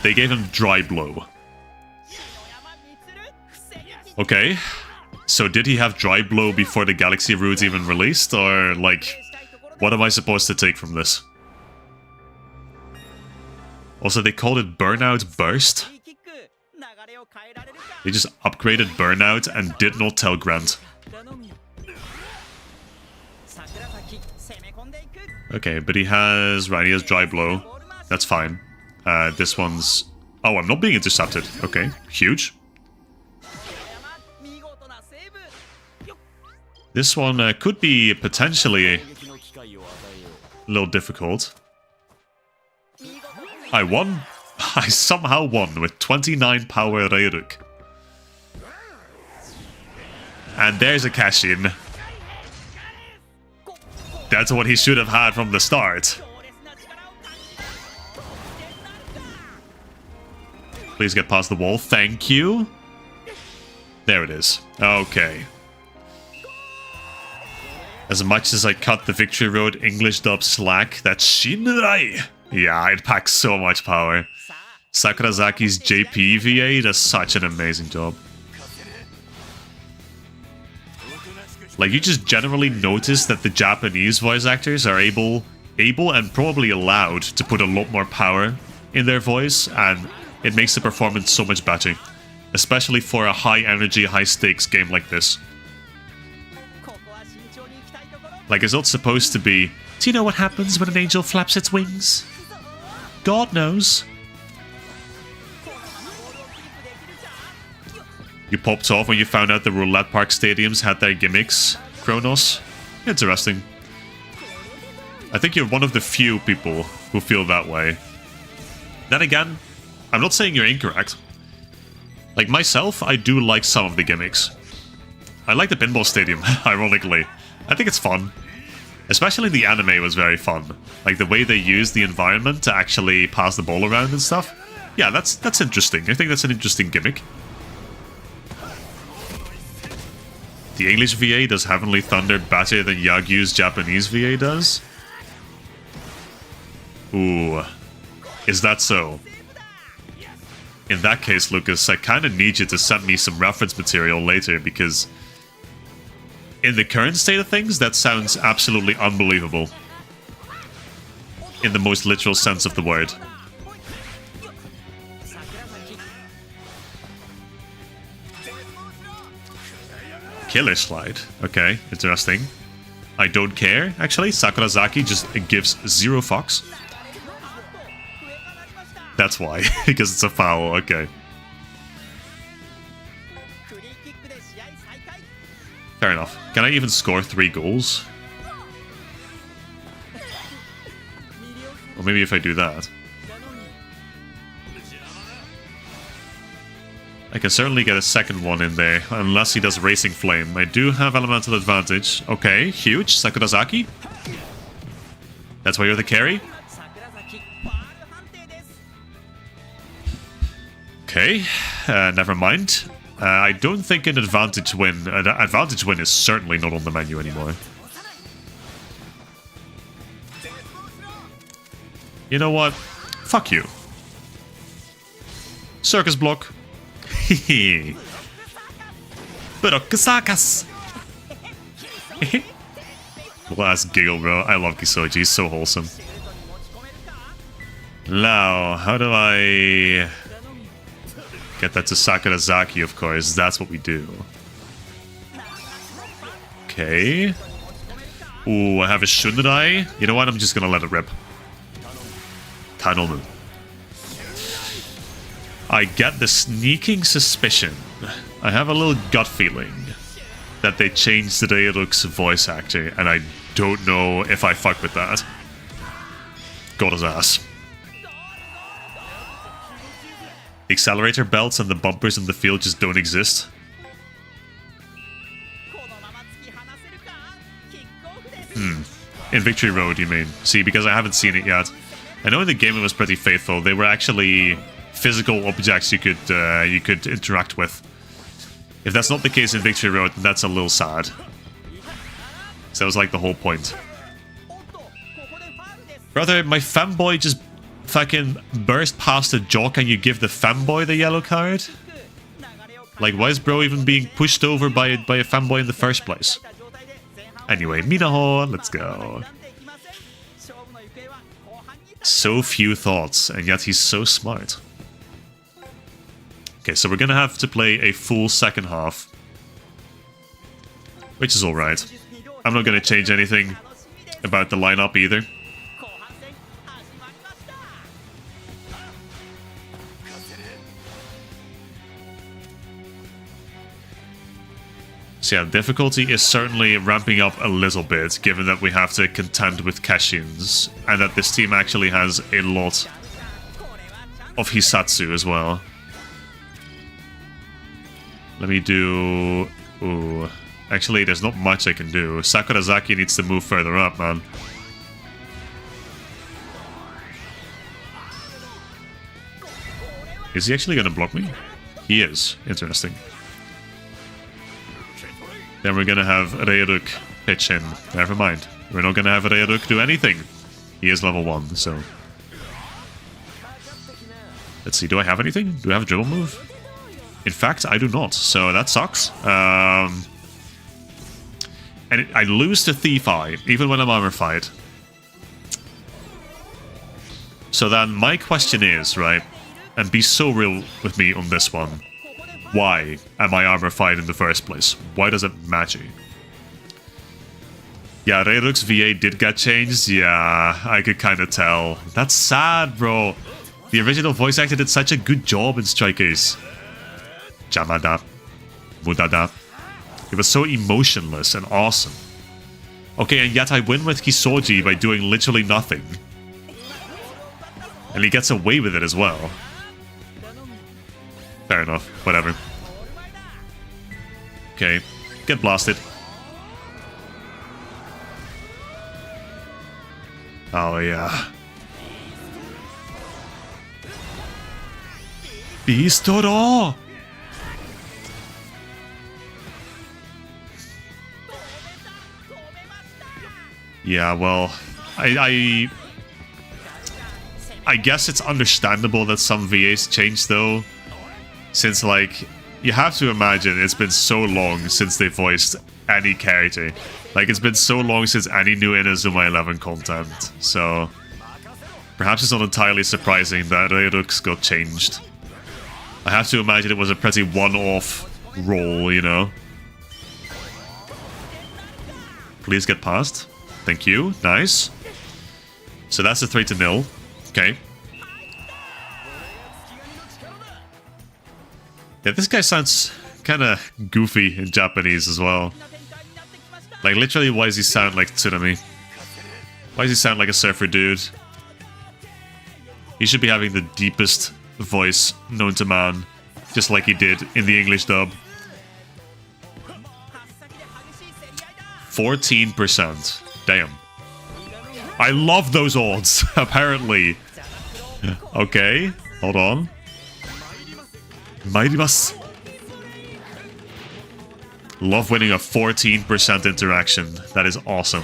They gave him Dry Blow. Okay. So did he have Dry Blow before the Galaxy Route even released? Or, like, what am I supposed to take from this? Also, they called it Burnout Burst. They just upgraded Burnout and did not tell Grant. Okay, but he has... Right, he has Dry Blow. That's fine. This one's... Oh, I'm not being intercepted. Okay, huge. This one could be potentially a little difficult. I won. I somehow won with 29 power Reiruk. And there's a cash-in. That's what he should have had from the start. Please get past the wall. Thank you. There it is. Okay. As much as I cut the Victory Road English dub slack, that Shinrai! Yeah, it packs so much power. Sakurazaki's JP VA does such an amazing job. Like, you just generally notice that the Japanese voice actors are able and probably allowed to put a lot more power in their voice, and it makes the performance so much better. Especially for a high-energy, high-stakes game like this. Like, it's not supposed to be, do you know what happens when an angel flaps its wings? God knows. You popped off when you found out the Roulette Park stadiums had their gimmicks, Kronos? Interesting. I think you're one of the few people who feel that way. Then again, I'm not saying you're incorrect. Like myself, I do like some of the gimmicks. I like the pinball stadium, ironically. I think it's fun. Especially the anime was very fun. Like the way they use the environment to actually pass the ball around and stuff. Yeah, that's interesting. I think that's an interesting gimmick. The English VA does Heavenly Thunder better than Yagyu's Japanese VA does? Ooh. Is that so? In that case, Lucas, I kinda need you to send me some reference material later, because in the current state of things, that sounds absolutely unbelievable. In the most literal sense of the word. Killer Slide. Okay, interesting. I don't care, actually. Sakurazaki just gives 0 fucks. That's why, because it's a foul, okay. Fair enough. Can I even score 3 goals? Or maybe if I do that. I can certainly get a second one in there, unless he does Racing Flame. I do have elemental advantage. Okay, huge. Sakurazaki. That's why you're the carry? Okay, never mind. I don't think an advantage win... advantage win is certainly not on the menu anymore. You know what? Fuck you. Circus block. Hehe. Circus. Last giggle, bro. I love Kisoji. He's so wholesome. Now, how do I Get that to Sakurazaki, of course. That's what we do. Okay. Ooh, I have a Shunrai. You know what? I'm just gonna let it rip. Tanomu. I get the sneaking suspicion. I have a little gut feeling that they changed Solideryx's voice actor, and I don't know if I fuck with that. Got his ass. The accelerator belts and the bumpers in the field just don't exist. In Victory Road, you mean? See, because I haven't seen it yet. I know in the game it was pretty faithful. They were actually physical objects you could interact with. If that's not the case in Victory Road, then that's a little sad. So that was like the whole point. Brother, my fanboy just fucking burst past the jock and you give the fanboy the yellow card? Like, why is bro even being pushed over by a fanboy in the first place? Anyway, Minaho, let's go. So few thoughts, and yet he's so smart. Okay, so we're gonna have to play a full second half. Which is alright. I'm not gonna change anything about the lineup either. So yeah, difficulty is certainly ramping up a little bit, given that we have to contend with Keshins, and that this team actually has a lot of Hisatsu as well. Let me do... Ooh. Actually, there's not much I can do. Sakurazaki needs to move further up, man. Is he actually going to block me? He is. Interesting. Then we're gonna have Reiruk pitch in. Never mind. We're not gonna have Reiruk do anything. He is level 1, so... Let's see, do I have anything? Do I have a dribble move? In fact, I do not, so that sucks. And I lose to Thief Eye, even when I'm armor-fied. So then my question is, right, and be so real with me on this one. Why am I armor-fied in the first place? Why does it matter? Yeah, Reiruk's VA did get changed. Yeah, I could kind of tell. That's sad, bro. The original voice actor did such a good job in Strikers. Jamada. Mudada. It was so emotionless and awesome. Okay, and yet I win with Kisoji by doing literally nothing. And he gets away with it as well. Fair enough, whatever. Okay, get blasted. Oh yeah. Bistoro! Yeah, well, I guess it's understandable that some VAs changed though. Since, like, you have to imagine it's been so long since they voiced any character. Like, it's been so long since any new Inazuma 11 content. So, perhaps it's not entirely surprising that Reiruk's got changed. I have to imagine it was a pretty one-off role, you know? Please get past. Thank you. Nice. So that's a 3-0. Okay. Yeah, this guy sounds kind of goofy in Japanese as well. Like, literally, why does he sound like Tsunami? Why does he sound like a surfer dude? He should be having the deepest voice known to man, just like he did in the English dub. 14%. Damn. I love those odds, apparently. Okay, hold on. Mairimasu. Love winning a 14% interaction. That is awesome.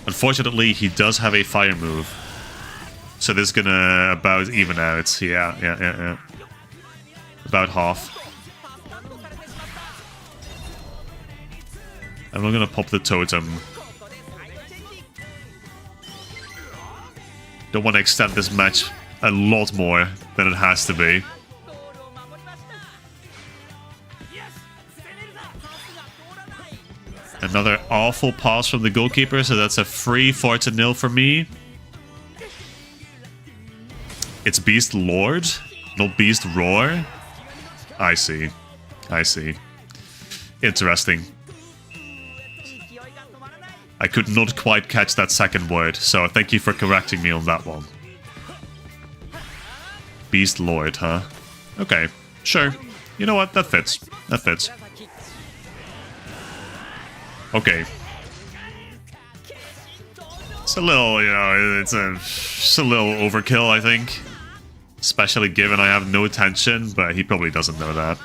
Unfortunately, he does have a fire move. So this is gonna about even out. Yeah. About half. I'm not gonna pop the totem. Don't want to extend this match a lot more than it has to be. Another awful pass from the goalkeeper, so that's a free 4-0 for me. It's Beast Lord, not Beast Roar. I see. I see. Interesting. I could not quite catch that second word, so thank you for correcting me on that one. Beast Lord, huh? Okay, sure. You know what? That fits. That fits. Okay. It's a little, you know, it's a little overkill, I think. Especially given I have no attention, but he probably doesn't know that.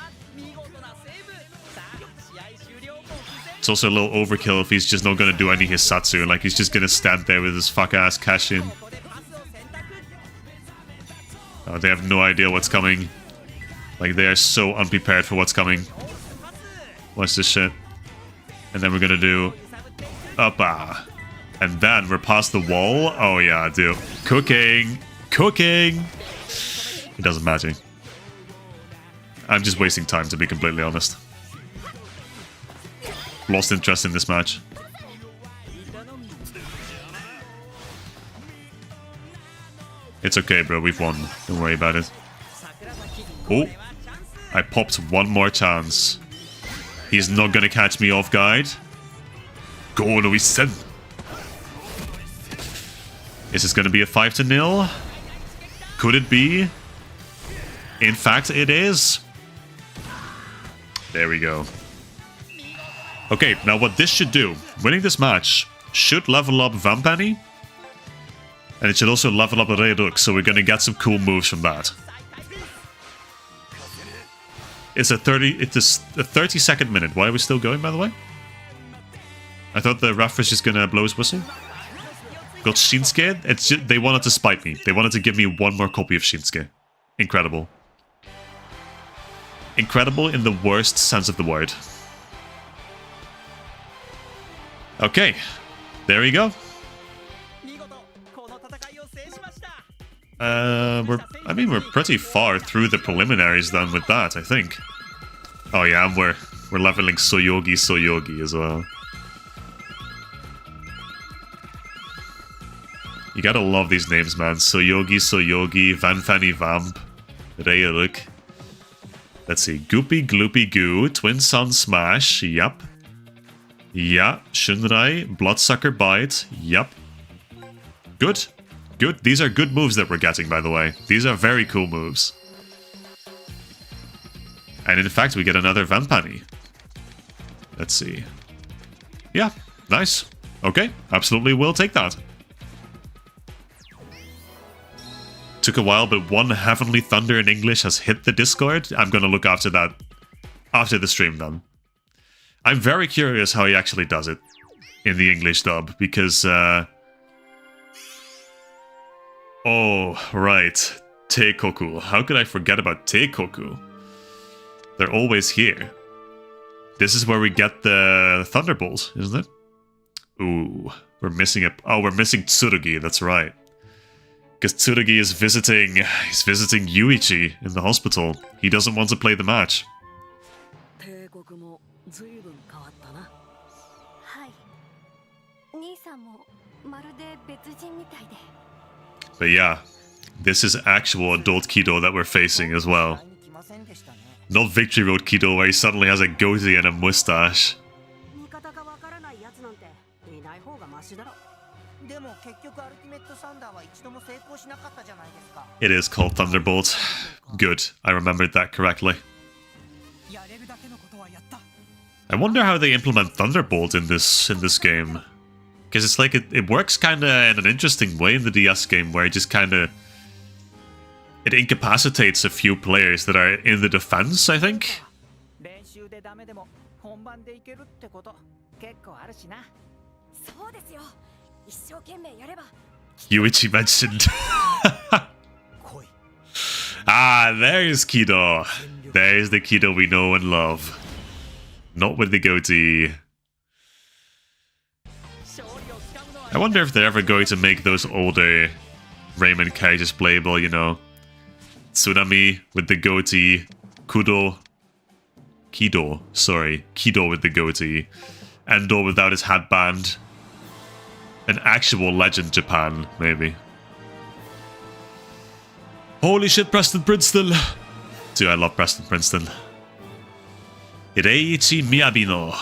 It's also a little overkill if he's just not gonna do any Hisatsu, like he's just gonna stand there with his fuck-ass cash-in. Oh, they have no idea what's coming. Like, they are so unprepared for what's coming. What's this shit? And then we're gonna do... Uppa. And then we're past the wall. Oh yeah, dude. Cooking! Cooking! It doesn't matter. I'm just wasting time, to be completely honest. Lost interest in this match. It's okay, bro. We've won. Don't worry about it. Oh! I popped one more chance. He's not gonna catch me off guard. Go, Louis-sen! Is this gonna be a 5-0? Could it be? In fact, it is. There we go. Okay, now what this should do, winning this match, should level up Vampani. And it should also level up Reyruk, so we're gonna get some cool moves from that. It's a 30-second minute. Why are we still going, by the way? I thought the ref was just gonna blow his whistle. Got Shinsuke. It's just, they wanted to spite me. They wanted to give me one more copy of Shinsuke. Incredible. Incredible in the worst sense of the word. Okay, there we go. We're pretty far through the preliminaries then with that, I think. Oh yeah, and we're leveling Soyogi as well. You gotta love these names, man. Soyogi, Vanfani Vamp, Reyruk. Let's see, Goopy Gloopy Goo, Twin Sun Smash, yup. Yeah, Shunrai, Bloodsucker Bite, yup. Good. Good. These are good moves that we're getting, by the way. These are very cool moves. And in fact, we get another Vampani. Let's see. Yeah, nice. Okay, absolutely will take that. Took a while, but one Heavenly Thunder in English has hit the Discord. I'm gonna look after that after the stream then. I'm very curious how he actually does it in the English dub, because, oh, right. Teikoku. How could I forget about Teikoku? They're always here. This is where we get the Thunderbolt, isn't it? Ooh, we're missing a... Oh, we're missing Tsurugi, that's right. Because Tsurugi is visiting Yuichi in the hospital. He doesn't want to play the match. But yeah, this is actual adult Kido that we're facing as well. Not Victory Road Kido where he suddenly has a goatee and a mustache. It is called Thunderbolt. Good, I remembered that correctly. I wonder how they implement Thunderbolt in this game. Because it's like it works kind of in an interesting way in the DS game, where it just kind of... It incapacitates a few players that are in the defense, I think? Yuichi mentioned. Ah, there's Kido. There's the Kido we know and love. Not with the goatee. I wonder if they're ever going to make those older Raymond characters playable, you know. Tsunami with the goatee. Kido with the goatee. Endor without his headband. An actual legend Japan, maybe. Holy shit, Preston Princeton! Dude, I love Preston Princeton. Reiichi Miyabino.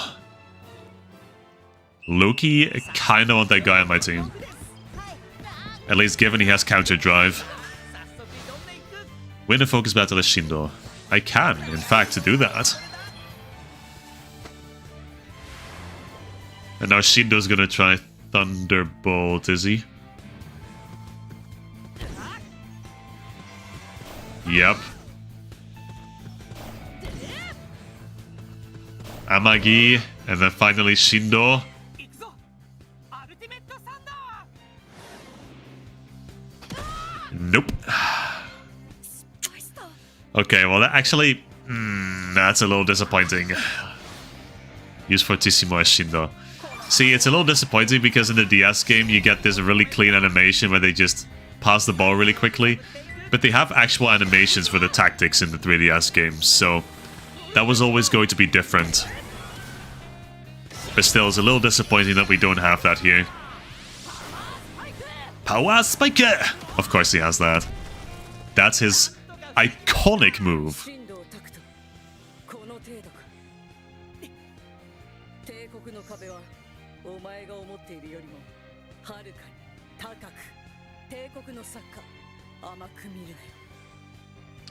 Loki, kinda want that guy on my team. At least given he has counter drive. Win a focus battle as Shindo. I can, in fact, do that. And now Shindo's gonna try Thunderbolt, is he? Yep. Amagi, and then finally Shindo. Nope. Okay, well, that actually... that's a little disappointing. Use fortissimo as Shindo. See, it's a little disappointing because in the DS game you get this really clean animation where they just pass the ball really quickly. But they have actual animations for the tactics in the 3DS games, so that was always going to be different. But still, it's a little disappointing that we don't have that here. Power Spike! Of course he has that. That's his iconic move.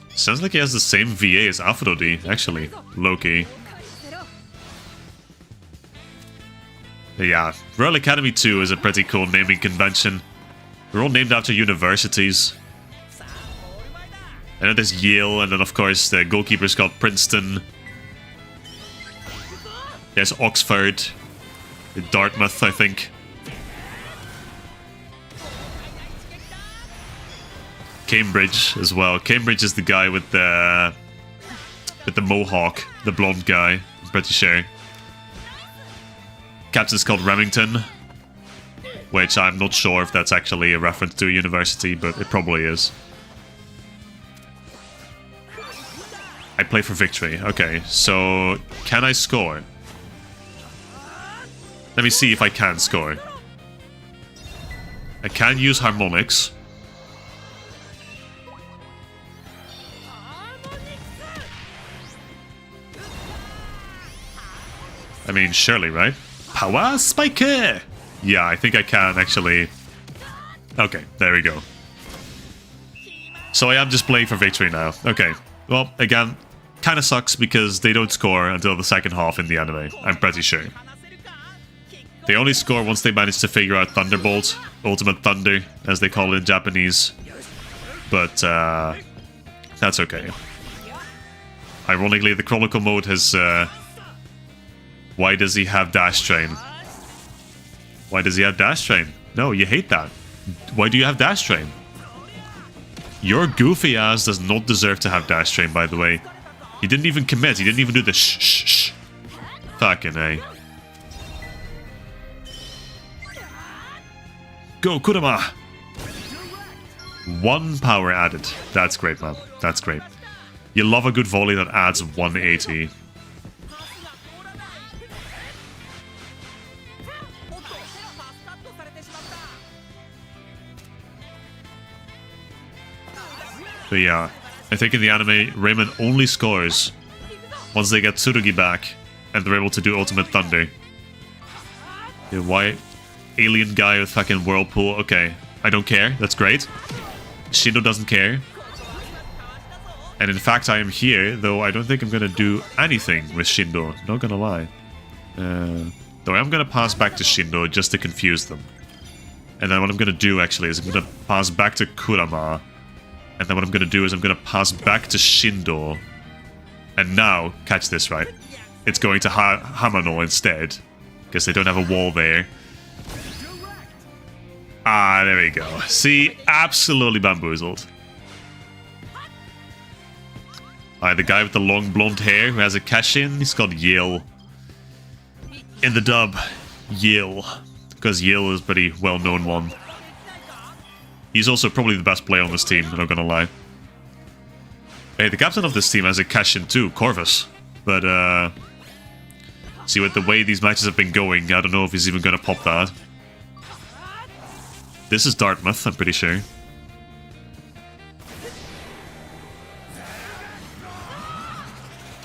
Sounds like he has the same VA as Aphrodite, actually. Loki. Yeah, Royal Academy 2 is a pretty cool naming convention. They're all named after universities. And then there's Yale, and then of course the goalkeeper's called Princeton. There's Oxford. Dartmouth, I think. Cambridge as well. Cambridge is the guy with the mohawk, the blonde guy, I'm pretty sure. Captain's called Remington, which I'm not sure if that's actually a reference to a university, but it probably is. I play for victory. Okay, so can I score? Let me see if I can score. I can use harmonics. I mean, surely, right? Power Spike! Yeah, I think I can, actually. Okay, there we go. So I am just playing for victory now. Okay, well, again, kind of sucks because they don't score until the second half in the anime, I'm pretty sure. They only score once they manage to figure out Thunderbolt, Ultimate Thunder, as they call it in Japanese. But, that's okay. Ironically, the Chronicle mode has, why does he have Dash Train? Why does he have Dash Train? No, you hate that. Why do you have Dash Train? Your goofy ass does not deserve to have Dash Train, by the way. He didn't even commit. He didn't even do the shh shh shh. Fucking A. Go, Kurama! 1 power added. That's great, man. That's great. You love a good volley that adds 180. But yeah, I think in the anime, Raymond only scores once they get Tsurugi back and they're able to do Ultimate Thunder. Yeah, why? Alien guy with fucking Whirlpool. Okay, I don't care. That's great. Shindo doesn't care. And in fact, I am here, though I don't think I'm gonna do anything with Shindo. Not gonna lie. Though I'm gonna pass back to Shindo just to confuse them. And then what I'm gonna do, actually, is I'm gonna pass back to Kurama. And then what I'm going to do is I'm going to pass back to Shindo. And now, catch this, right? It's going to Hamano instead. Because they don't have a wall there. Ah, there we go. See? Absolutely bamboozled. Alright, the guy with the long blonde hair who has a cash-in, he's called Yale. In the dub, Yale. Because Yale is a pretty well-known one. He's also probably the best player on this team, I'm not gonna lie. Hey, the captain of this team has a cash-in too, Corvus. But, see, with the way these matches have been going, I don't know if he's even gonna pop that. This is Dartmouth, I'm pretty sure.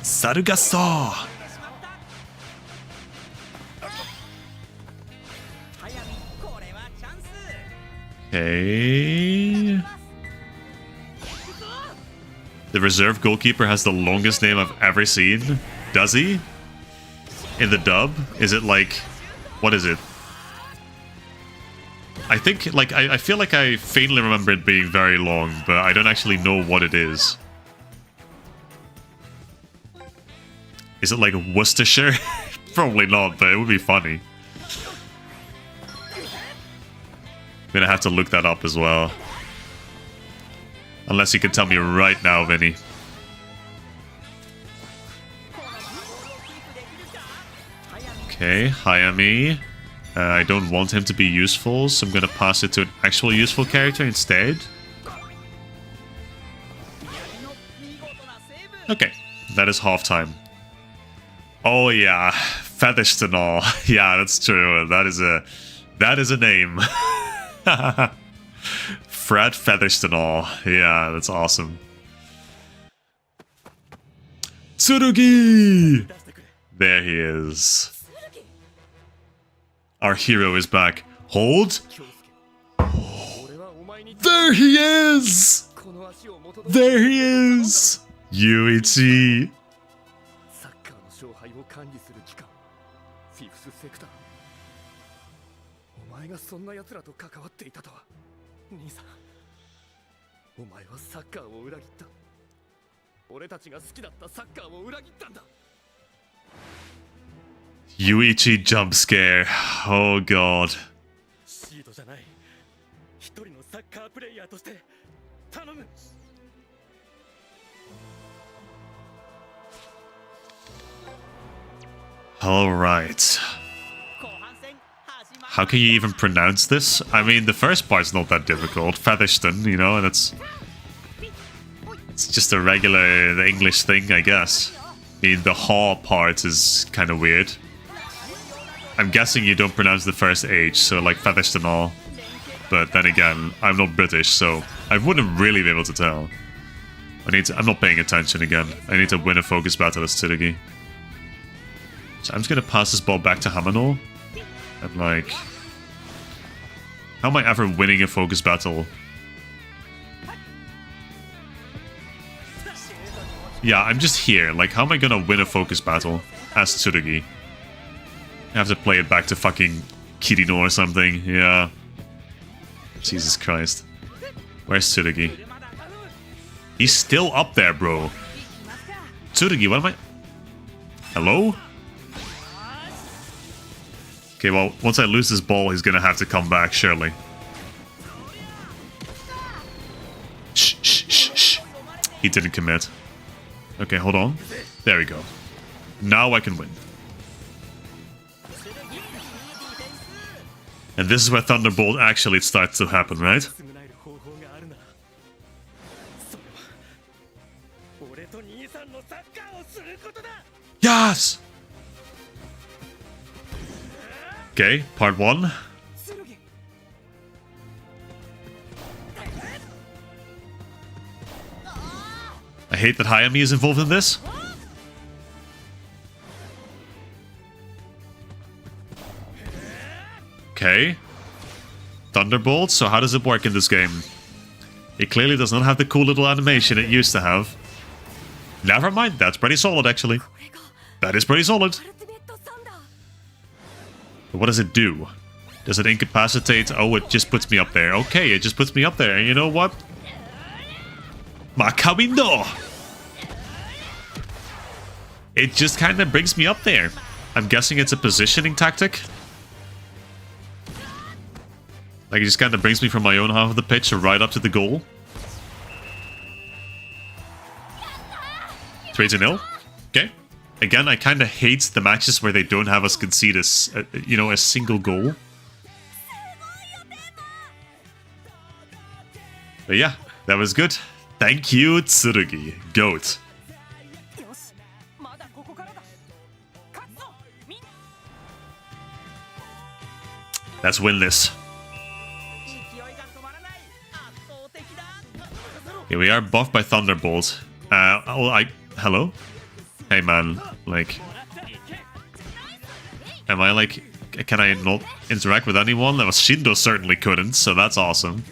Sarugasaw! Okay. The reserve goalkeeper has the longest name I've ever seen. Does he? In the dub? Is it like... What is it? I think, like, I feel like I faintly remember it being very long, but I don't actually know what it is. Is it like Worcestershire? Probably not, but it would be funny. I'm gonna have to look that up as well. Unless you can tell me right now, Vinny. Okay, Hayami. I don't want him to be useful, so I'm gonna pass it to an actual useful character instead. Okay, that is halftime. Oh yeah, Featherstone. Yeah, that's true. That is a name. Fred Featherstone. Yeah, that's awesome. Tsurugi! There he is. Our hero is back. Hold. There he is! There he is! Yuichi. サッカーの勝敗を管理する機関フィフスセクターお前がそんな奴らと関わっていたとは兄さんお前はサッカーを裏切った俺たちが好きだったサッカーを裏切ったんだ Yuichi jump scare. Oh god. シードじゃない一人のサッカープレイヤーとして頼む Alright. How can you even pronounce this? I mean, the first part's not that difficult. Featherstone, you know, and it's just a regular English thing, I guess. I mean, the haw part is kind of weird. I'm guessing you don't pronounce the first H, so like Featherstone. But then again, I'm not British, so I wouldn't really be able to tell. I'm not paying attention again. I need to win a focus battle as Tsurugi. So I'm just gonna pass this ball back to Hamano. And like... How am I ever winning a focus battle? Yeah, I'm just here. Like, how am I gonna win a focus battle as Tsurugi? I have to play it back to fucking Kirino or something. Yeah. Jesus Christ. Where's Tsurugi? He's still up there, bro. Tsurugi, what am I... Hello? Okay, well, once I lose this ball, he's gonna have to come back, surely. Shh, shh, shh, shh. He didn't commit. Okay, hold on. There we go. Now I can win. And this is where Thunderbolt actually starts to happen, right? Yes! Okay, part 1. I hate that Hayami is involved in this. Okay. Thunderbolt, so how does it work in this game? It clearly does not have the cool little animation it used to have. Never mind, that's pretty solid actually. That is pretty solid. But what does it do? Does it incapacitate? Oh, it just puts me up there. Okay, it just puts me up there. And you know what? Makamindo! It just kind of brings me up there. I'm guessing it's a positioning tactic. Like, it just kind of brings me from my own half of the pitch right up to the goal. 3-0. Okay. Again, I kind of hate the matches where they don't have us concede a single goal. But yeah, that was good. Thank you, Tsurugi. Goat. よしまだここからだ勝つぞみんな Let's win this. 勢いが止まらない圧倒的だ Yeah, we are buffed by Thunderbolt. Hello? Hey man, like... Am I like... Can I not interact with anyone? Shindo certainly couldn't, so that's awesome.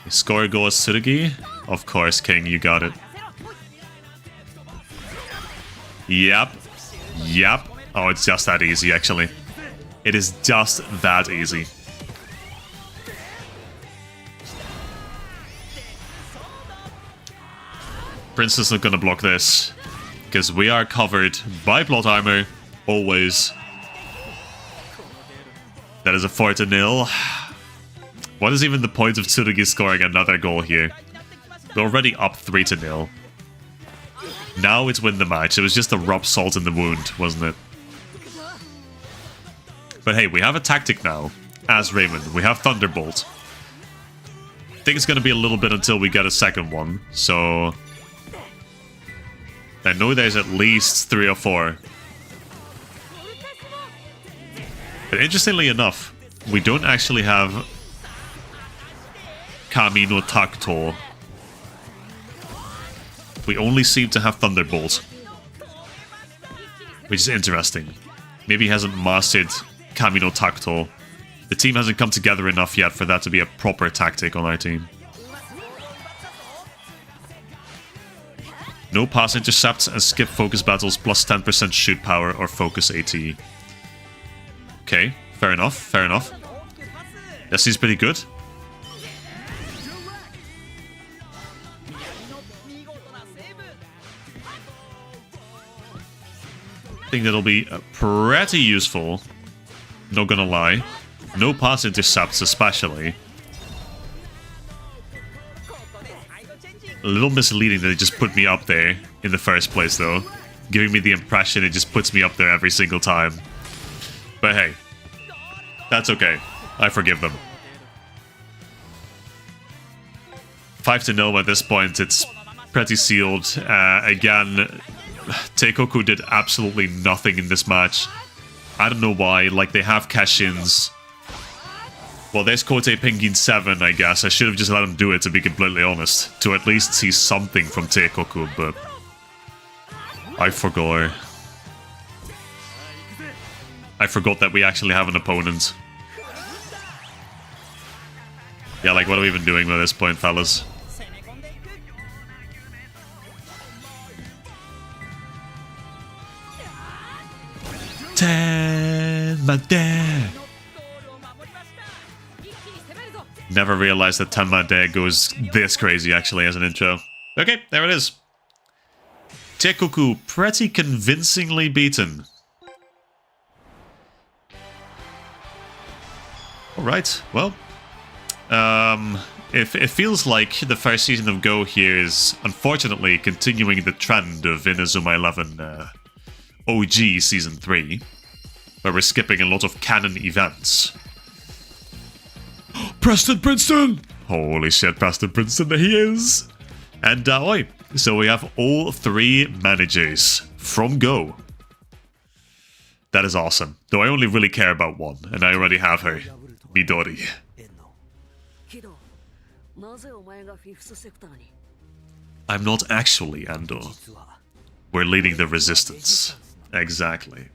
Score goes Tsurugi? Of course, King, you got it. Yep. Yep. Oh, it's just that easy, actually. It is just that easy. Princess not gonna block this, because we are covered by plot armor, always. That is a 4-0. What is even the point of Tsurugi scoring another goal here? We're already up 3-0. Now it's win the match. It was just a rub salt in the wound, wasn't it? But hey, we have a tactic now. As Raymond, we have Thunderbolt. I think it's gonna be a little bit until we get a second one, so... I know there's at least 3 or 4. But interestingly enough, we don't actually have Kami no Takuto. We only seem to have Thunderbolt. Which is interesting. Maybe he hasn't mastered Kami no Takuto. The team hasn't come together enough yet for that to be a proper tactic on our team. No pass intercepts and skip focus battles plus 10% shoot power or focus AT. Okay, fair enough, fair enough. That seems pretty good. I think that'll be pretty useful. Not gonna lie. No pass intercepts especially. A little misleading that it just put me up there in the first place, though. Giving me the impression it just puts me up there every single time. But hey, that's okay. I forgive them. 5-0 at this point, it's pretty sealed. Again, Teikoku did absolutely nothing in this match. I don't know why, like they have cash-ins. Well, there's Kote Penguin 7, I guess. I should have just let him do it, to be completely honest. To at least see something from Teikoku, but... I forgot. I forgot that we actually have an opponent. Yeah, like, what are we even doing by this point, fellas? Tenma. Never realized that Tenma goes this crazy, actually, as an intro. Okay, there it is. Teikoku pretty convincingly beaten. Alright, well. It feels like the first season of Go here is, unfortunately, continuing the trend of Inazuma 11 OG Season 3, where we're skipping a lot of canon events. Preston Princeton! Holy shit, Preston Princeton, there he is! And, oi, so we have all 3 managers from Go. That is awesome. Though I only really care about one, and I already have her. Midori. I'm not actually Ando. We're leading the resistance. Exactly.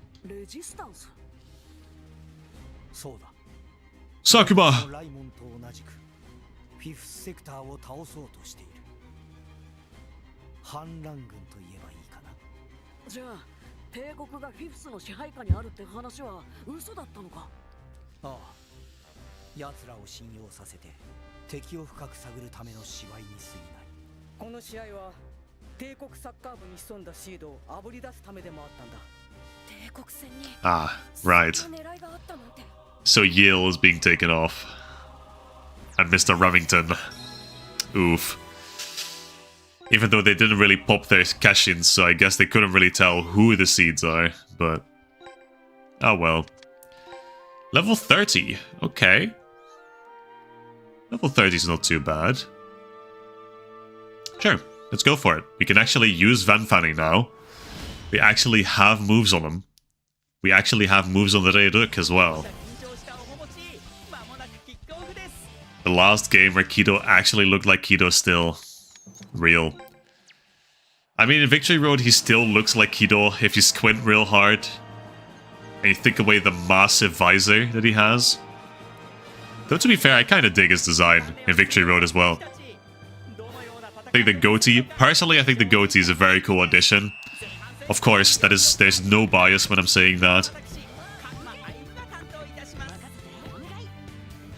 Sakuma! じゃあ帝国がフィフスの支配下にあるって話は嘘だったのか。ああ、奴らを信用させて敵を深く探るための芝居に過ぎない。この試合は帝国サッカー部に潜んだシードをあぶり出すためでもあったんだ。帝国戦に Ah, right. 狙いがあったなんて。 So Yale is being taken off. And Mr. Remington. Oof. Even though they didn't really pop their cash-ins, so I guess they couldn't really tell who the seeds are, but... Oh well. Level 30, okay. Level 30 is not too bad. Sure, let's go for it. We can actually use Van Fanny now. We actually have moves on him. We actually have moves on the Reiruk as well. The last game where Kido actually looked like Kido still. Real. I mean, in Victory Road, he still looks like Kido if you squint real hard. And you think away the massive visor that he has. Though to be fair, I kind of dig his design in Victory Road as well. I think the goatee, personally I think the goatee is a very cool addition. Of course, there's no bias when I'm saying that.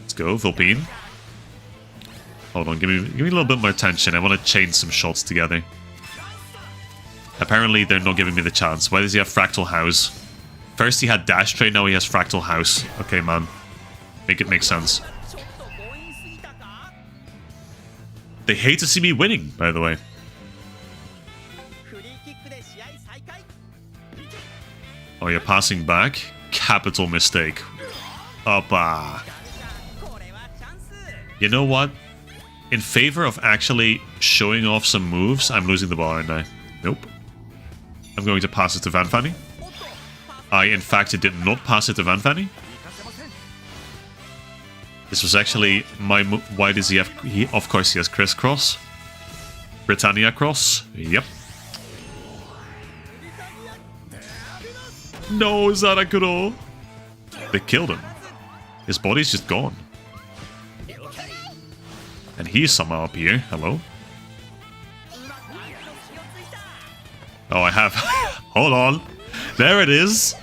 Let's go, Vulpine. Hold on, give me a little bit more attention. I want to chain some shots together. Apparently, they're not giving me the chance. Why does he have Fractal House? First he had Dash Train, now he has Fractal House. Okay, man. Make it make sense. They hate to see me winning, by the way. Oh, you're passing back? Capital mistake. Oppa. You know what? In favor of actually showing off some moves, I'm losing the ball, aren't I? Nope. I'm going to pass it to Van Fanny. I, in fact, did not pass it to Van Fanny. This was actually my move. Why does he have... of course, he has Crisscross. Britannia Cross. Yep. No, Zarakuro. They killed him. His body's just gone. And he's somehow up here. Hello? Oh, I have... Hold on. There it is.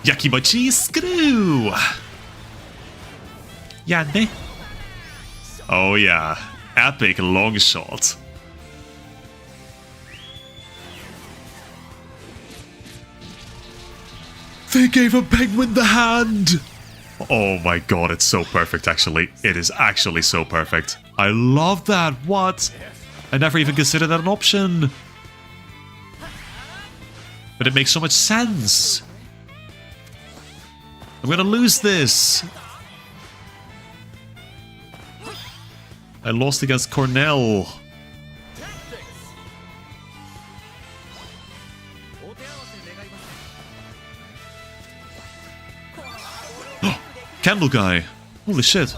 Yakimochi Screw. Yeah, ne? Oh, yeah. Epic long shot. They gave a penguin the hand! Oh my god, it's so perfect, actually. It is actually so perfect. I love that. What? I never even considered that an option. But it makes so much sense. I'm gonna lose this. I lost against Cornell. Candle guy. Holy shit.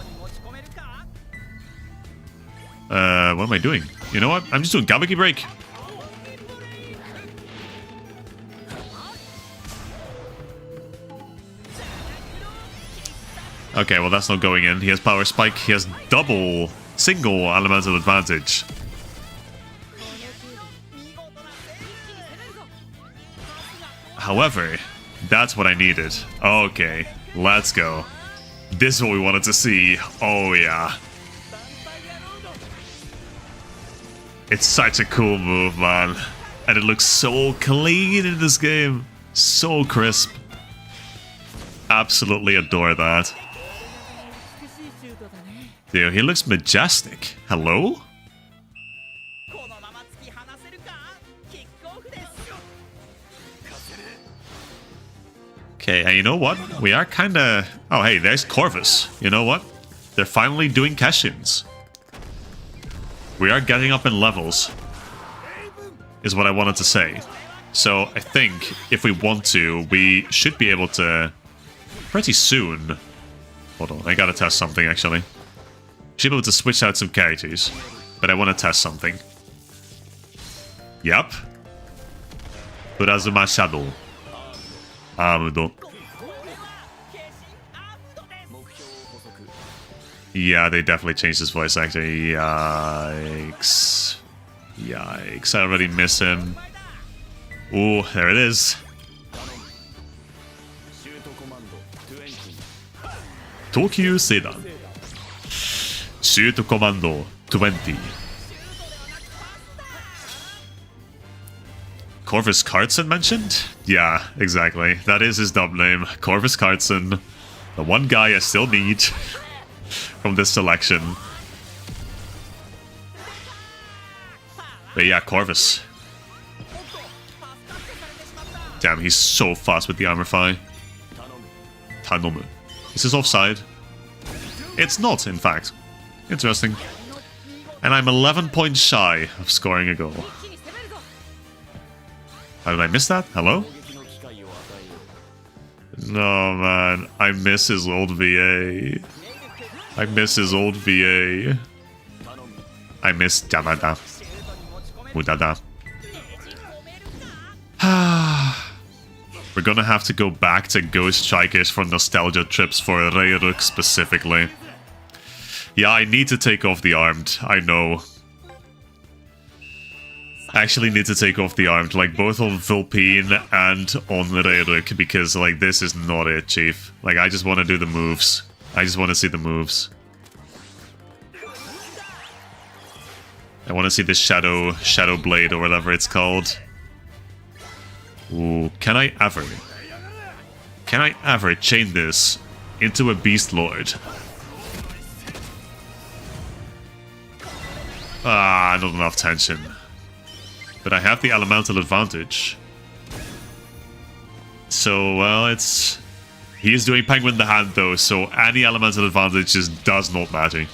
What am I doing? You know what? I'm just doing Gabaki break. Okay, well that's not going in. He has power spike. He has double, single elemental advantage. However, that's what I needed. Okay, let's go. This is what we wanted to see. Oh yeah. It's such a cool move, man. And it looks so clean in this game. So crisp. Absolutely adore that. Dude, he looks majestic. Hello? Okay, and you know what? We are kinda... Oh, hey, there's Corvus. You know what? They're finally doing cash-ins. We are getting up in levels, is what I wanted to say. So, I think, if we want to, we should be able to... Pretty soon... Hold on, I gotta test something, actually. Should be able to switch out some characters. But I want to test something. Yep. Inazuma Shadow. Amudo. Yeah, they definitely changed his voice actor. Yikes. Yikes, I already miss him. Ooh, there it is. Tokyo Sedan. Shoot Commando 20. Corvus Cartson mentioned? Yeah, exactly. That is his dub name. Corvus Cartson. The one guy I still need from this selection. But yeah, Corvus. Damn, he's so fast with the armor fire. Tanomu. Is this offside? It's not, in fact. Interesting. And I'm 11 points shy of scoring a goal. How did I miss that? Hello? No, man. I miss his old VA. I miss his old VA. I miss Jamada. Mudada. We're gonna have to go back to Ghost Strikers for nostalgia trips for Reiruk specifically. Yeah, I need to take off the armed. I know. I actually need to take off the armed, like both on Vulpine and on Reiruk, because like this is not it, Chief. Like I just want to do the moves. I just want to see the moves. I want to see this Shadow Blade or whatever it's called. Ooh, can I ever chain this into a Beast Lord? Ah, not enough tension. But I have the elemental advantage. So, well, it's... He is doing Penguin the Hand though, so any elemental advantage just does not matter.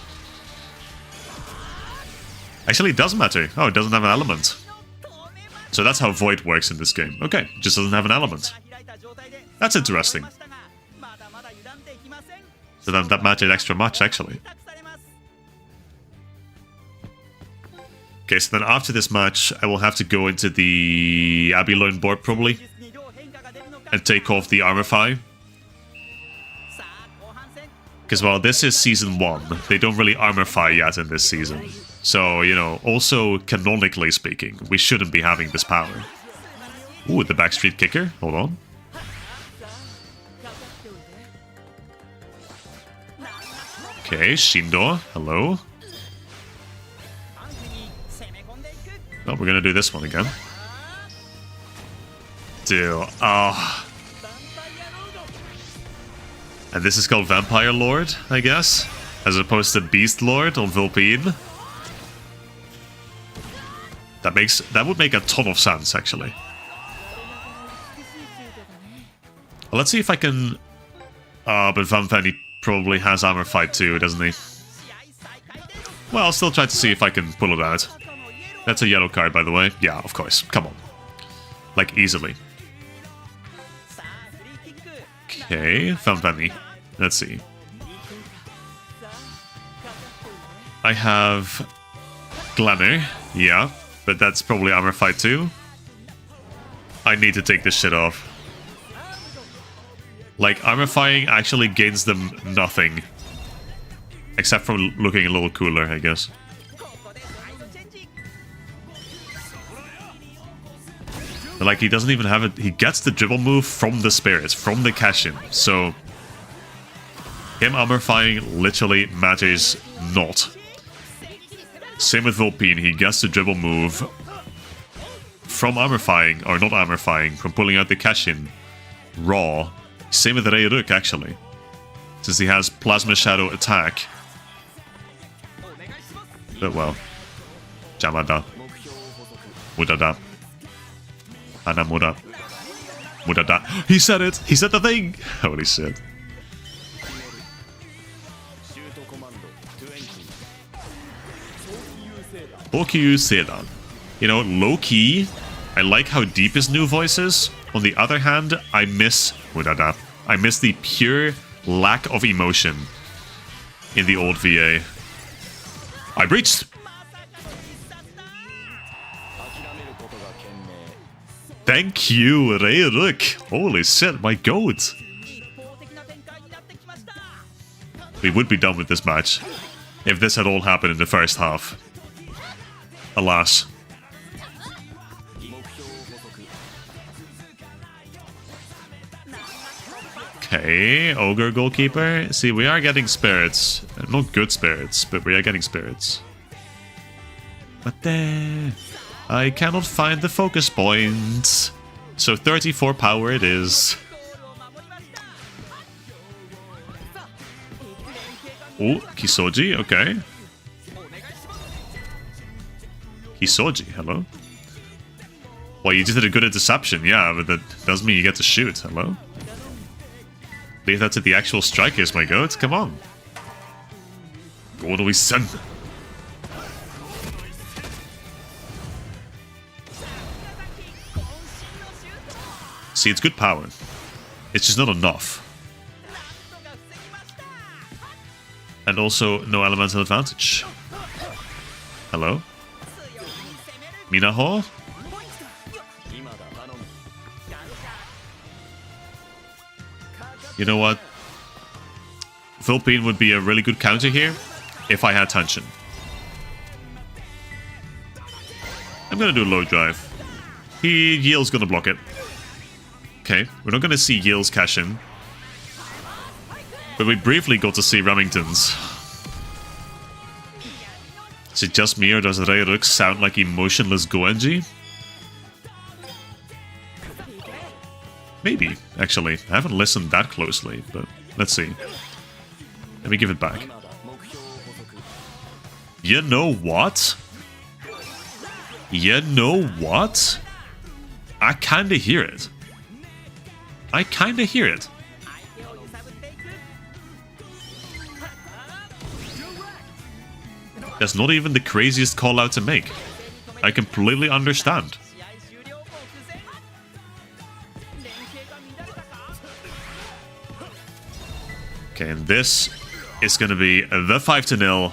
Actually, it does matter. Oh, it doesn't have an element. So that's how Void works in this game. Okay, just doesn't have an element. That's interesting. So then that mattered extra much, actually. Okay, so then after this match, I will have to go into the Abbey Learn board, probably. And take off the Armify. Because, well, this is Season 1. They don't really Armify yet in this season. So, you know, also, canonically speaking, we shouldn't be having this power. Ooh, the backstreet kicker. Hold on. Okay, Shindo. Hello. Oh, we're gonna do this one again. Dude, oh. And this is called Vampire Lord, I guess? As opposed to Beast Lord on Vulpine. That would make a ton of sense, actually. Well, let's see if I can... but Vampani probably has Armor Fight too, doesn't he? Well, I'll still try to see if I can pull it out. That's a yellow card, by the way. Yeah, of course. Come on. Like, easily. Okay, Vampani. Let's see. I have... Glamour. Yeah. But that's probably Armor Fight too. I need to take this shit off. Like, Armifying actually gains them nothing. Except for looking a little cooler, I guess. But like, he doesn't even have it. He gets the dribble move from the spirits, from the cash-in. So, him Armifying literally matters not. Same with Vulpine, he gets the dribble move from Armifying, or not Armifying, from pulling out the cash-in raw. Same with Reiruk, actually. Since he has Plasma Shadow attack. But well. Jamada. Mudada. Hanamura. Mudada. He said it! He said the thing! Holy shit. Okyu Sedan. You know, low-key, I like how deep his new voice is. On the other hand, I miss Mudada. I miss the pure lack of emotion in the old VA. I breached! Thank you, Reiruk! Holy shit, my goat! We would be done with this match if this had all happened in the first half. Alas. Okay, Ogre Goalkeeper. See, we are getting spirits. Not good spirits, but we are getting spirits. But I cannot find the focus point. So 34 power it is. Oh, Kisoji, okay. Kisoji, hello? Well, you just did a good interception, yeah, but that doesn't mean you get to shoot, hello? Leave that to the actual strikers, my goat, come on. Gono-san. See, it's good power. It's just not enough. And also, no elemental advantage. Hello? Minaho? You know what? Vulpine would be a really good counter here if I had tension. I'm gonna do low drive. Yale's gonna block it. Okay, we're not gonna see Yale's cash in. But we briefly got to see Remington's. Is it just me or does Solideryx sound like emotionless Goenji? Maybe, actually. I haven't listened that closely, but let's see. Let me give it back. You know what? You know what? I kinda hear it. I kinda hear it. That's not even the craziest call out to make. I completely understand. Okay, and this is going to be the 5-0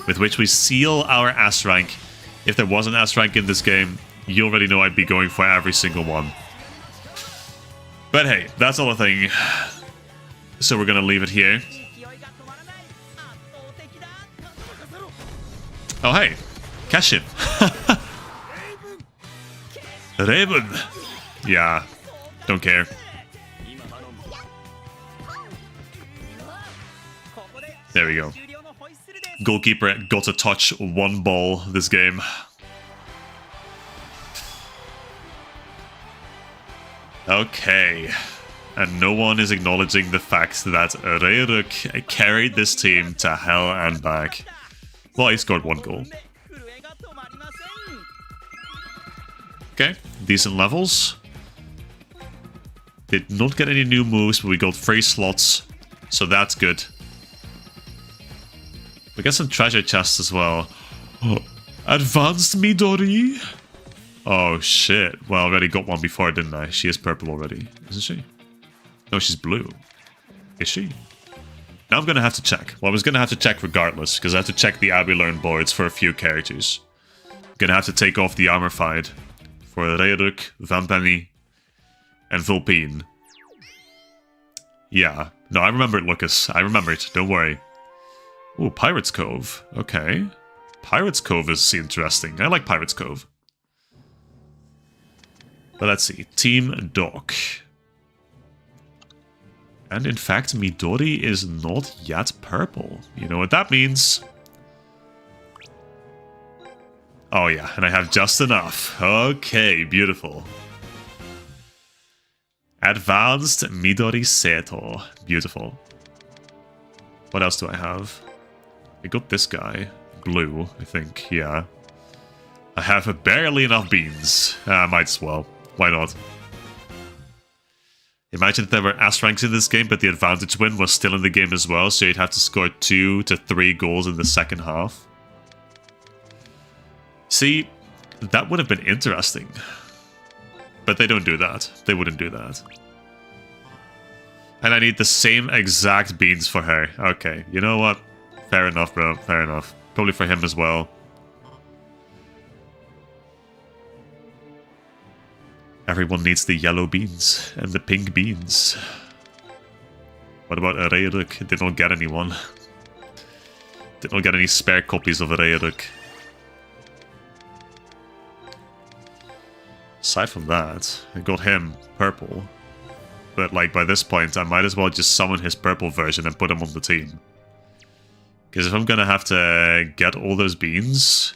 with which we seal our S rank. If there was an S rank in this game, you already know I'd be going for every single one. But hey, that's all a thing. So we're going to leave it here. Oh hey, cash in. Raven. Yeah, don't care. There we go. Goalkeeper got to touch one ball this game. Okay. And no one is acknowledging the fact that Solideryx carried this team to hell and back. Well, he scored one goal. Okay, decent levels. Did not get any new moves, but we got 3 slots, so that's good. We got some treasure chests as well. Oh, advanced Midori? Oh shit. Well, I already got one before, didn't I? She is purple already, isn't she? No, she's blue. Is she? Now I'm gonna have to check. Well, I was gonna have to check regardless, because I have to check the Abbey Learn boards for a few characters. Gonna have to take off the armor fight for Solideryx, Vampeni, and Vulpine. Yeah. No, I remember it, Lucas. I remember it. Don't worry. Ooh, Pirate's Cove. Okay. Pirate's Cove is interesting. I like Pirate's Cove. But let's see. Team Doc. And in fact, Midori is not yet purple. You know what that means? Oh yeah, and I have just enough. Okay, beautiful. Advanced Midori Seto. Beautiful. What else do I have? I got this guy. Blue, I think. Yeah. I have barely enough beans. I might as well. Why not? Imagine if there were S ranks in this game, but the advantage win was still in the game as well, so you'd have to score 2 to 3 goals in the second half. See, that would have been interesting. But they don't do that. They wouldn't do that. And I need the same exact beans for her. Okay, you know what? Fair enough, bro. Fair enough. Probably for him as well. Everyone needs the yellow beans and the pink beans. What about Solideryx? Did not get anyone. Did not get any spare copies of Solideryx. Aside from that, I got him purple. But like by this point, I might as well just summon his purple version and put him on the team. Because if I'm gonna have to get all those beans...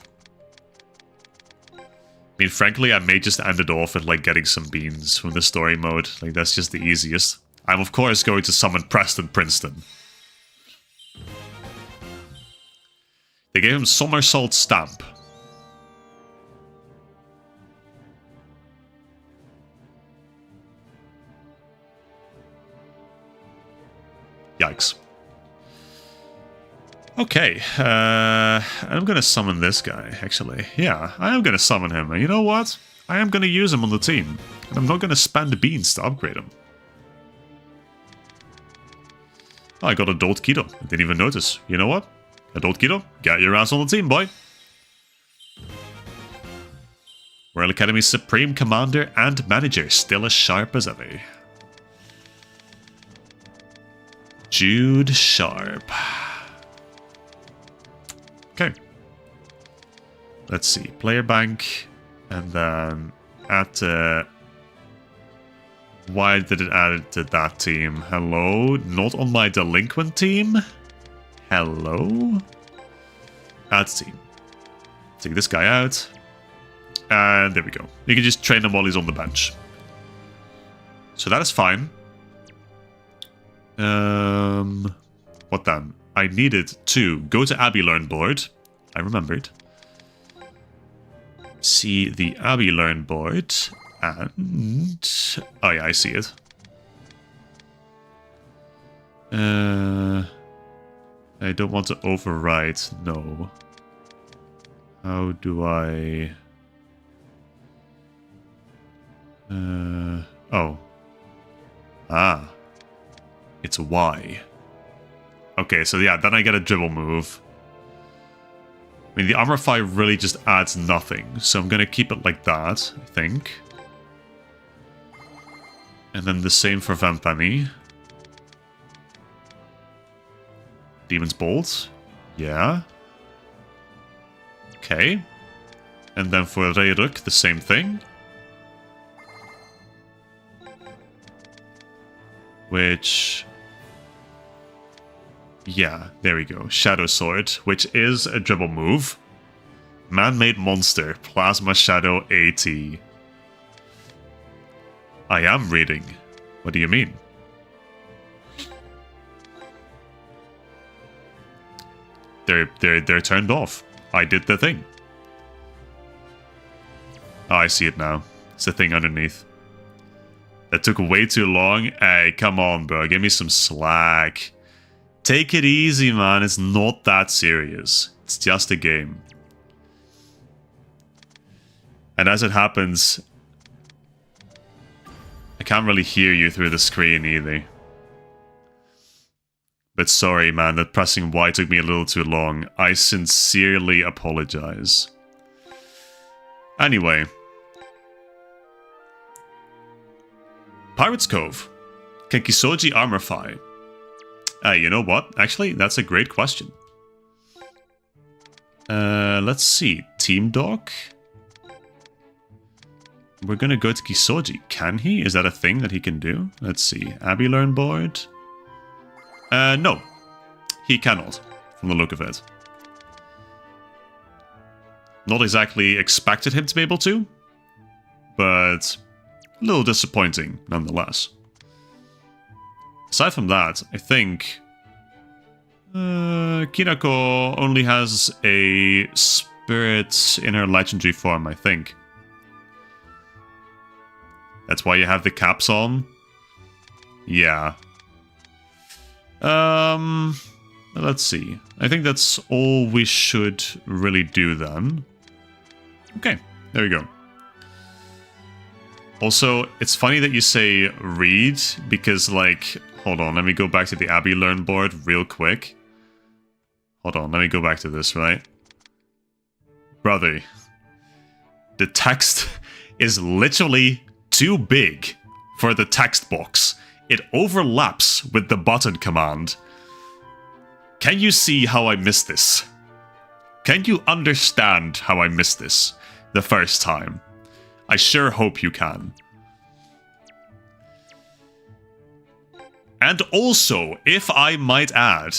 I mean, frankly, I may just end it off with, like, getting some beans from the story mode. Like, that's just the easiest. I'm, of course, going to summon Preston Princeton. They gave him Somersault Stamp. Yikes. Okay, I'm gonna summon this guy, actually. Yeah, I am gonna summon him, and you know what? I am gonna use him on the team. And I'm not gonna spend the beans to upgrade him. Oh, I got Adult Kido. I didn't even notice. You know what? Adult Kido, get your ass on the team, boy. Royal Academy's Supreme Commander and Manager, still as sharp as ever. Jude Sharp. Okay. Let's see. Player bank. And then add to... Why did it add it to that team? Hello? Not on my delinquent team? Hello? Add team. Take this guy out. And there we go. You can just train him while he's on the bench. So that is fine. What then? I needed to go to Abbey Learn board. I remembered. See the Abbey Learn board. And... oh yeah, I see it. I don't want to overwrite. No. How do I... oh. Ah. It's Y. Okay, so yeah, then I get a dribble move. I mean, the Armorify really just adds nothing, so I'm gonna keep it like that, I think. And then the same for Vampani. Demon's Bolt. Yeah. Okay. And then for Reiruk, the same thing. Which... yeah, there we go. Shadow Sword, which is a dribble move. Man-made monster, Plasma Shadow AT. I am reading. What do you mean? They're turned off. I did the thing. Oh, I see it now. It's the thing underneath. That took way too long. Hey, come on, bro. Give me some slack. Take it easy, man. It's not that serious. It's just a game. And as it happens, I can't really hear you through the screen either. But sorry, man, that pressing Y took me a little too long. I sincerely apologize. Anyway. Pirate's Cove. Can Kisoji Armorify? You know what? Actually, that's a great question. Let's see. Team Dog? We're gonna go to Kisoji. Can he? Is that a thing that he can do? Let's see. Abbey Learn board? No. He cannot, from the look of it. Not exactly expected him to be able to, but a little disappointing nonetheless. Aside from that, I think Kinako only has a spirit in her legendary form, I think. That's why you have the caps on? Yeah. Let's see. I think that's all we should really do then. Okay, there we go. Also, it's funny that you say read, because, like, hold on, let me go back to the Abbey Learn board real quick. Hold on, let me go back to this, right? Brother, the text is literally too big for the text box. It overlaps with the button command. Can you see how I missed this? Can you understand how I missed this the first time? I sure hope you can. And also, if I might add,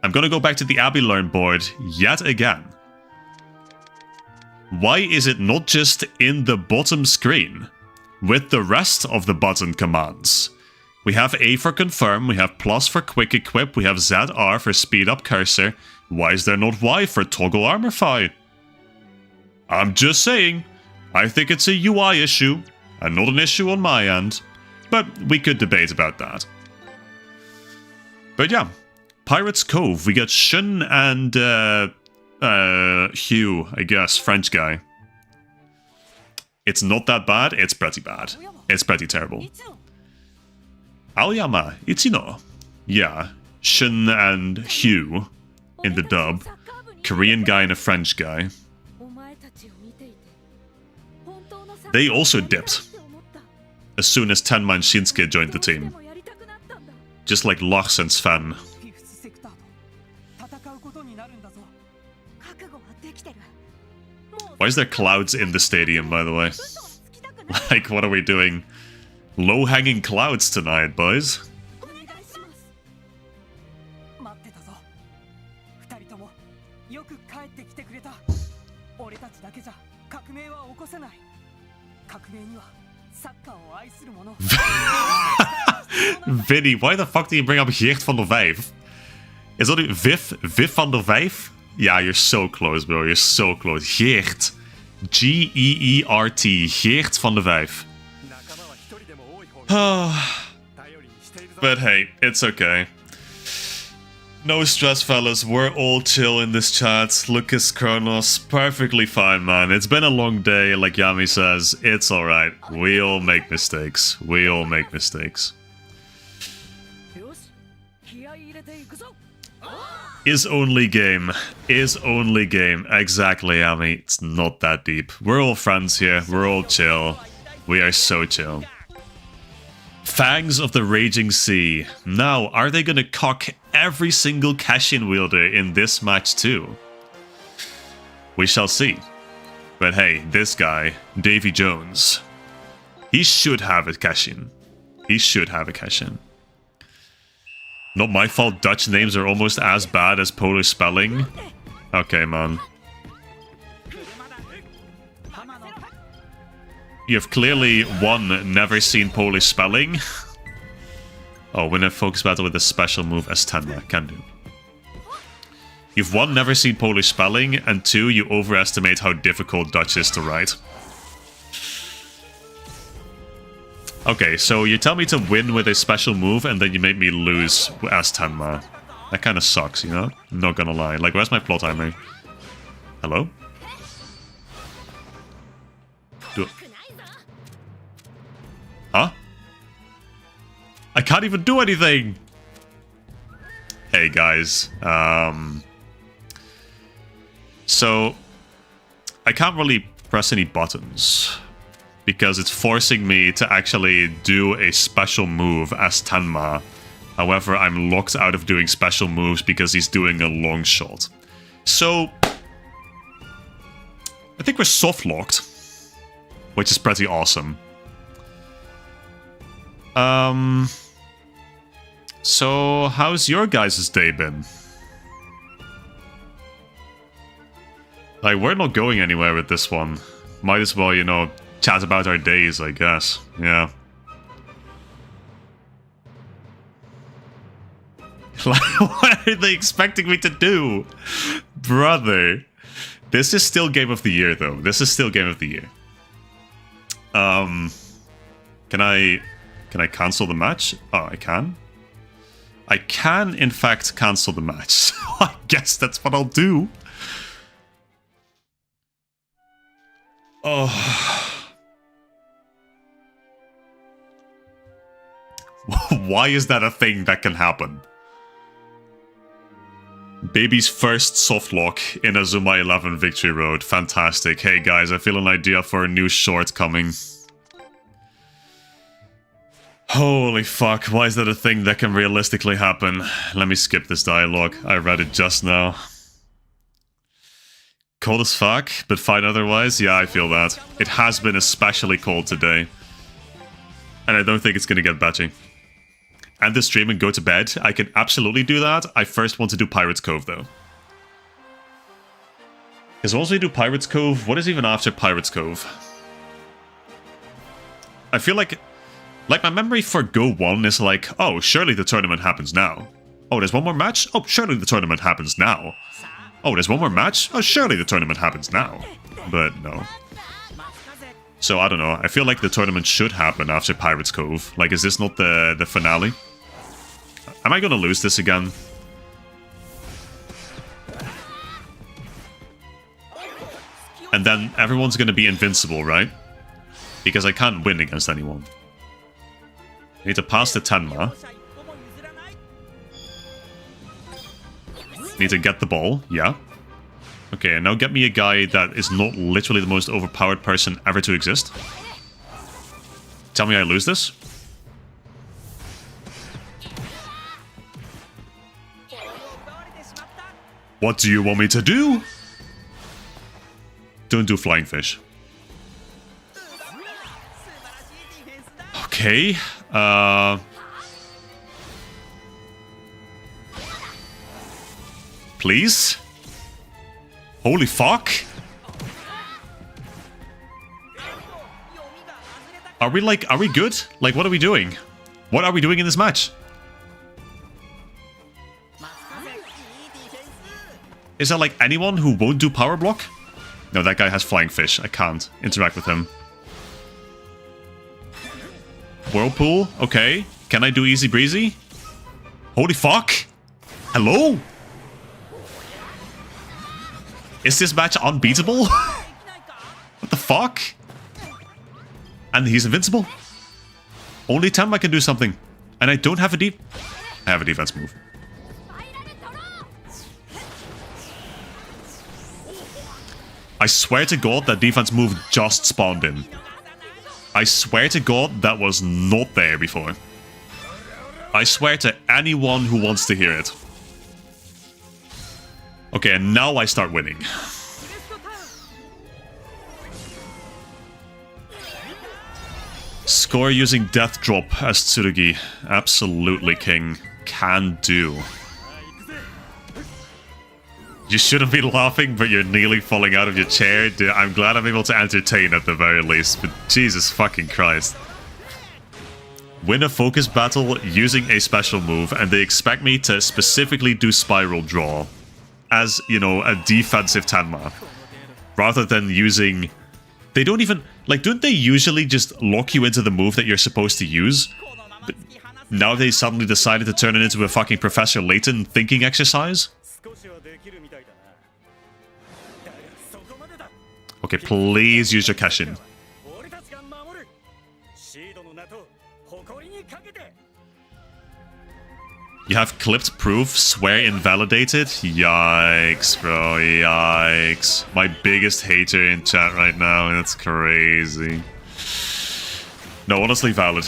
I'm gonna go back to the Abbey Learn board yet again. Why is it not just in the bottom screen with the rest of the button commands? We have A for confirm, we have plus for quick equip, we have ZR for speed up cursor. Why is there not Y for toggle armorify? I'm just saying, I think it's a UI issue, and not an issue on my end. But we could debate about that. But yeah, Pirates Cove. We got Shun and Hugh, I guess, French guy. It's not that bad. It's pretty bad. It's pretty terrible. Aoyama, Ichino. Yeah, Shun and Hugh in the dub. Korean guy and a French guy. They also dipped as soon as Tenma and Shinsuke joined the team. Just like Larsen's fan. Why is there clouds in the stadium, by the way? Like, what are we doing? Low-hanging clouds tonight, boys. Vinny, why the fuck do you bring up Geert van der Vijf? Is that Viv van der Vijf? Yeah, you're so close, bro. You're so close. Geert. Geert. Geert van der Vijf. But hey, it's okay. No stress, fellas. We're all chill in this chat. Lucas, Kronos, perfectly fine, man. It's been a long day, like Yami says. It's alright. We all make mistakes. We all make mistakes. Is only game. Is only game. Exactly, Yami. It's not that deep. We're all friends here. We're all chill. We are so chill. Fangs of the Raging Sea. Now, are they gonna cock every single cash-in wielder in this match too? We shall see. But hey, this guy, Davy Jones, he should have a cash-in. He should have a cash-in. Not my fault Dutch names are almost as bad as Polish spelling. Okay, man. You've clearly, one, never seen Polish spelling. Oh, win a focus battle with a special move as Tenma. Can do. You've, one, never seen Polish spelling, and two, you overestimate how difficult Dutch is to write. Okay, so you tell me to win with a special move, and then you make me lose as Tenma. That kind of sucks, you know? I'm not gonna lie. Like, where's my plot timer? Hello? Huh? I can't even do anything! Hey guys, so I can't really press any buttons because it's forcing me to actually do a special move as Tenma. However, I'm locked out of doing special moves because he's doing a long shot. So I think we're soft locked, which is pretty awesome. So how's your guys' day been? Like, we're not going anywhere with this one. Might as well, you know, chat about our days, I guess. Yeah. Like, what are they expecting me to do? Brother. This is still Game of the Year, though. This is still Game of the Year. Can I cancel the match? Oh, I can? I can, in fact, cancel the match. So I guess that's what I'll do. Oh. Why is that a thing that can happen? Baby's first softlock in Inazuma 11 Victory Road. Fantastic. Hey guys, I feel an idea for a new short coming. Holy fuck, why is that a thing that can realistically happen? Let me skip this dialogue. I read it just now. Cold as fuck, but fine otherwise? Yeah, I feel that. It has been especially cold today. And I don't think it's gonna get better. End the stream and go to bed. I can absolutely do that. I first want to do Pirates Cove, though. Because once we do Pirates Cove, what is even after Pirates Cove? I feel like my memory for Go 1 is like, oh, surely the tournament happens now. Oh, there's one more match? Oh, surely the tournament happens now. Oh, there's one more match? Oh, surely the tournament happens now. But no. So, I don't know. I feel like the tournament should happen after Pirates Cove. Like, is this not the finale? Am I gonna lose this again? And then everyone's gonna be invincible, right? Because I can't win against anyone. I need to pass the Tenma. Need to get the ball, yeah. Okay, and now get me a guy that is not literally the most overpowered person ever to exist. Tell me I lose this. What do you want me to do? Don't do flying fish. Okay. Please? Holy fuck. Are we good? Like, what are we doing? What are we doing in this match? Is there like anyone who won't do power block? No, that guy has flying fish. I can't interact with him. Whirlpool? Okay. Can I do easy breezy? Holy fuck! Hello? Is this match unbeatable? What the fuck? And he's invincible. Only Tenma can do something. And I don't have a I have a defense move. I swear to God that defense move just spawned in. I swear to God that was not there before. I swear to anyone who wants to hear it. Okay, and now I start winning. Score using Death Drop as Tsurugi. Absolutely, King. Can do. You shouldn't be laughing, but you're nearly falling out of your chair. Dude, I'm glad I'm able to entertain at the very least, but Jesus fucking Christ. Win a focus battle using a special move, and they expect me to specifically do Spiral Draw as, you know, a defensive Tenma. Rather than using... They don't even... Like, don't they usually just lock you into the move that you're supposed to use? But now they suddenly decided to turn it into a fucking Professor Layton thinking exercise? Okay, please use your Keshin. You have clipped proof, swear invalidated? Yikes, bro, yikes. My biggest hater in chat right now, that's crazy. No, honestly, valid.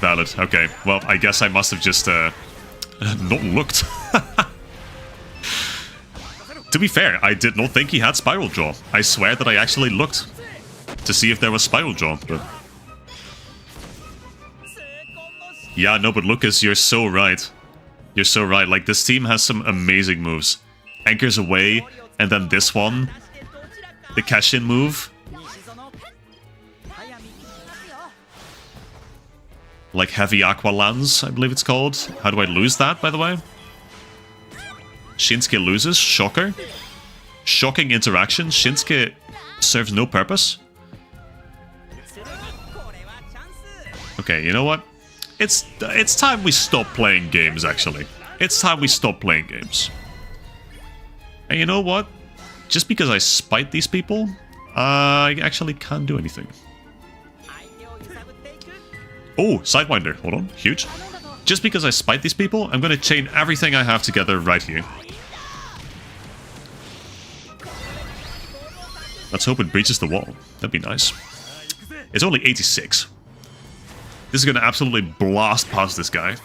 Valid, okay. Well, I guess I must have just, not looked. To be fair, I did not think he had Spiral Draw. I swear that I actually looked to see if there was Spiral Draw, but... Yeah, no, but Lucas, you're so right. You're so right. Like, this team has some amazing moves. Anchors away, and then this one. The Keshin move. Like Heavy Aqua Lance, I believe it's called. How do I lose that, by the way? Shinsuke loses. Shocker. Shocking interaction. Shinsuke serves no purpose. Okay, you know what? It's time we stop playing games, actually. It's time we stop playing games. And you know what? Just because I spite these people, I actually can't do anything. Oh, Sidewinder. Hold on. Huge. Just because I spite these people, I'm going to chain everything I have together right here. Let's hope it breaches the wall. That'd be nice. It's only 86. This is going to absolutely blast past this guy.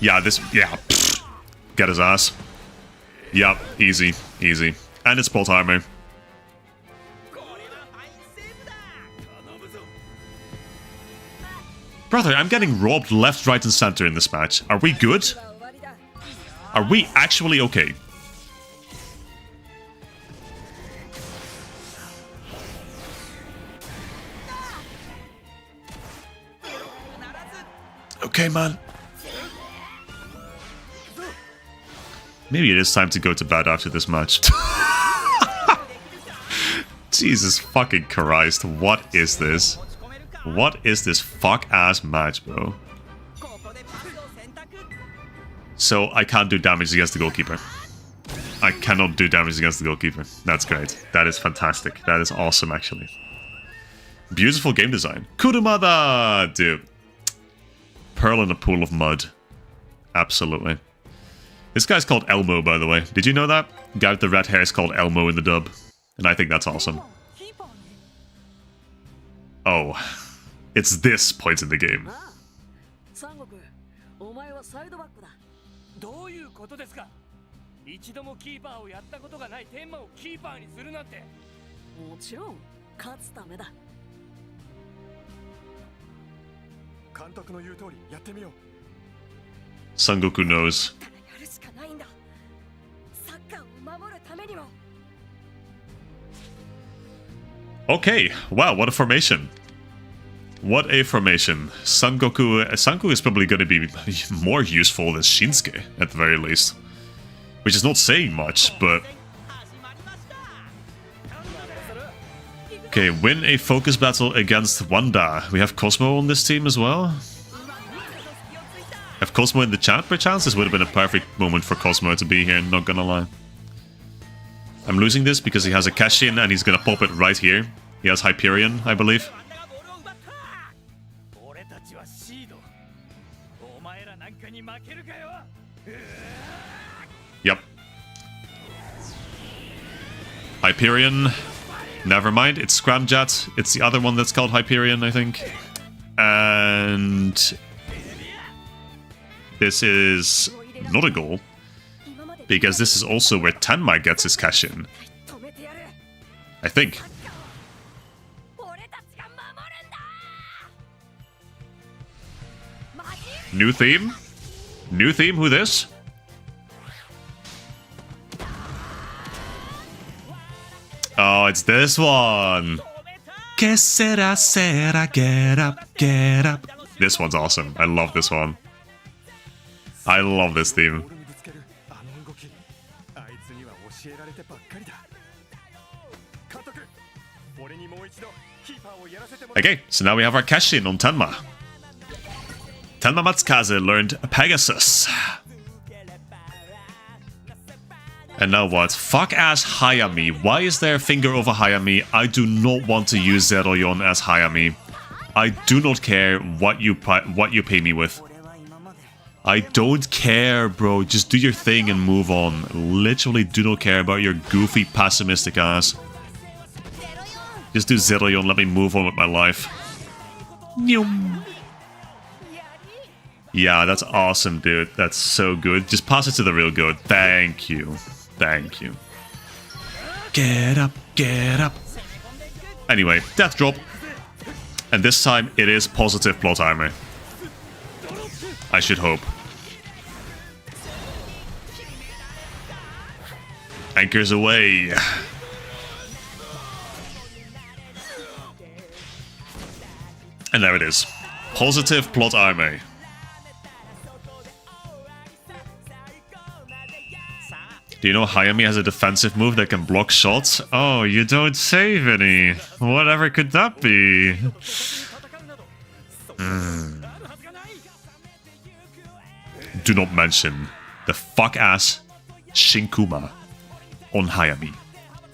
Yeah, this... Yeah. Pfft. Get his ass. Yep. Easy. Easy. And it's plot armor. Brother, I'm getting robbed left, right, and center in this match. Are we good? Are we actually okay? Okay, man. Maybe it is time to go to bed after this match. Jesus fucking Christ, what is this? What is this fuck-ass match, bro? So I can't do damage against the goalkeeper. I cannot do damage against the goalkeeper. That's great. That is fantastic. That is awesome, actually. Beautiful game design. Kurumada! Dude. Pearl in a pool of mud. Absolutely. This guy's called Elmo, by the way. Did you know that? The guy with the red hair is called Elmo in the dub. And I think that's awesome. Oh. It's this point in the game. 三国お前はサイドバックだ。どういうことですか。一度もキーパーをやったことがない天馬をキーパーにするなんて。もちろん勝つためだ。監督の言う通りやってみよう。 Son Goku knows. やるしかないんだ。サッカーを守るためにも。 Okay, wow, what a formation. What a formation. Son Goku is probably going to be more useful than Shinsuke, at the very least. Which is not saying much, but... Okay, win a focus battle against Wanda. We have Cosmo on this team as well. Have Cosmo in the chat, perchance? This would have been a perfect moment for Cosmo to be here, not gonna lie. I'm losing this because he has a cash-in and he's gonna pop it right here. He has Hyperion, I believe. Yep. Hyperion. Never mind, it's Scramjet. It's the other one that's called Hyperion, I think. And... this is not a goal. Because this is also where Tenma gets his cash in. I think. New theme? New theme, who this? Oh, it's this one. Que sera, sera, get up, get up. This one's awesome. I love this one. I love this theme. Okay, so now we have our cash-in on Tenma. Tenma Matsukaze learned Pegasus. And now what? Fuck-ass Hayami. Why is there a finger over Hayami? I do not want to use Zeroyon as Hayami. I do not care what you pay me with. I don't care, bro. Just do your thing and move on. Literally do not care about your goofy, pessimistic ass. Just do Zeroyon, let me move on with my life. Yeah, that's awesome, dude. That's so good. Just pass it to the real good. Thank you. Thank you. Get up, get up. Anyway, death drop. And this time it is positive plot armor. I should hope. Anchors away. And there it is. Positive plot armor. Do you know Hayami has a defensive move that can block shots? Oh, you don't save any. Whatever could that be? Do not mention the fuck-ass Shinkuma on Hayami.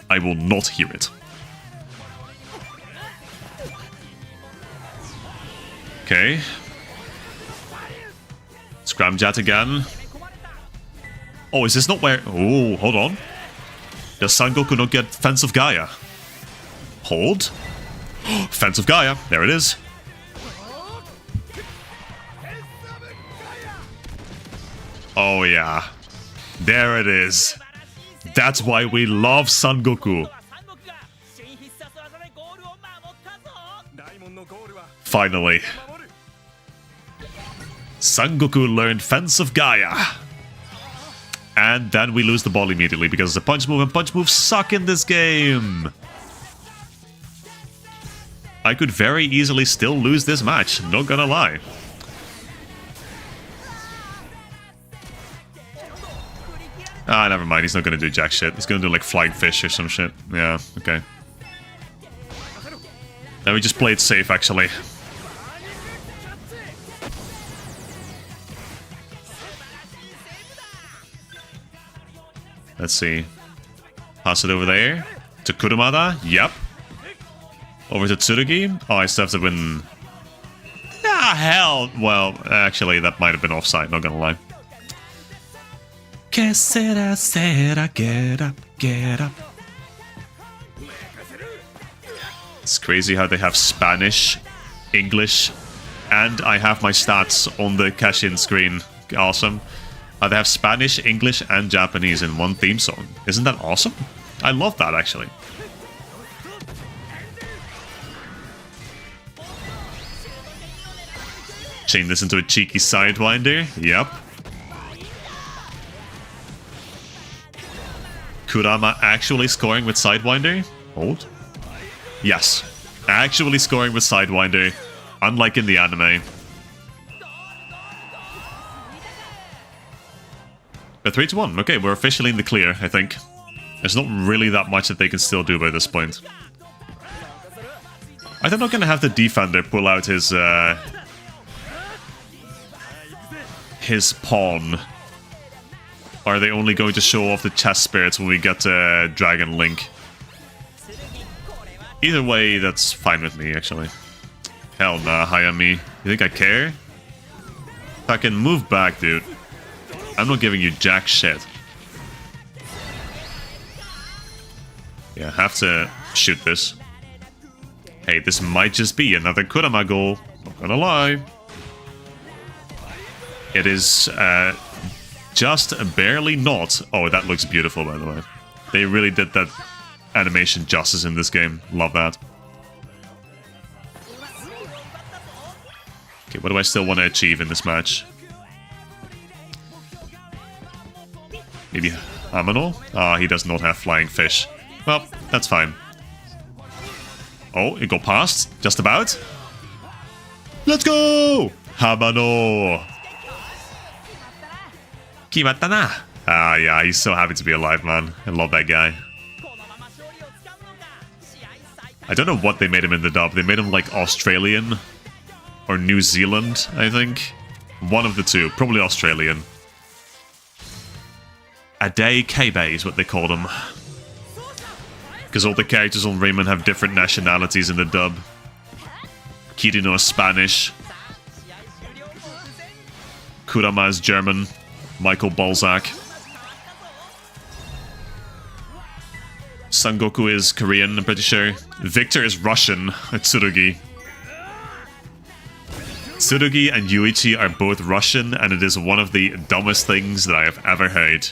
I will not hear it. Okay. Scramjet again. Oh, is this not where... Oh, hold on. Does Son Goku not get Fence of Gaia? Hold. Fence of Gaia. There it is. Oh, yeah. There it is. That's why we love Son Goku. Finally. Son Goku learned Fence of Gaia. And then we lose the ball immediately because the punch move and punch moves suck in this game. I could very easily still lose this match, not gonna lie. Ah, never mind, he's not gonna do jack shit. He's gonna do like flying fish or some shit. Yeah, okay. Then we just play it safe, actually. Let's see. Pass it over there. To Kurumada. Yep. Over to Tsurugi. Oh, I still have to win. Ah, hell. Well, actually, that might have been offside, not gonna lie. Que sera, sera, get up, get up. It's crazy how they have Spanish, English, and I have my stats on the cash-in screen. Awesome. They have Spanish, English, and Japanese in one theme song. Isn't that awesome? I love that, actually. Chain this into a cheeky Sidewinder. Yep. Kurama actually scoring with Sidewinder. Hold. Yes. Actually scoring with Sidewinder. Unlike in the anime. But 3-1. Okay, we're officially in the clear, I think. There's not really that much that they can still do by this point. Are they not going to have the defender pull out his pawn? Or are they only going to show off the chest spirits when we get Dragon Link? Either way, that's fine with me, actually. Hell nah, Hayami. You think I care? Fucking move back, dude. I'm not giving you jack shit. Yeah, have to shoot this. Hey, this might just be another Kurama goal. Not gonna lie. It is just barely not. Oh, that looks beautiful, by the way. They really did that animation justice in this game. Love that. Okay, what do I still want to achieve in this match? Maybe Amano? Ah, he does not have flying fish. Well, that's fine. Oh, it got past. Just about. Let's go! Hamano! Kimatta na! Ah, yeah, he's so happy to be alive, man. I love that guy. I don't know what they made him in the dub. They made him, like, Australian. Or New Zealand, I think. One of the two. Probably Australian. Ade Kebe is what they called him. Because all the characters on Rayman have different nationalities in the dub. Kirino is Spanish. Kurama is German. Michael Balzac. Sangoku is Korean, I'm pretty sure. Victor is Russian. Tsurugi. Tsurugi and Yuichi are both Russian, and it is one of the dumbest things that I have ever heard.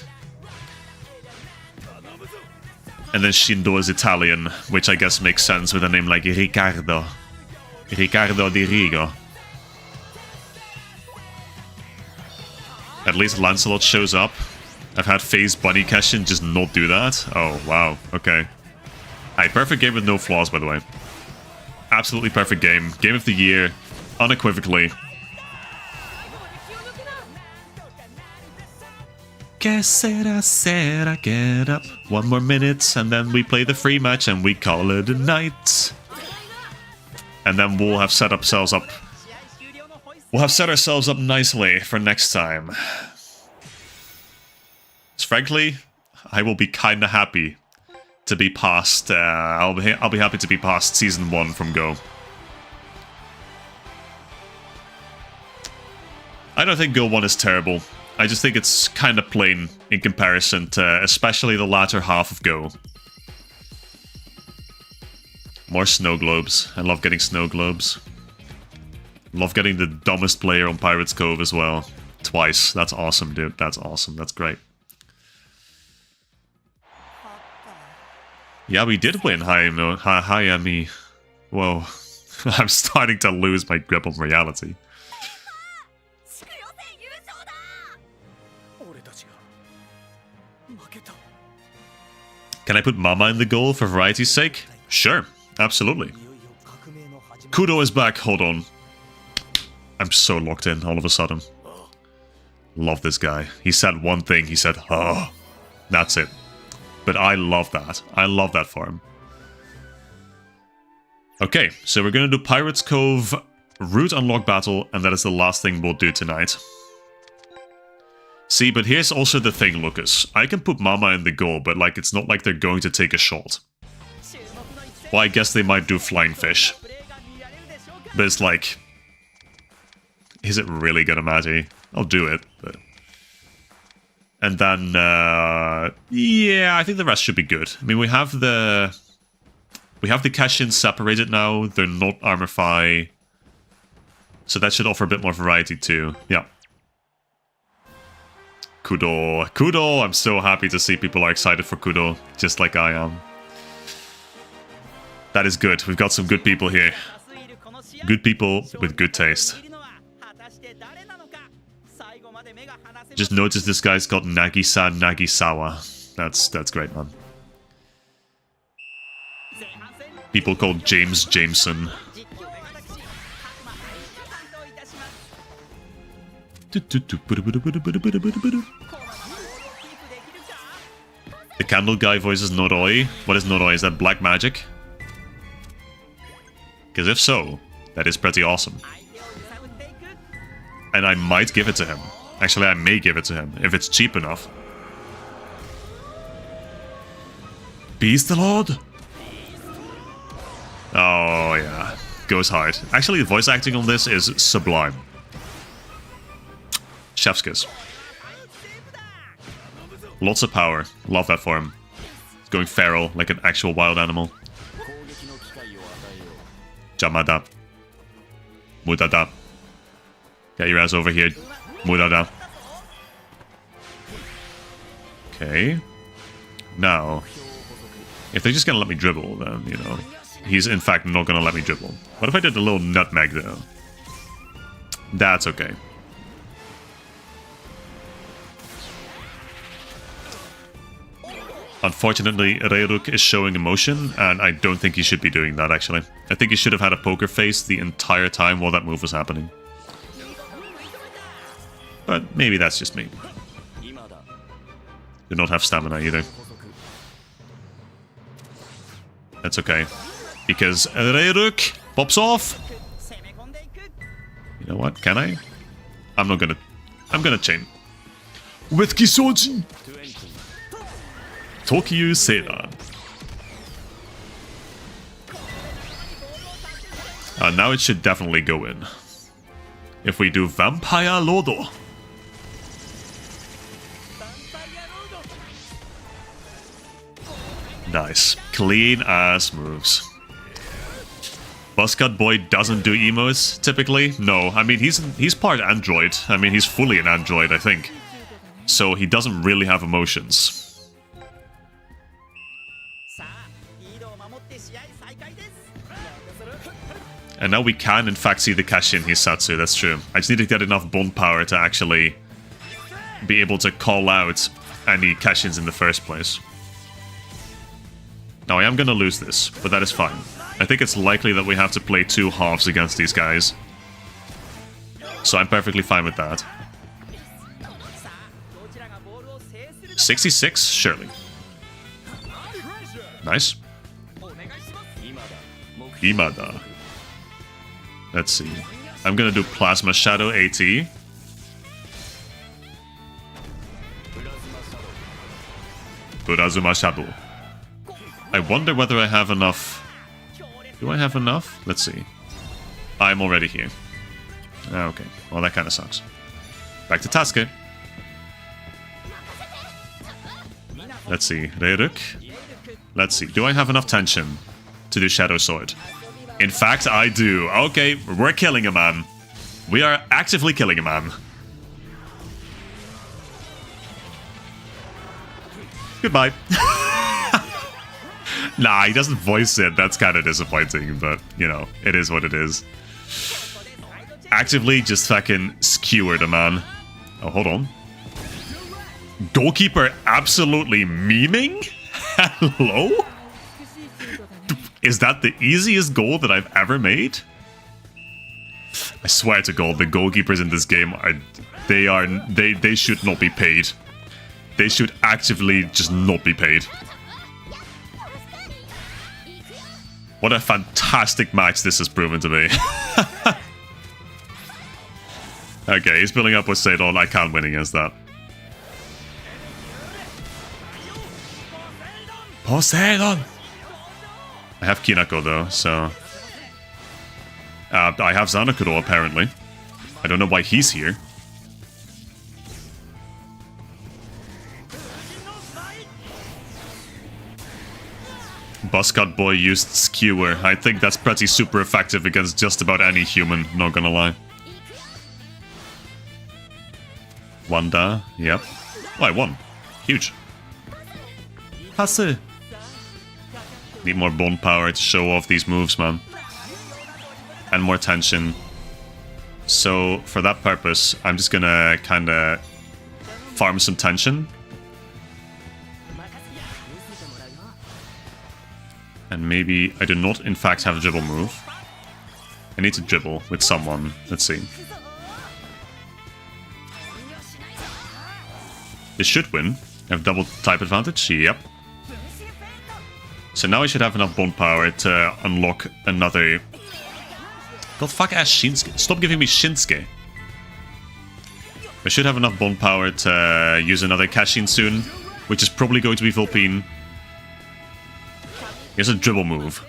And then Shindo is Italian, which I guess makes sense with a name like Riccardo. Riccardo di Rigo. At least Lancelot shows up. I've had FaZe Bunny Cashin just not do that. Oh, wow. Okay. Alright, perfect game with no flaws, by the way. Absolutely perfect game. Game of the year. Unequivocally. Que sera, sera, get up. One more minute, and then we play the free match, and we call it a night. And then we'll have set ourselves up. We'll have set ourselves up nicely for next time. Frankly, I will be kind of happy to be past. I'll be happy to be past Season 1 from Go. I don't think Go 1 is terrible. I just think it's kind of plain in comparison to especially the latter half of Go. More snow globes. I love getting snow globes. Love getting the dumbest player on Pirates Cove as well. Twice. That's awesome, dude. That's awesome. That's great. Yeah, we did win Hayami. Whoa. I'm starting to lose my grip on reality. Can I put Mama in the goal for variety's sake? Sure, absolutely. Kudo is back, hold on. I'm so locked in all of a sudden. Love this guy. He said one thing, he said, oh, that's it. But I love that. I love that for him. Okay, so we're going to do Pirates Cove Route Unlock Battle, and that is the last thing we'll do tonight. See, but here's also the thing, Lucas. I can put Mama in the goal, but like it's not like they're going to take a shot. Well, I guess they might do flying fish. But it's like... Is it really gonna matter? I'll do it, but... And then, yeah, I think the rest should be good. I mean, we have the cash-ins separated now. They're not Armorify. So that should offer a bit more variety too. Yeah. Kudo. Kudo! I'm so happy to see people are excited for Kudo, just like I am. That is good. We've got some good people here. Good people with good taste. Just notice this guy's got Nagisa Nagisawa. That's great, man. People called James Jameson. The candle guy voices Noroi. What is Noroi? Is that black magic? Because if so, that is pretty awesome. And I might give it to him. Actually, I may give it to him, if it's cheap enough. Beast the Lord? Oh, yeah. Goes hard. Actually, the voice acting on this is sublime. Chef's kiss. Lots of power. Love that for him. He's going feral, like an actual wild animal. Jamada. Mudada. Get your ass over here. Mudada. Okay. Now, if they're just gonna let me dribble, then, you know, he's in fact not gonna let me dribble. What if I did a little nutmeg, though? That's okay. Unfortunately, Reiruk is showing emotion, and I don't think he should be doing that, actually. I think he should have had a poker face the entire time while that move was happening. But maybe that's just me. Do not have stamina either. That's okay. Because Reiruk pops off. You know what? Can I? I'm gonna chain. With Kisoji! Tokyo Seda. Now it should definitely go in. If we do Vampire Lodo. Nice. Clean ass moves. Buzzcut Boy doesn't do emos, typically. No, I mean, he's part android. I mean, he's fully an android, I think. So he doesn't really have emotions. And now we can, in fact, see the cash-in Hisatsu, that's true. I just need to get enough bond power to actually be able to call out any cash-ins in the first place. Now, I am going to lose this, but that is fine. I think it's likely that we have to play two halves against these guys. So I'm perfectly fine with that. 66? Surely. Nice. Imada. Let's see. I'm gonna do Plasma Shadow AT. Urazuma Shadow. I wonder whether I have enough. Do I have enough? Let's see. I'm already here. Okay. Well, that kind of sucks. Back to Tasuke. Let's see. Reiruk. Let's see. Do I have enough tension to do Shadow Sword? In fact, I do. Okay, we're killing a man. We are actively killing a man. Goodbye. Nah, he doesn't voice it. That's kind of disappointing, but, you know, it is what it is. Actively just fucking skewered a man. Oh, hold on. Goalkeeper absolutely memeing? Hello? Is that the easiest goal that I've ever made? I swear to God, the goalkeepers in this game they should not be paid. They should actively just not be paid. What a fantastic match this has proven to be. Okay, he's building up with Seidon. I can't win against that. Poseidon! I have Kinako though, so... I have Zanakuro apparently. I don't know why he's here. Buzzcut Boy used Skewer. I think that's pretty super effective against just about any human, not gonna lie. Wanda, yep. Oh, I won. Huge. Hasse. Need more bone power to show off these moves, man. And more tension. So, for that purpose, I'm just gonna kinda farm some tension. And maybe I do not, in fact, have a dribble move. I need to dribble with someone. Let's see. This should win. I have double type advantage. Yep. So now I should have enough bone power to unlock another... God fuck ass Shinsuke. Stop giving me Shinsuke. I should have enough bone power to use another Cashin soon, which is probably going to be Vulpine. Here's a dribble move.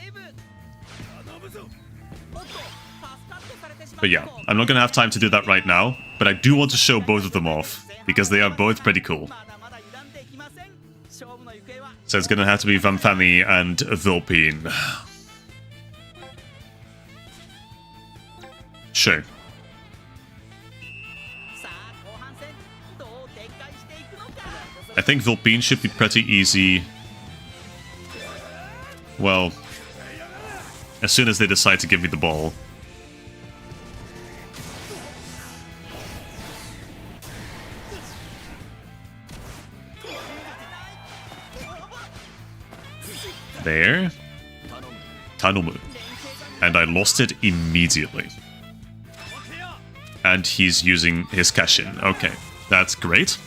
But yeah, I'm not gonna have time to do that right now, but I do want to show both of them off, because they are both pretty cool. So it's gonna have to be Vampani and Vulpine. Sure. I think Vulpine should be pretty easy. Well, as soon as they decide to give me the ball. There. Tanomu. And I lost it immediately. And he's using his cash-in. Okay, that's great.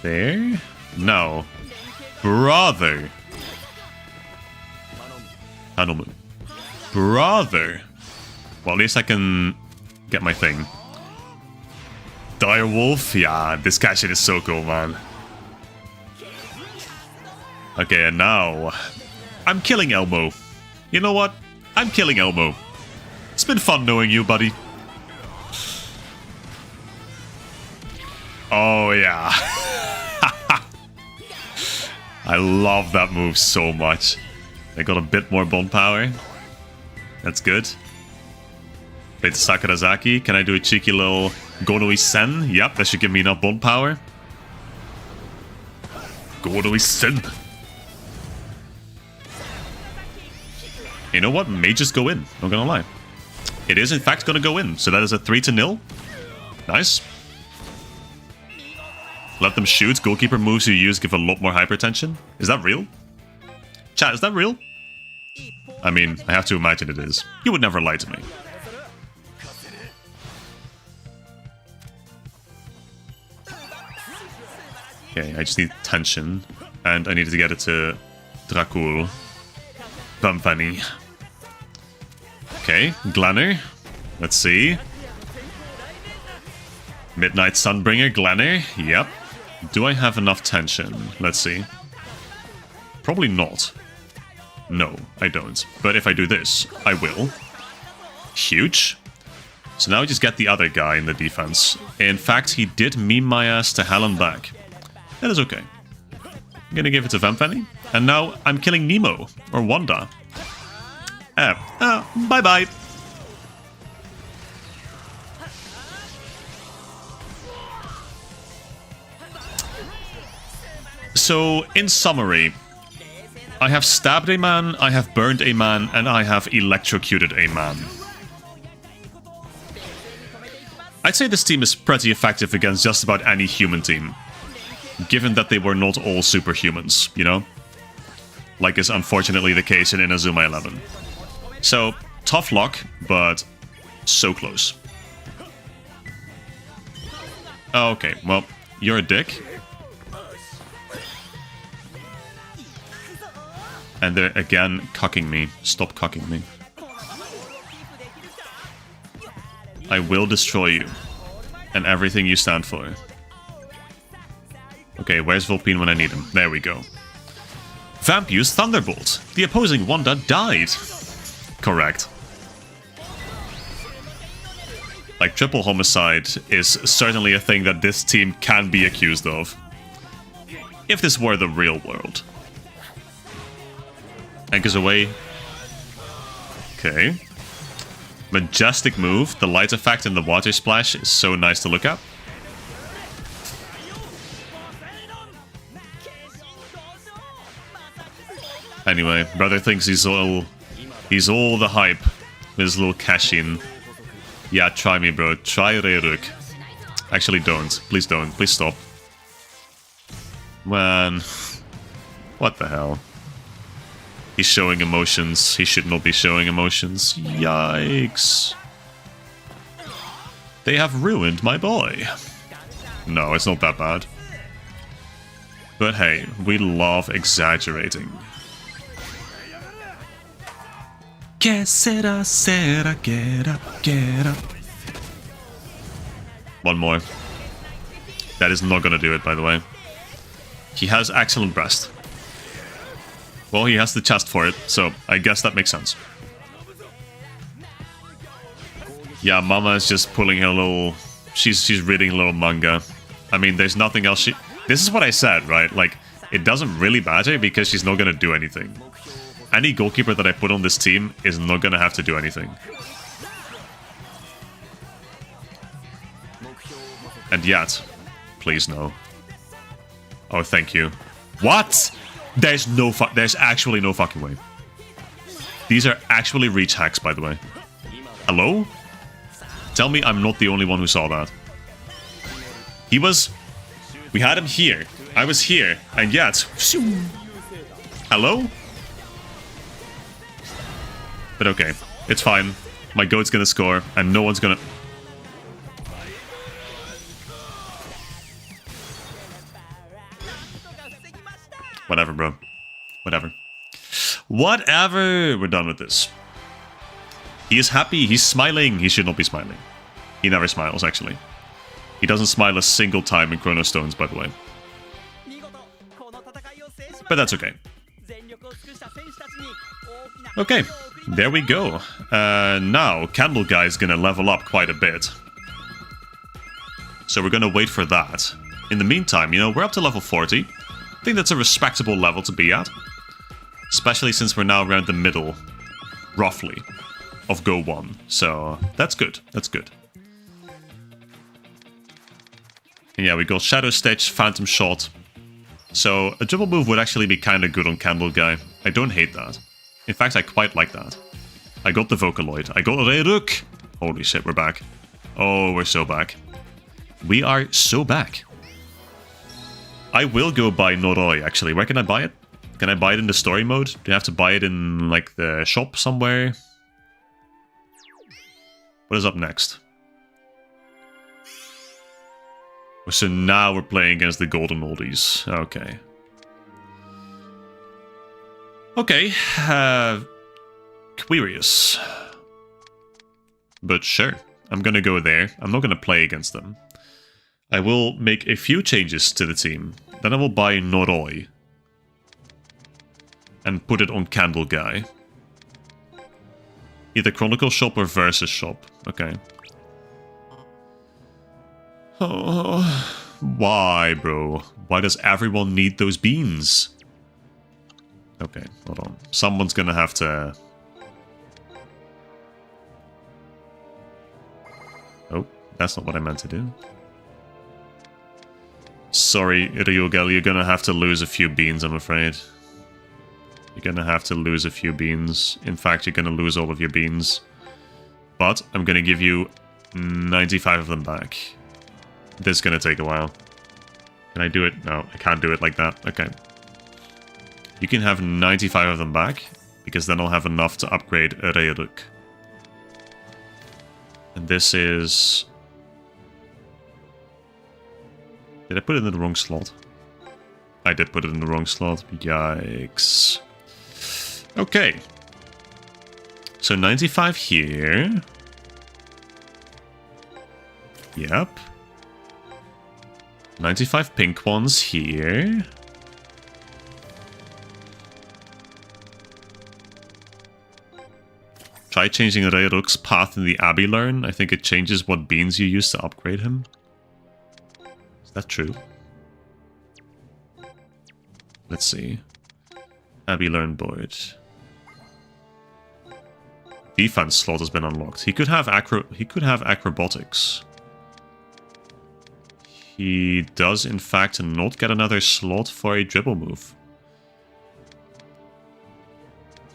There? No. Brother. Tanomu. Brother. Well, at least I can get my thing. Direwolf? Yeah, this cash-in is so cool, man. Okay, and now... I'm killing Elmo. You know what? I'm killing Elmo. It's been fun knowing you, buddy. Oh, yeah. I love that move so much. I got a bit more bone power. That's good. Wait, Sakurazaki. Can I do a cheeky little Gonoi Sen? Yep, that should give me enough bone power. Gonoi Sen. You know what? May just go in. Not gonna lie. It is in fact gonna go in. So that is a 3-0. Nice. Let them shoot. Goalkeeper moves you use give a lot more hypertension. Is that real? Chat, is that real? I mean, I have to imagine it is. You would never lie to me. Okay, I just need tension. And I needed to get it to Dracul. Pampani. Okay, Glanner. Let's see. Midnight Sunbringer, Glanner. Yep. Do I have enough tension? Let's see. Probably not. No, I don't. But if I do this, I will. Huge. So now I just get the other guy in the defense. In fact, he did meme my ass to hell and back. That is okay. I'm gonna give it to Vampani. And now I'm killing Nemo. Or Wanda. Bye-bye. So, in summary, I have stabbed a man, I have burned a man, and I have electrocuted a man. I'd say this team is pretty effective against just about any human team. Given that they were not all superhumans, you know? Like is unfortunately the case in Inazuma 11. So, tough luck, but so close. Okay, well, you're a dick. And they're again cucking me. Stop cucking me. I will destroy you. And everything you stand for. Okay, where's Volpine when I need him? There we go. Vamp used Thunderbolt. The opposing Wanda died. Correct. Like, triple homicide is certainly a thing that this team can be accused of. If this were the real world. Anchors away. Okay. Majestic move. The light effect and the water splash is so nice to look at. Anyway, brother thinks he's all the hype with his little cash-in. Yeah, try me, bro. Try Reiruk. Actually, don't. Please don't. Please stop. Man. What the hell? He's showing emotions. He should not be showing emotions. Yikes. They have ruined my boy. No, it's not that bad. But hey, we love exaggerating. Que sera, sera, get up, get up. One more. That is not gonna do it, by the way. He has excellent breast. Well, he has the chest for it, so I guess that makes sense. Yeah, Mama is just pulling her little... She's reading a little manga. I mean, there's nothing else she... This is what I said, right? Like, it doesn't really matter because she's not gonna do anything. Any goalkeeper that I put on this team is not gonna have to do anything. And yet, please no. Oh, thank you. What? There's actually no fucking way. These are actually reach hacks, by the way. Hello? Tell me I'm not the only one who saw that. He was... We had him here. I was here. And yet... Hello? But okay. It's fine. My goat's gonna score, and no one's gonna... Whatever, bro. Whatever. Whatever! We're done with this. He is happy. He's smiling. He should not be smiling. He never smiles, actually. He doesn't smile a single time in Chrono Stones, by the way. But that's okay. Okay, there we go. Now, Candle Guy is gonna level up quite a bit. So we're gonna wait for that. In the meantime, you know, we're up to level 40. I think that's a respectable level to be at. Especially since we're now around the middle, roughly, of Go 1. So, that's good. That's good. And yeah, we got Shadow Stitch, Phantom Shot. So, a double move would actually be kind of good on Candle Guy. I don't hate that. In fact, I quite like that. I got the Vocaloid. I got Reiruk! Holy shit, we're back. Oh, we're so back. We are so back. I will go buy Noroi, actually. Where can I buy it? Can I buy it in the story mode? Do I have to buy it in, like, the shop somewhere? What is up next? So now we're playing against the Golden Oldies. Okay. Okay. Curious. But sure. I'm gonna go there. I'm not gonna play against them. I will make a few changes to the team. Then I will buy Noroi. And put it on Candle Guy. Either Chronicle Shop or Versus Shop. Okay. Oh, why, bro? Why does everyone need those beans? Okay, hold on. Someone's gonna have to... Oh, that's not what I meant to do. Sorry, Ryugel, you're gonna have to lose a few beans, I'm afraid. You're gonna have to lose a few beans. In fact, you're gonna lose all of your beans. But I'm gonna give you 95 of them back. This is gonna take a while. Can I do it? No, I can't do it like that. Okay. You can have 95 of them back, because then I'll have enough to upgrade Reiruk. And this is... Did I put it in the wrong slot? I did put it in the wrong slot. Yikes. Okay. So 95 here. Yep. 95 pink ones here. Try changing Reiruk's path in the Abbey Learn. I think it changes what beans you use to upgrade him. Is that true? Let's see. Abbey Learn board. Defense slot has been unlocked. He could have acrobatics. He does in fact not get another slot for a dribble move.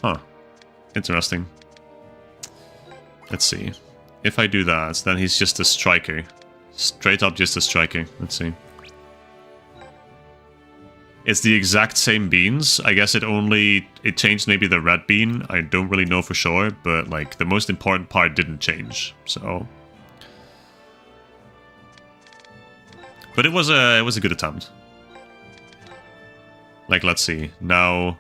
Huh. Interesting. Let's see. If I do that, then he's just a striker. Straight up just a striker. Let's see. It's the exact same beans. I guess it changed maybe the red bean. I don't really know for sure, but like the most important part didn't change. So, but it was a good attempt. Like, let's see. Now,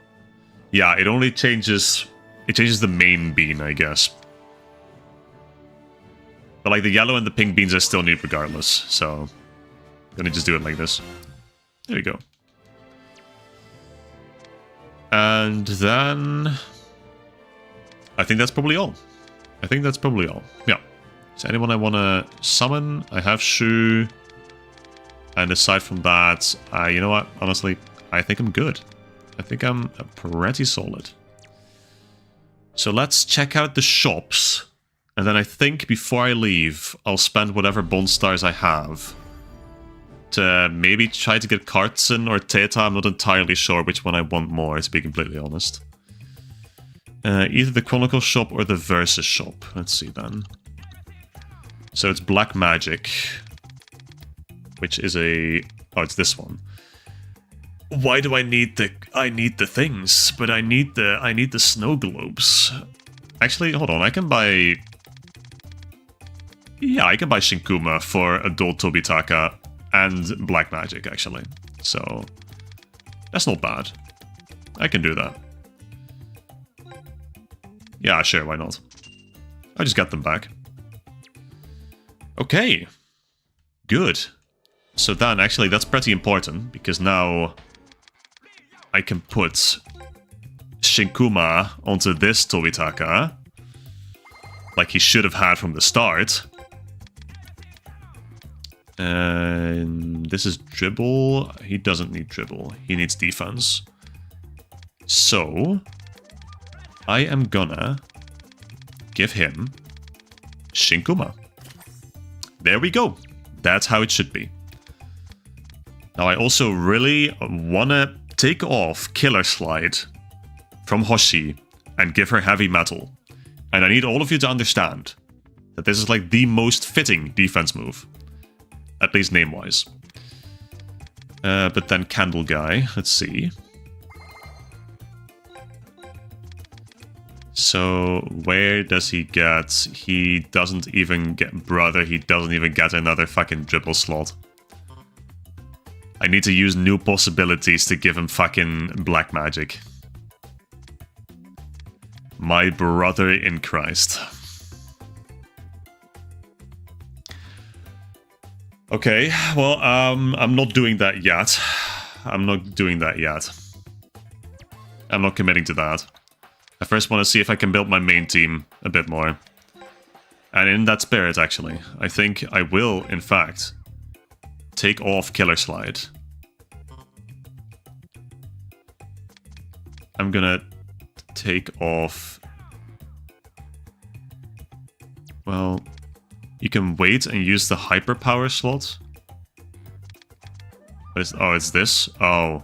yeah, it changes the main bean, I guess. But like the yellow and the pink beans I still need regardless. So, I'm gonna just do it like this. There we go. And then I think that's probably all. Yeah. Is there anyone I want to summon? I have Shu. And aside from that, you know what? Honestly, I think I'm good. I think I'm pretty solid. So let's check out the shops. And then I think before I leave, I'll spend whatever Bond Stars I have to maybe try to get Kartsen or Teta. I'm not entirely sure which one I want more, to be completely honest. Either the Chronicle shop or the Versus shop. Let's see then. So it's Black Magic, which is a... Oh, it's this one. Why do I need the... I need the things, but I need the snow globes. Actually, hold on, I can buy... Yeah, I can buy Shinkuma for Adult Tobitaka and Black Magic, actually. So, that's not bad. I can do that. Yeah, sure, why not? I just got them back. Okay. Good. So then, actually, that's pretty important, because now I can put Shinkuma onto this Tobitaka, like he should have had from the start. And this is dribble. He doesn't need dribble. He needs defense. So, I am gonna give him Shinkuma. There we go. That's how it should be. Now, I also really want to take off Killer Slide from Hoshi and give her Heavy Metal. And I need all of you to understand that this is like the most fitting defense move. At least name-wise. But then Candle Guy, let's see. So, where does he get... He doesn't even get... Brother, he doesn't even get another fucking dribble slot. I need to use new possibilities to give him fucking Black Magic. My brother in Christ. Okay, well, I'm not doing that yet. I'm not committing to that. I first want to see if I can build my main team a bit more. And in that spirit, actually, I think I will, in fact, take off Killer Slide. I'm gonna take off... Well... You can wait and use the hyper power slot. Oh, it's this? Oh.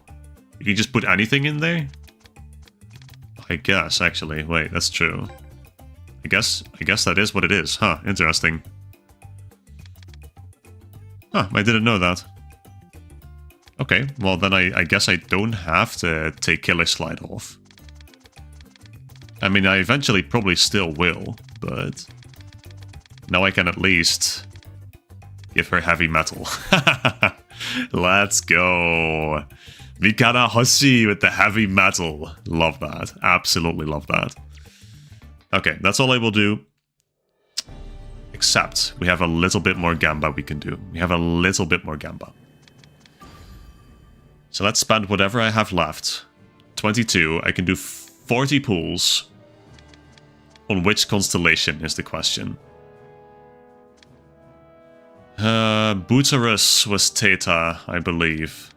You can just put anything in there? I guess, actually. Wait, that's true. I guess that is what it is. Huh, interesting. Huh, I didn't know that. Okay, well then I guess I don't have to take Killer Slide off. I mean, I eventually probably still will, but... Now I can at least give her Heavy Metal. Let's go. Mikana Hoshi with the Heavy Metal. Love that. Absolutely love that. Okay, that's all I will do. except we have a little bit more Gamba we can do. We have a little bit more Gamba. So let's spend whatever I have left. 22. I can do 40 pulls. On which constellation is the question. Butarus was Theta, I believe.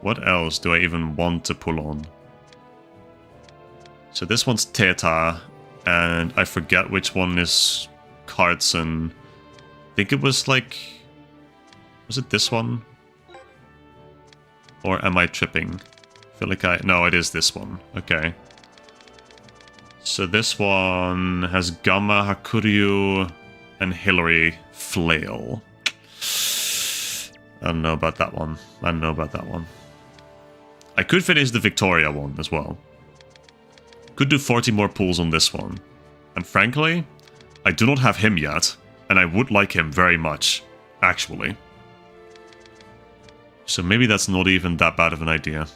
What else do I even want to pull on? So this one's Theta, and I forget which one is Cartson. I think it was like... Was it this one? Or am I tripping? I feel like I... No, it is this one. Okay. So this one has Gamma, Hakuryu, and Hillary Flail. I don't know about that one. I don't know about that one. I could finish the Victoria one as well. Could do 40 more pulls on this one. And frankly, I do not have him yet. And I would like him very much, actually. So maybe that's not even that bad of an idea.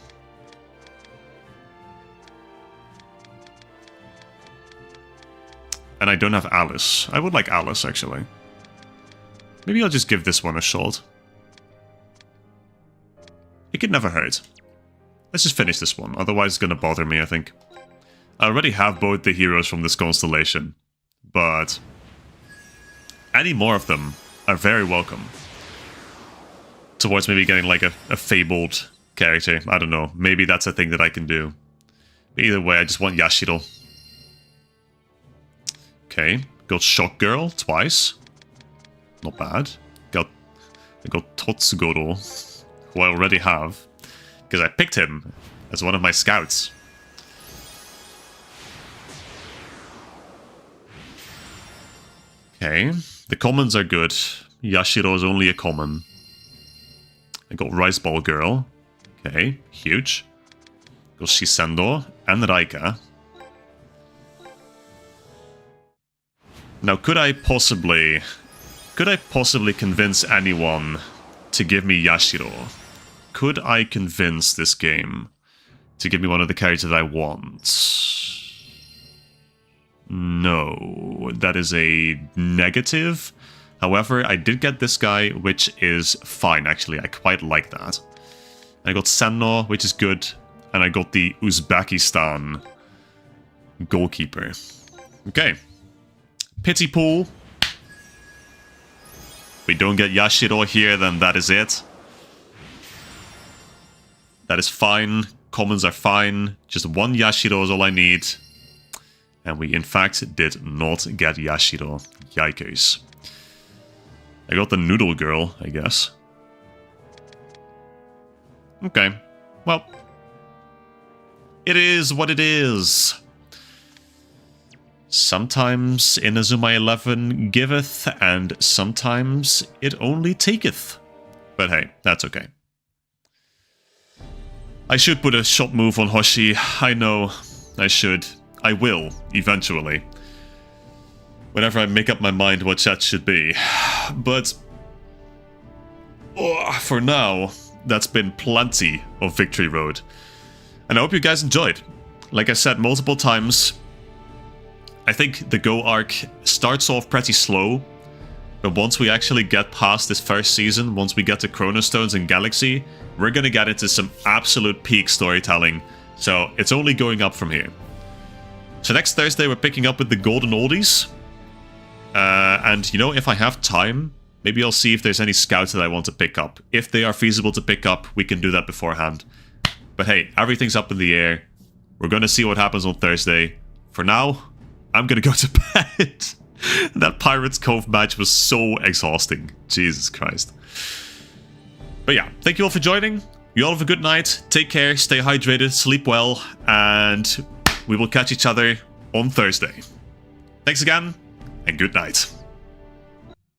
And I don't have Alice. I would like Alice, actually. Maybe I'll just give this one a shot. It could never hurt. Let's just finish this one, otherwise it's gonna bother me, I think. I already have both the heroes from this constellation, but any more of them are very welcome. Towards maybe getting like a fabled character. I don't know. Maybe that's a thing that I can do. But either way, I just want Yashiro. Okay. Got Shock Girl twice. Not bad. I got Totsugoro, who I already have. Because I picked him as one of my scouts. Okay. The commons are good. Yashiro is only a common. I got Rice Ball Girl. Okay, huge. Got Shisendo and Raika. Now, could I possibly convince anyone to give me Yashiro? Could I convince this game to give me one of the characters that I want? No, that is a negative. However, I did get this guy, which is fine, actually. I quite like that. I got Senno, which is good. And I got the Uzbekistan goalkeeper. Okay. Pity pool. If we don't get Yashiro here, then that is it. That is fine. Commons are fine. Just one Yashiro is all I need. And we, in fact, did not get Yashiro. Yikers. I got the Noodle Girl, I guess. Okay. Well. It is what it is. Sometimes Inazuma 11 giveth, and sometimes it only taketh. But hey, that's okay. I should put a shot move on Hoshi. I know. I should. I will, eventually. Whenever I make up my mind what that should be. But for now, that's been plenty of Victory Road. And I hope you guys enjoyed. Like I said multiple times, I think the Go arc starts off pretty slow. But once we actually get past this first season, once we get to Chrono Stones and Galaxy, we're going to get into some absolute peak storytelling. So it's only going up from here. So next Thursday we're picking up with the Golden Oldies. And, you know, if I have time, maybe I'll see if there's any scouts that I want to pick up. If they are feasible to pick up, we can do that beforehand. But hey, everything's up in the air. We're going to see what happens on Thursday. For now, I'm going to go to bed. That Pirates Cove match was so exhausting. Jesus Christ. But yeah, thank you all for joining. You all have a good night. Take care, stay hydrated, sleep well, and we will catch each other on Thursday. Thanks again, and good night.